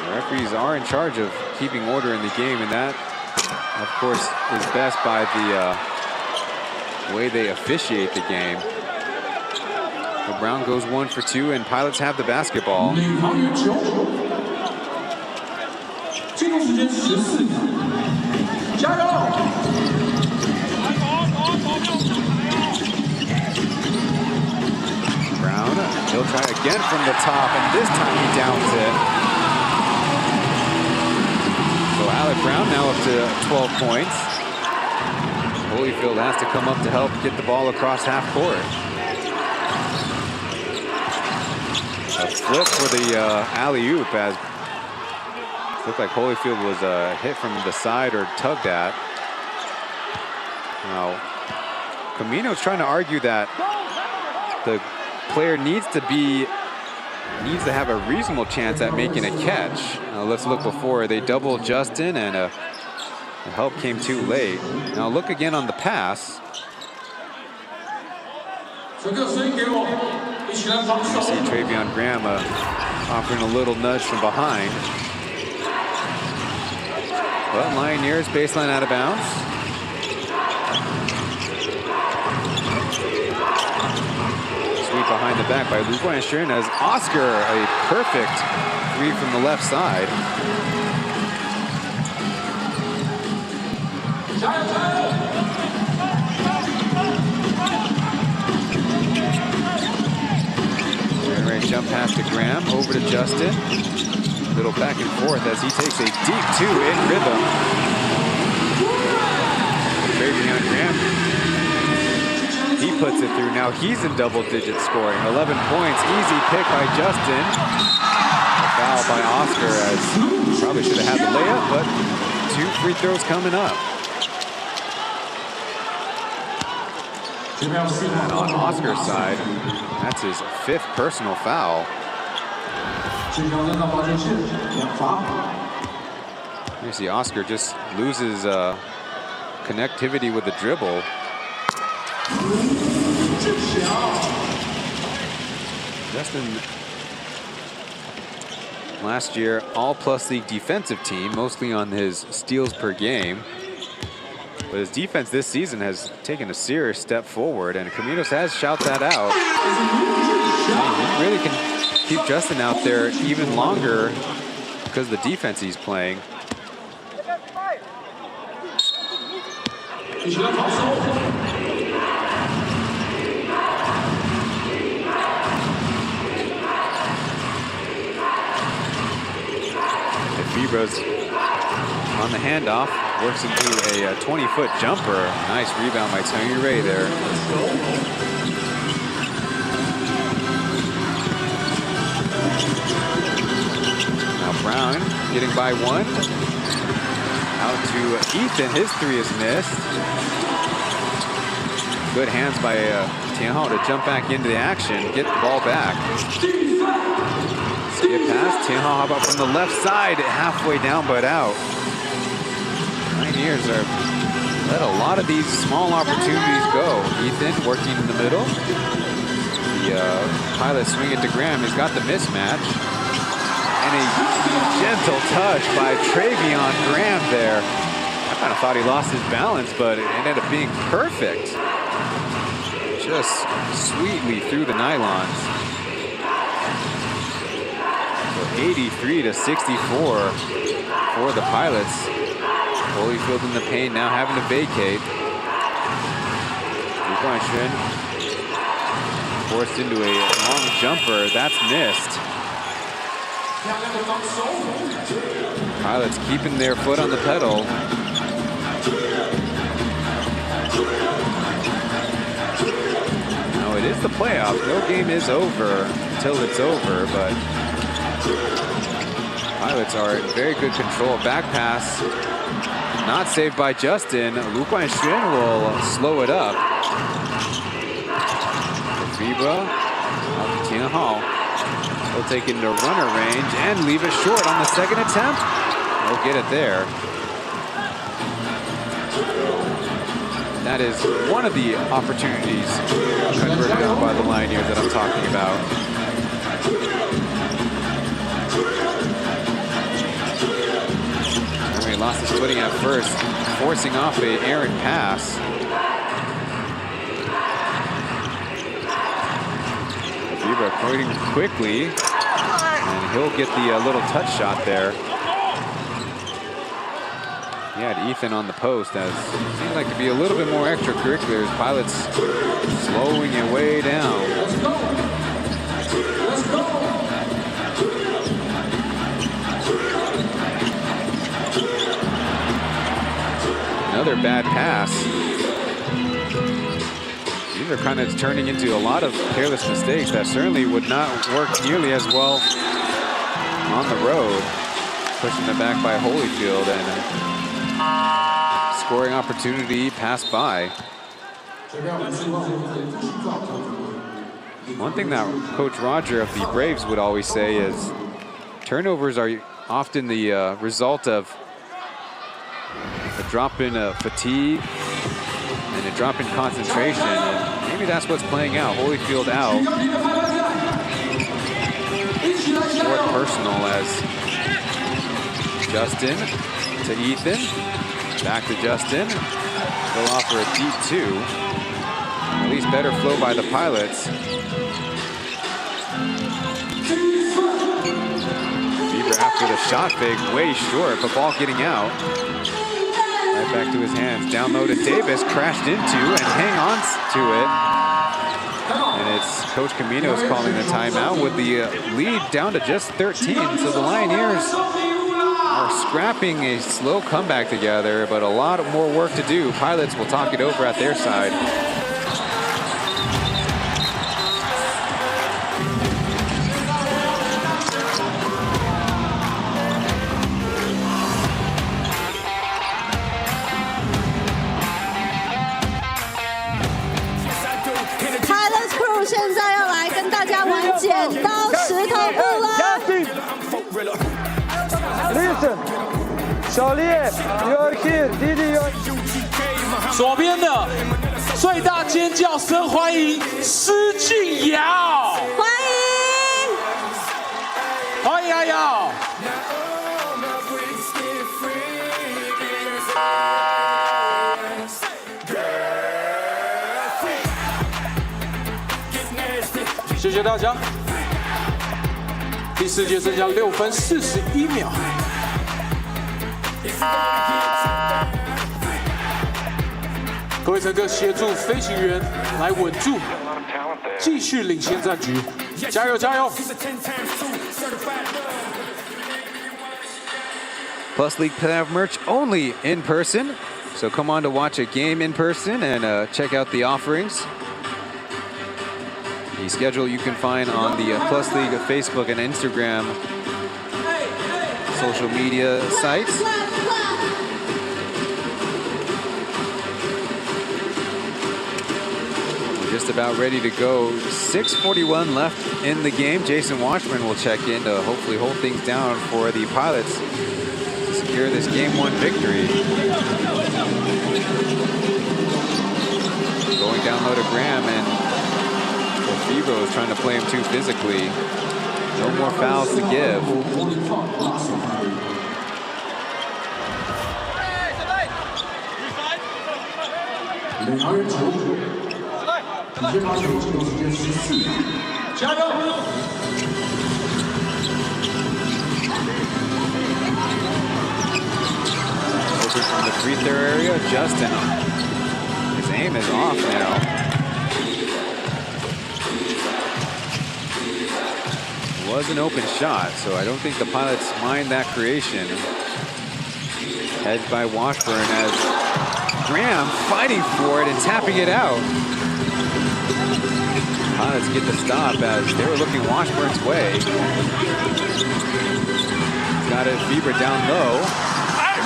The referees are in charge of keeping order in the game, and that, of course, is best by the way they officiate the game. So Brown goes 1 for 2, and Pilots have the basketball. Brown he'll try again from the top, and this time he downs it. So Alec Brown now up to 12 points. Holyfield has to come up to help get the ball across half court. A flip for the alley-oop, as it looked like Holyfield was hit from the side or tugged at. Now, Camino's trying to argue that the player needs to have a reasonable chance at making a catch. Now let's look before. They doubled Justin, and the help came too late. Now look again on the pass. You see Travion Graham offering a little nudge from behind. But Lioneers baseline out of bounds. Sweep behind the back by Lu Guanshin as Oscar, a perfect 3 from the left side. Jump pass to Graham, over to Justin. Little back and forth as he takes a deep 2 in rhythm. Travion Graham, he puts it through. Now he's in double-digit scoring. 11 points, easy pick by Justin. A foul by Oscar, as probably should have had the layup, but 2 free throws coming up. And on Oscar's side, that's his 5th personal foul. You Obviously, Oscar just loses connectivity with the dribble. Justin, last year, all plus league defensive team, mostly on his steals per game. But his defense this season has taken a serious step forward, and Caminos has shouted that out. He really can keep Justin out there even longer because of the defense he's playing. Fibro's on the handoff, works into a 20-foot jumper. Nice rebound by Tony Ray there. Now Brown getting by one. Out to Ethan, his three is missed. Good hands by Tianhao to jump back into the action, get the ball back. Skip pass, Tianhao, how about from the left side, halfway down but out. Lioneers are let a lot of these small opportunities go. Ethan working in the middle. The Pilot swing it to Graham, he's got the mismatch. And a gentle touch by Travion Graham there. I kind of thought he lost his balance, but it ended up being perfect. Just sweetly through the nylons. 83-64 for the Pilots. Holyfield in the paint, now having to vacate. Chen forced into a long jumper, that's missed. Pilots keeping their foot on the pedal. No, it is the playoffs. No game is over until it's over, but Pilots are in very good control. Back pass, not saved by Justin. Lu Guanxuan will slow it up. Fibra, Tianhao will take it into runner range and leave it short on the second attempt. We'll get it there. That is one of the opportunities converted on by the Lioneers that I'm talking about. He lost his footing at first, forcing off an errant pass. Fibra quoting quickly, and he'll get the little touch shot there. He had Ethan on the post, as it seemed like to be a little bit more extracurriculars. Pilots slowing it way down. Let's go. Let's go. Another bad pass. These are kind of turning into a lot of careless mistakes that certainly would not work nearly as well on the road. Pushing it back by Holyfield, and scoring opportunity passed by. One thing that Coach Roger of the Braves would always say is turnovers are often the result of a drop in fatigue and a drop in concentration, and maybe that's what's playing out. Holyfield out. Fourth personal as Justin to Ethan, back to Justin. They'll offer a deep two. At least better flow by the Pilots. Bieber after the shot fake, way short, but ball getting out. Right back to his hands. Down low to Davis, crashed into and hang on to it. And it's Coach Caminos calling the timeout with the lead down to just 13. So the Lioneers are scrapping a slow comeback together, but a lot more work to do. Pilots will talk it over at their side. 小烈 ，You're here， 弟弟 You're。左边的最大尖叫声，欢迎施晋尧，欢迎阿尧。谢谢大家。第4节剩下6分41秒。各位乘客协助飞行员来稳住，继续领先战局，加油加油！ Plus League Playoff merch only in person. So come on to watch a game in person and check out the offerings. The schedule you can find on the Plus League Facebook and Instagram social media sites. We're just about ready to go. 6:41 left in the game. Jason Washburn will check in to hopefully hold things down for the Pilots to secure this Game 1 victory. Going down low to Graham, and Febo is trying to play him too physically. No more fouls to give. Open from the free throw area, Justin. His aim is off now. Was an open shot, so I don't think the Pilots mind that creation. Hedged by Washburn as Graham fighting for it and tapping it out. Pilots get the stop as they were looking Washburn's way. Got it, Bieber down low,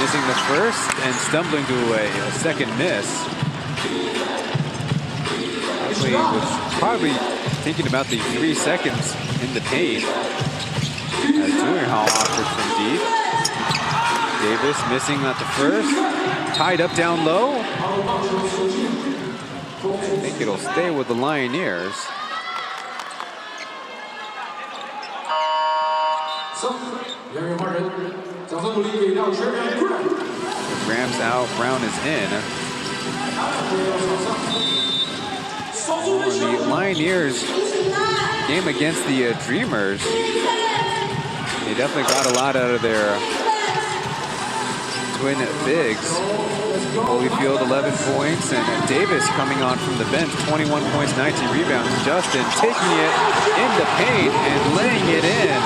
missing the first and stumbling to a second miss. Actually, was probably thinking about the 3 seconds in the paint. As Toyuan offered from deep. Davis missing at the first. Tied up down low. I think it'll stay with the Lioneers. Graham's out, Brown is in. The Lioneers game against the Dreamers, they definitely got a lot out of their twin bigs. Holyfield 11 points, and Davis coming on from the bench, 21 points, 19 rebounds. Justin taking it in the paint and laying it in.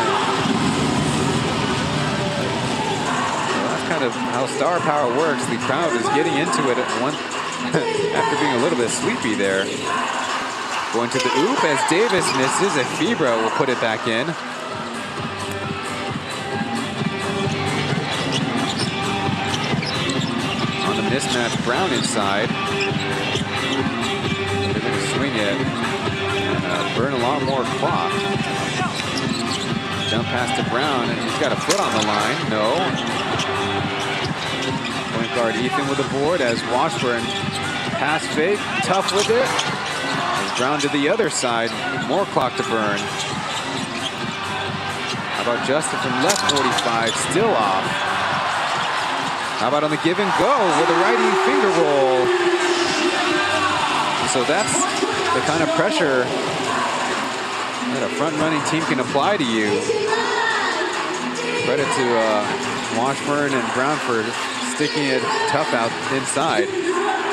Well, that's kind of how star power works. The crowd is getting into it at one after being a little bit sleepy there. Going to the oop as Davis misses, and Fibra will put it back in. On the mismatch, Brown inside. They're going to swing it and burn a lot more clock. Jump pass to Brown, and he's got a foot on the line. No. Point guard Ethan with the board as Washburn pass fake, tough with it. Brown to the other side, more clock to burn. How about Justin from left 45, still off. How about on the give and go with a righty finger roll. So that's the kind of pressure that a front-running team can apply to you. Credit to Washburn and Brown for sticking it tough out inside.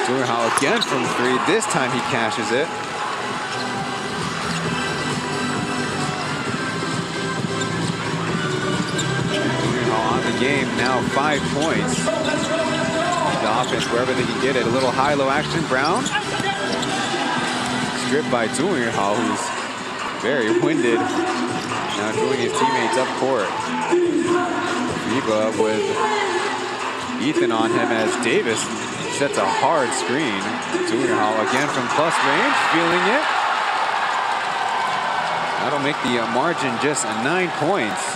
Toyuan again from 3, this time he cashes it. Game now 5 points. The offense wherever they can get it. A little high-low action. Brown stripped by Toyuan, who's very winded. Now joining his teammates up court. Reba with Ethan on him as Davis sets a hard screen. Toyuan again from plus range, feeling it. That'll make the margin just 9 points.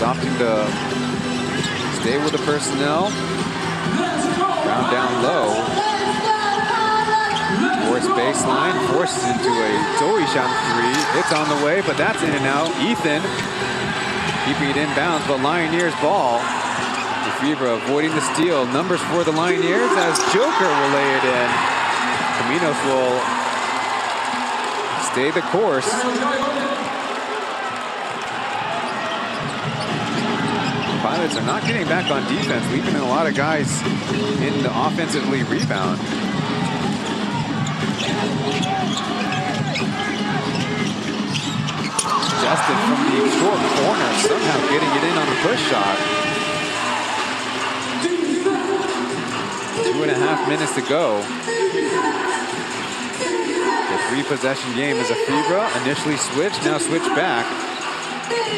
opting to stay with the personnel. Ground down low. Towards baseline, forces into a Taoyuan 3. It's on the way, but that's in and out. Ethan keeping it inbounds, but Lioneers ball. Lefebvre avoiding the steal. Numbers for the Lioneers as Joker will lay it in. Caminos will stay the course. Pilots are not getting back on defense, leaving a lot of guys in the offensively rebound. Justin from the short corner, somehow getting it in on the push shot. 2.5 minutes to go. The 3-possession game is Lefebvre. Initially switched, now switch back.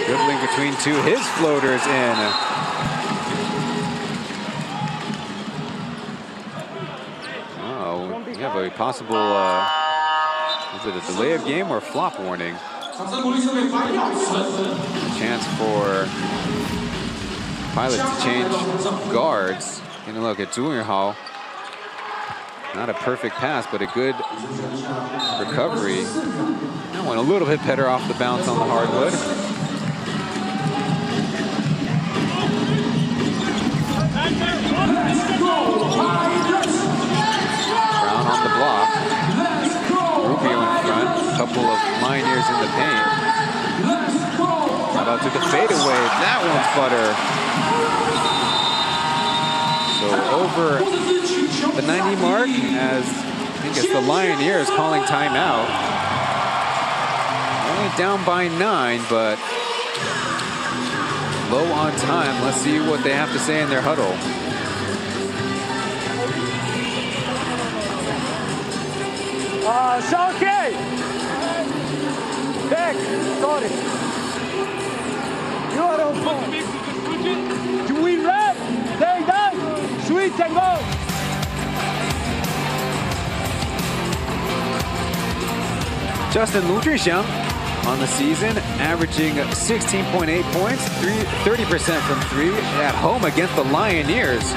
Dribbling between two, his floaters in. Oh, we have a possible, is it a delay of game or flop warning? Chance for Pilots to change guards. Taking a look at Zhuhao. Not a perfect pass, but a good recovery. That one a little bit better off the bounce on the hardwood. Brown on the block. Rubio in front. A couple of Lioneers in the paint. How about to the fadeaway? That one's butter. So over the 90 mark, as I think it's the Lioneers calling timeout. Only down by 9, but low on time. Let's see what they have to say in their huddle. Shanghai! Back, sorry. You are on point. Do we rap? Stay down. Switch and go. Justin Lu Zhixiang on the season, averaging 16.8 points, 30% from 3 at home against the Lioneers.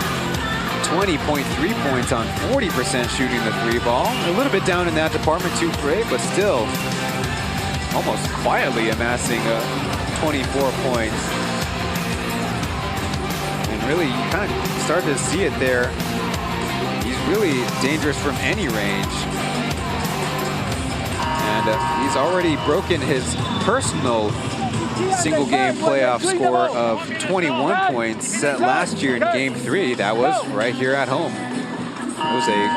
20.3 points on 40% shooting the 3 ball. A little bit down in that department, 2 for 8, but still almost quietly amassing 24 points. And really, you kind of start to see it there. He's really dangerous from any range. And he's already broken his personal single-game playoff score of 21 points set last year in Game 3. That was right here at home. It was a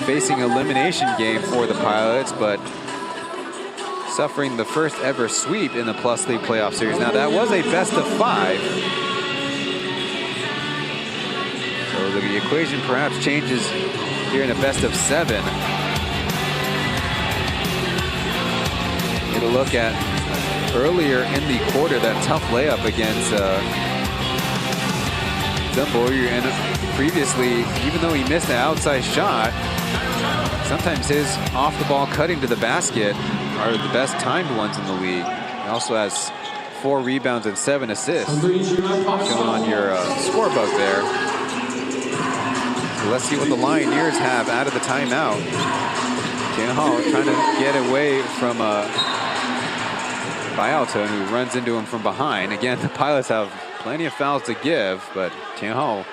facing elimination game for the Pilots, but suffering the first ever sweep in the Plus League playoff series. Now, that was a best of 5. So the equation perhaps changes here in a best of 7. Get a look at earlier in the quarter, that tough layup against Zhengboyu, and previously, even though he missed the outside shot, sometimes his off-the-ball cutting to the basket are the best timed ones in the league. He also has 4 rebounds and 7 assists. Showing on your scorebook there. So let's see what the Lioneers have out of the timeout. Tian Hao trying to get away from Bayalton, who runs into him from behind. Again, the Pilots have plenty of fouls to give, but Tian Hao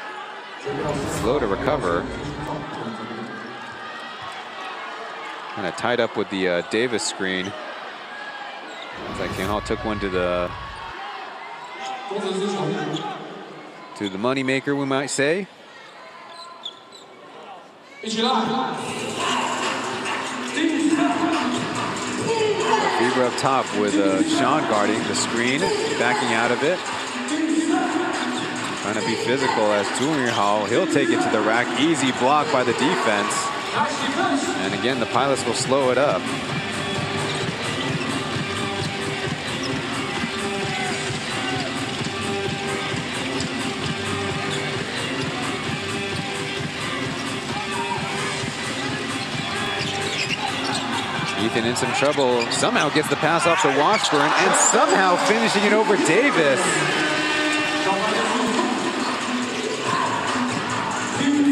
slow to recover. Kind of tied up with the Davis screen. Looks like Tian Hao took one to the moneymaker, we might say. Lefebvre up top with Sean guarding the screen, backing out of it. Trying to be physical as Zhuhao, he'll take it to the rack. Easy block by the defense. And again, the Pilots will slow it up. Ethan in some trouble. Somehow gets the pass off to Washburn and somehow finishing it over Davis.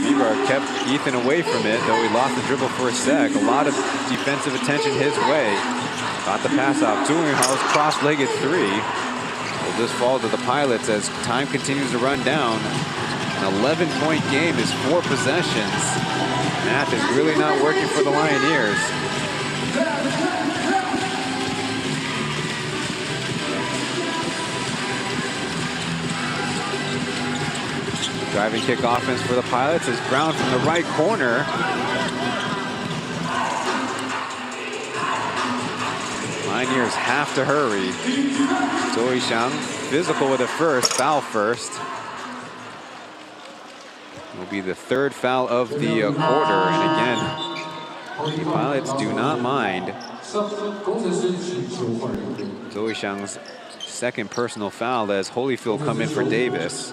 Fever kept Ethan away from it, though he lost the dribble for a sec. A lot of defensive attention his way. Got the pass off. Toyuan's cross-legged three. Will just fall to the Pilots as time continues to run down. An 11-point game is 4 possessions. Math is really not working for the Lioneers. Driving kick offense for the Pilots is Brown from the right corner. Lioneers have to hurry. Toyuan physical with it first, foul first. Will be the third foul of the quarter, and again, the Pilots do not mind. Toyuan's second personal foul as Holyfield come in for Davis.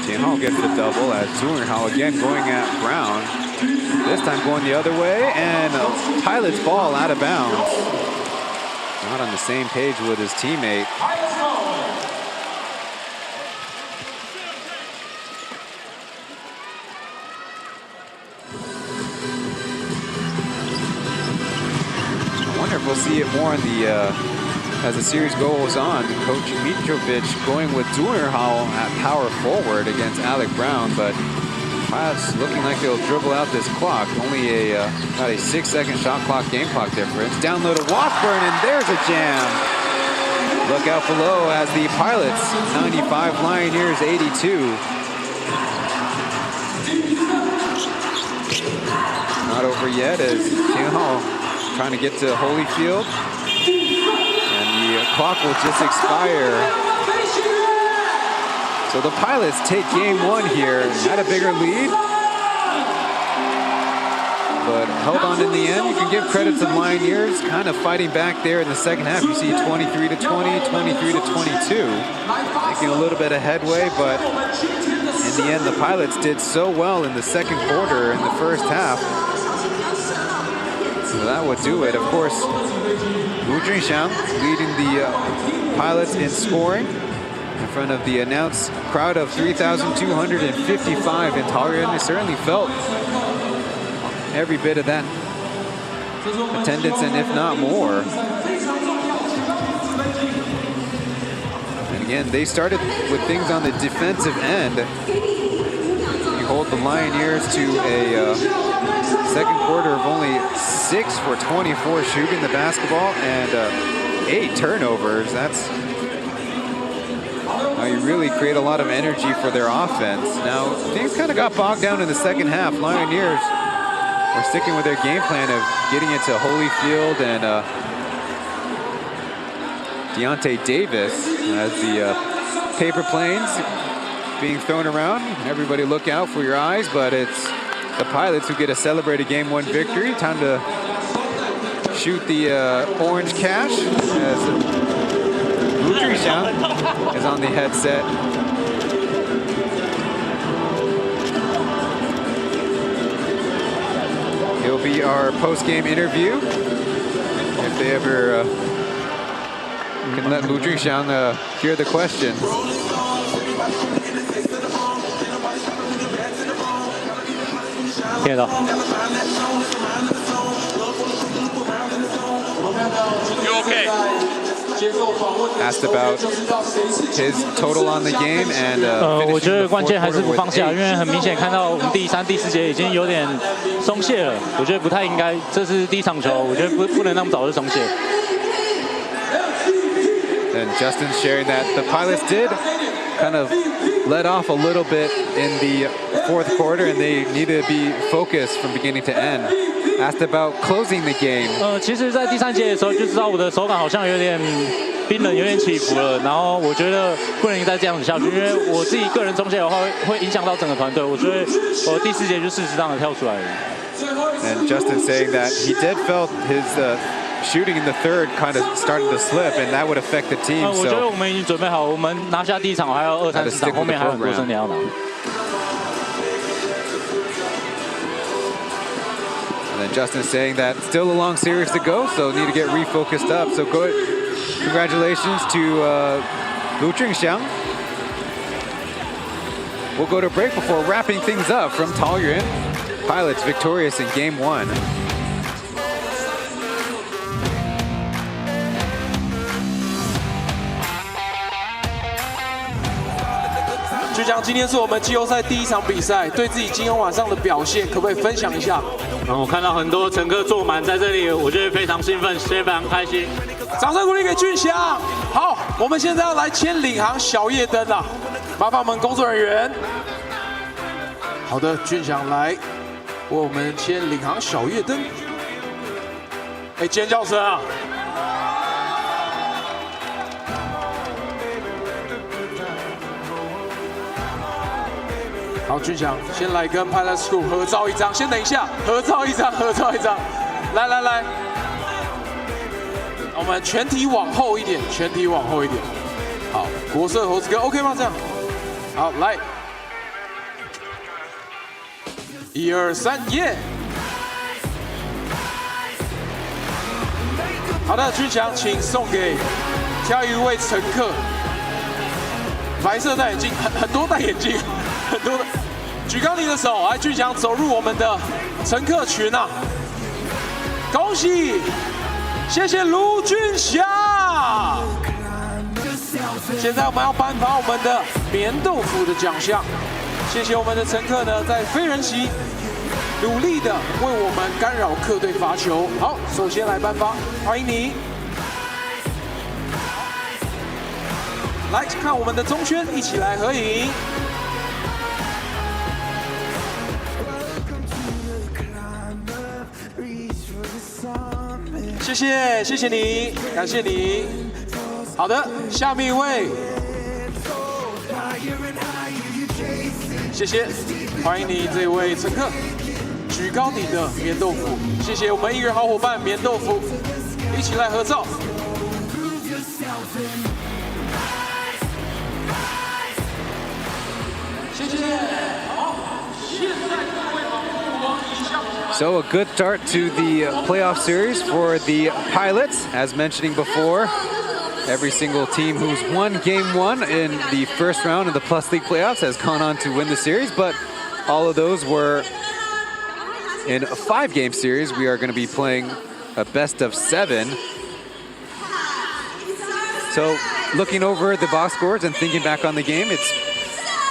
Tianhao gets the double as Toyuan again going at Brown. This time going the other way, and Pilot's ball out of bounds. Not on the same page with his teammate. I wonder if we'll see it more in the as the series goes on. Coach Mitrovic going with Toyuan at power forward against Alec Brown, but Pilots looking like they'll dribble out this clock. Only about a 6-second shot clock, game clock difference. Down low to Washburn, and there's a jam. Look out below as the Pilots, 95, Lioneers 82. Not over yet as Tianhao trying to get to Holyfield. And the clock will just expire. So the Pilots take game one here, had a bigger lead, but held on in the end. You can give credit to the Lioneers, kind of fighting back there in the second half. You see 23-20, 23-22, making a little bit of headway, but in the end, the Pilots did so well in the second quarter in the first half. So that would do it. Of course, Lu Junxiang leading the Pilots in scoring in front of the announced crowd of 3,255 in Taoyuan. They certainly felt every bit of that attendance, and if not more. And again, they started with things on the defensive end. You hold the Lioneers to a second quarter of only 6 for 24 shooting the basketball and 8 turnovers. That's you really create a lot of energy for their offense. Now, things kind of got bogged down in the second half. Lioneers were sticking with their game plan of getting into Holyfield and Deontay Davis as the paper planes being thrown around. Everybody look out for your eyes, but it's the Pilots who get to celebrate a game one victory. Time to shoot the orange cash as Lu Junxiang is on the headset. He'll be our post-game interview if they ever can let Lu Junxiang hear the question. You okay? Asked about his total on the game and 我觉得关键还是不放下，因为很明显看到我们第3、第4节已经有点松懈了，我觉得不太应该。这是第一场球，我觉得不能那么早就松懈。And Justin sharing that the Pilots did kind of let off a little bit in the fourth quarter, and they needed to be focused from beginning to end. Asked about closing the game. 其实，在第3节的时候就知道我的手感好像有点冰冷，有点起伏了。然后我觉得不能再这样子下去，因为我自己个人松懈的话会影响到整个团队。我觉得我第4节就适当的跳出来了。And Justin saying that he did felt his shooting in the third kind of started to slip, and that would affect the team. 我觉得我们已经准备好，我们拿下第一场，还有2、3、4场，后面还有很多胜利要拿。And then Justin saying that still a long series to go, so need to get refocused up. So good, congratulations to Lu Jingxiang. We'll go to break before wrapping things up from Taoyuan. Pilots victorious in game 1. 就像今天是我们季后赛第1场比赛，对自己今天晚上的表现，可不可以分享一下？我看到很多乘客坐满在这里，我觉得非常兴奋，非常开心。掌声鼓励给俊祥。好，我们现在要来签领航小夜灯了，麻烦我们工作人员。好的，俊祥来为我们签领航小夜灯。哎，尖叫声啊！ 好，俊祥先来跟 Pilot School 合照一张，先等一下，合照一张，合照一张，来来来，我们全体往后一点，全体往后一点。好，国色猴子哥 OK 吗？这样，好，来，1、2、3，耶！好的，俊祥，请送给挑一位乘客，白色戴眼镜，很多戴眼镜。 很多的，举高你的手，来，俊祥走入我们的乘客群啊！恭喜，谢谢卢俊祥。现在我们要颁发我们的棉豆腐的奖项，谢谢我们的乘客呢，在飞人席努力的为我们干扰客队罚球。好，首先来颁发，欢迎你。 来看我们的中圈，一起来合影。 谢谢，谢谢你，感谢你。好的，下面一位，谢谢，欢迎你这位乘客，举高你的棉豆腐，谢谢我们艺人好伙伴棉豆腐，一起来合照。谢谢，好，现在各位好，我以下。 So a good start to the playoff series for the Pilots. As mentioning before, every single team who's won game 1 in the first round of the Plus League playoffs has gone on to win the series, but all of those were in a 5-game series. We are going to be playing a best of 7. So looking over the box scores and thinking back on the game, it's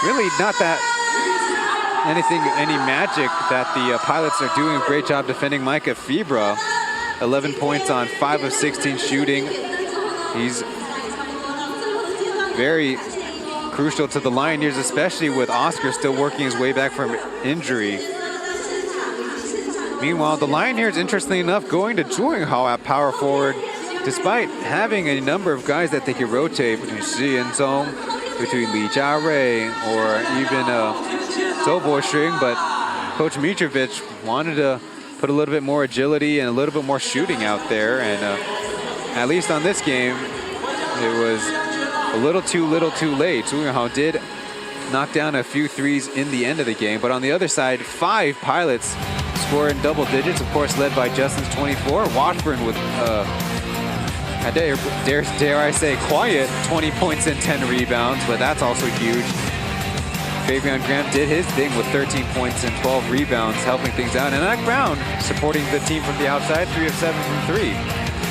really not that any magic that the Pilots are doing a great job defending Micah Fibra. 11 points on 5 of 16 shooting. He's very crucial to the Lioneers, especially with Oscar still working his way back from injury. Meanwhile, the Lioneers, interestingly enough, going to Zhuang Hao at power forward, despite having a number of guys that they can rotate between Shi and Zong, between Li Jiarui, or even Zhou Boshing, but Coach Mitrovic wanted to put a little bit more agility and a little bit more shooting out there, and at least on this game, it was a little too late. Zhuang Hao did knock down a few threes in the end of the game, but on the other side, 5 Pilots score in double digits, of course led by Justin's 24. Washburn with, dare I say, quiet 20 points and 10 rebounds, but that's also huge. Fabian Graham did his thing with 13 points and 12 rebounds, helping things out. And Zach Brown supporting the team from the outside, 3 of 7 from 3.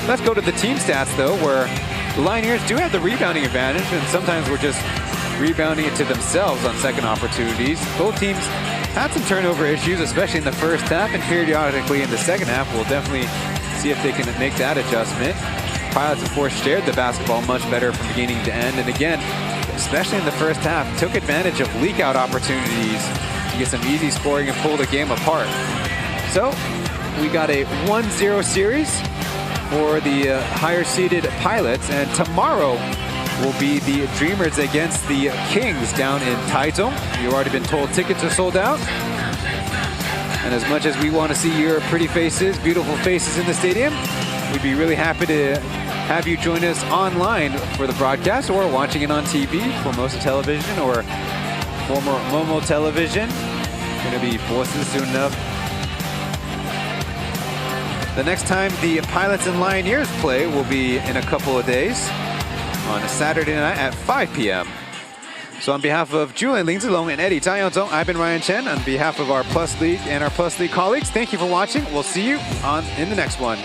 Let's go to the team stats, though, where the Lioneers do have the rebounding advantage, and sometimes we're just rebounding it to themselves on second opportunities. Both teams had some turnover issues, especially in the first half, and periodically in the second half. We'll definitely see if they can make that adjustment. Pilots, of course, shared the basketball much better from beginning to end, and again, especially in the first half, took advantage of leak-out opportunities to get some easy scoring and pull the game apart. So, we got a 1-0 series for the higher-seeded Pilots, and tomorrow will be the Dreamers against the Kings down in Taichung. You've already been told tickets are sold out. And as much as we want to see your pretty faces, beautiful faces in the stadium, We'd be really happy to have you join us online for the broadcast or watching it on TV, Formosa Television or former Momo Television. Gonna be forces soon enough. The next time the Pilots and Lioneers play will be in a couple of days on a Saturday night at 5 p.m. So on behalf of Julian Lin Zilong and Eddie Zhang Yongzong, I've been Ryan Chen. On behalf of our Plus League and our Plus League colleagues, thank you for watching. We'll see you in the next one.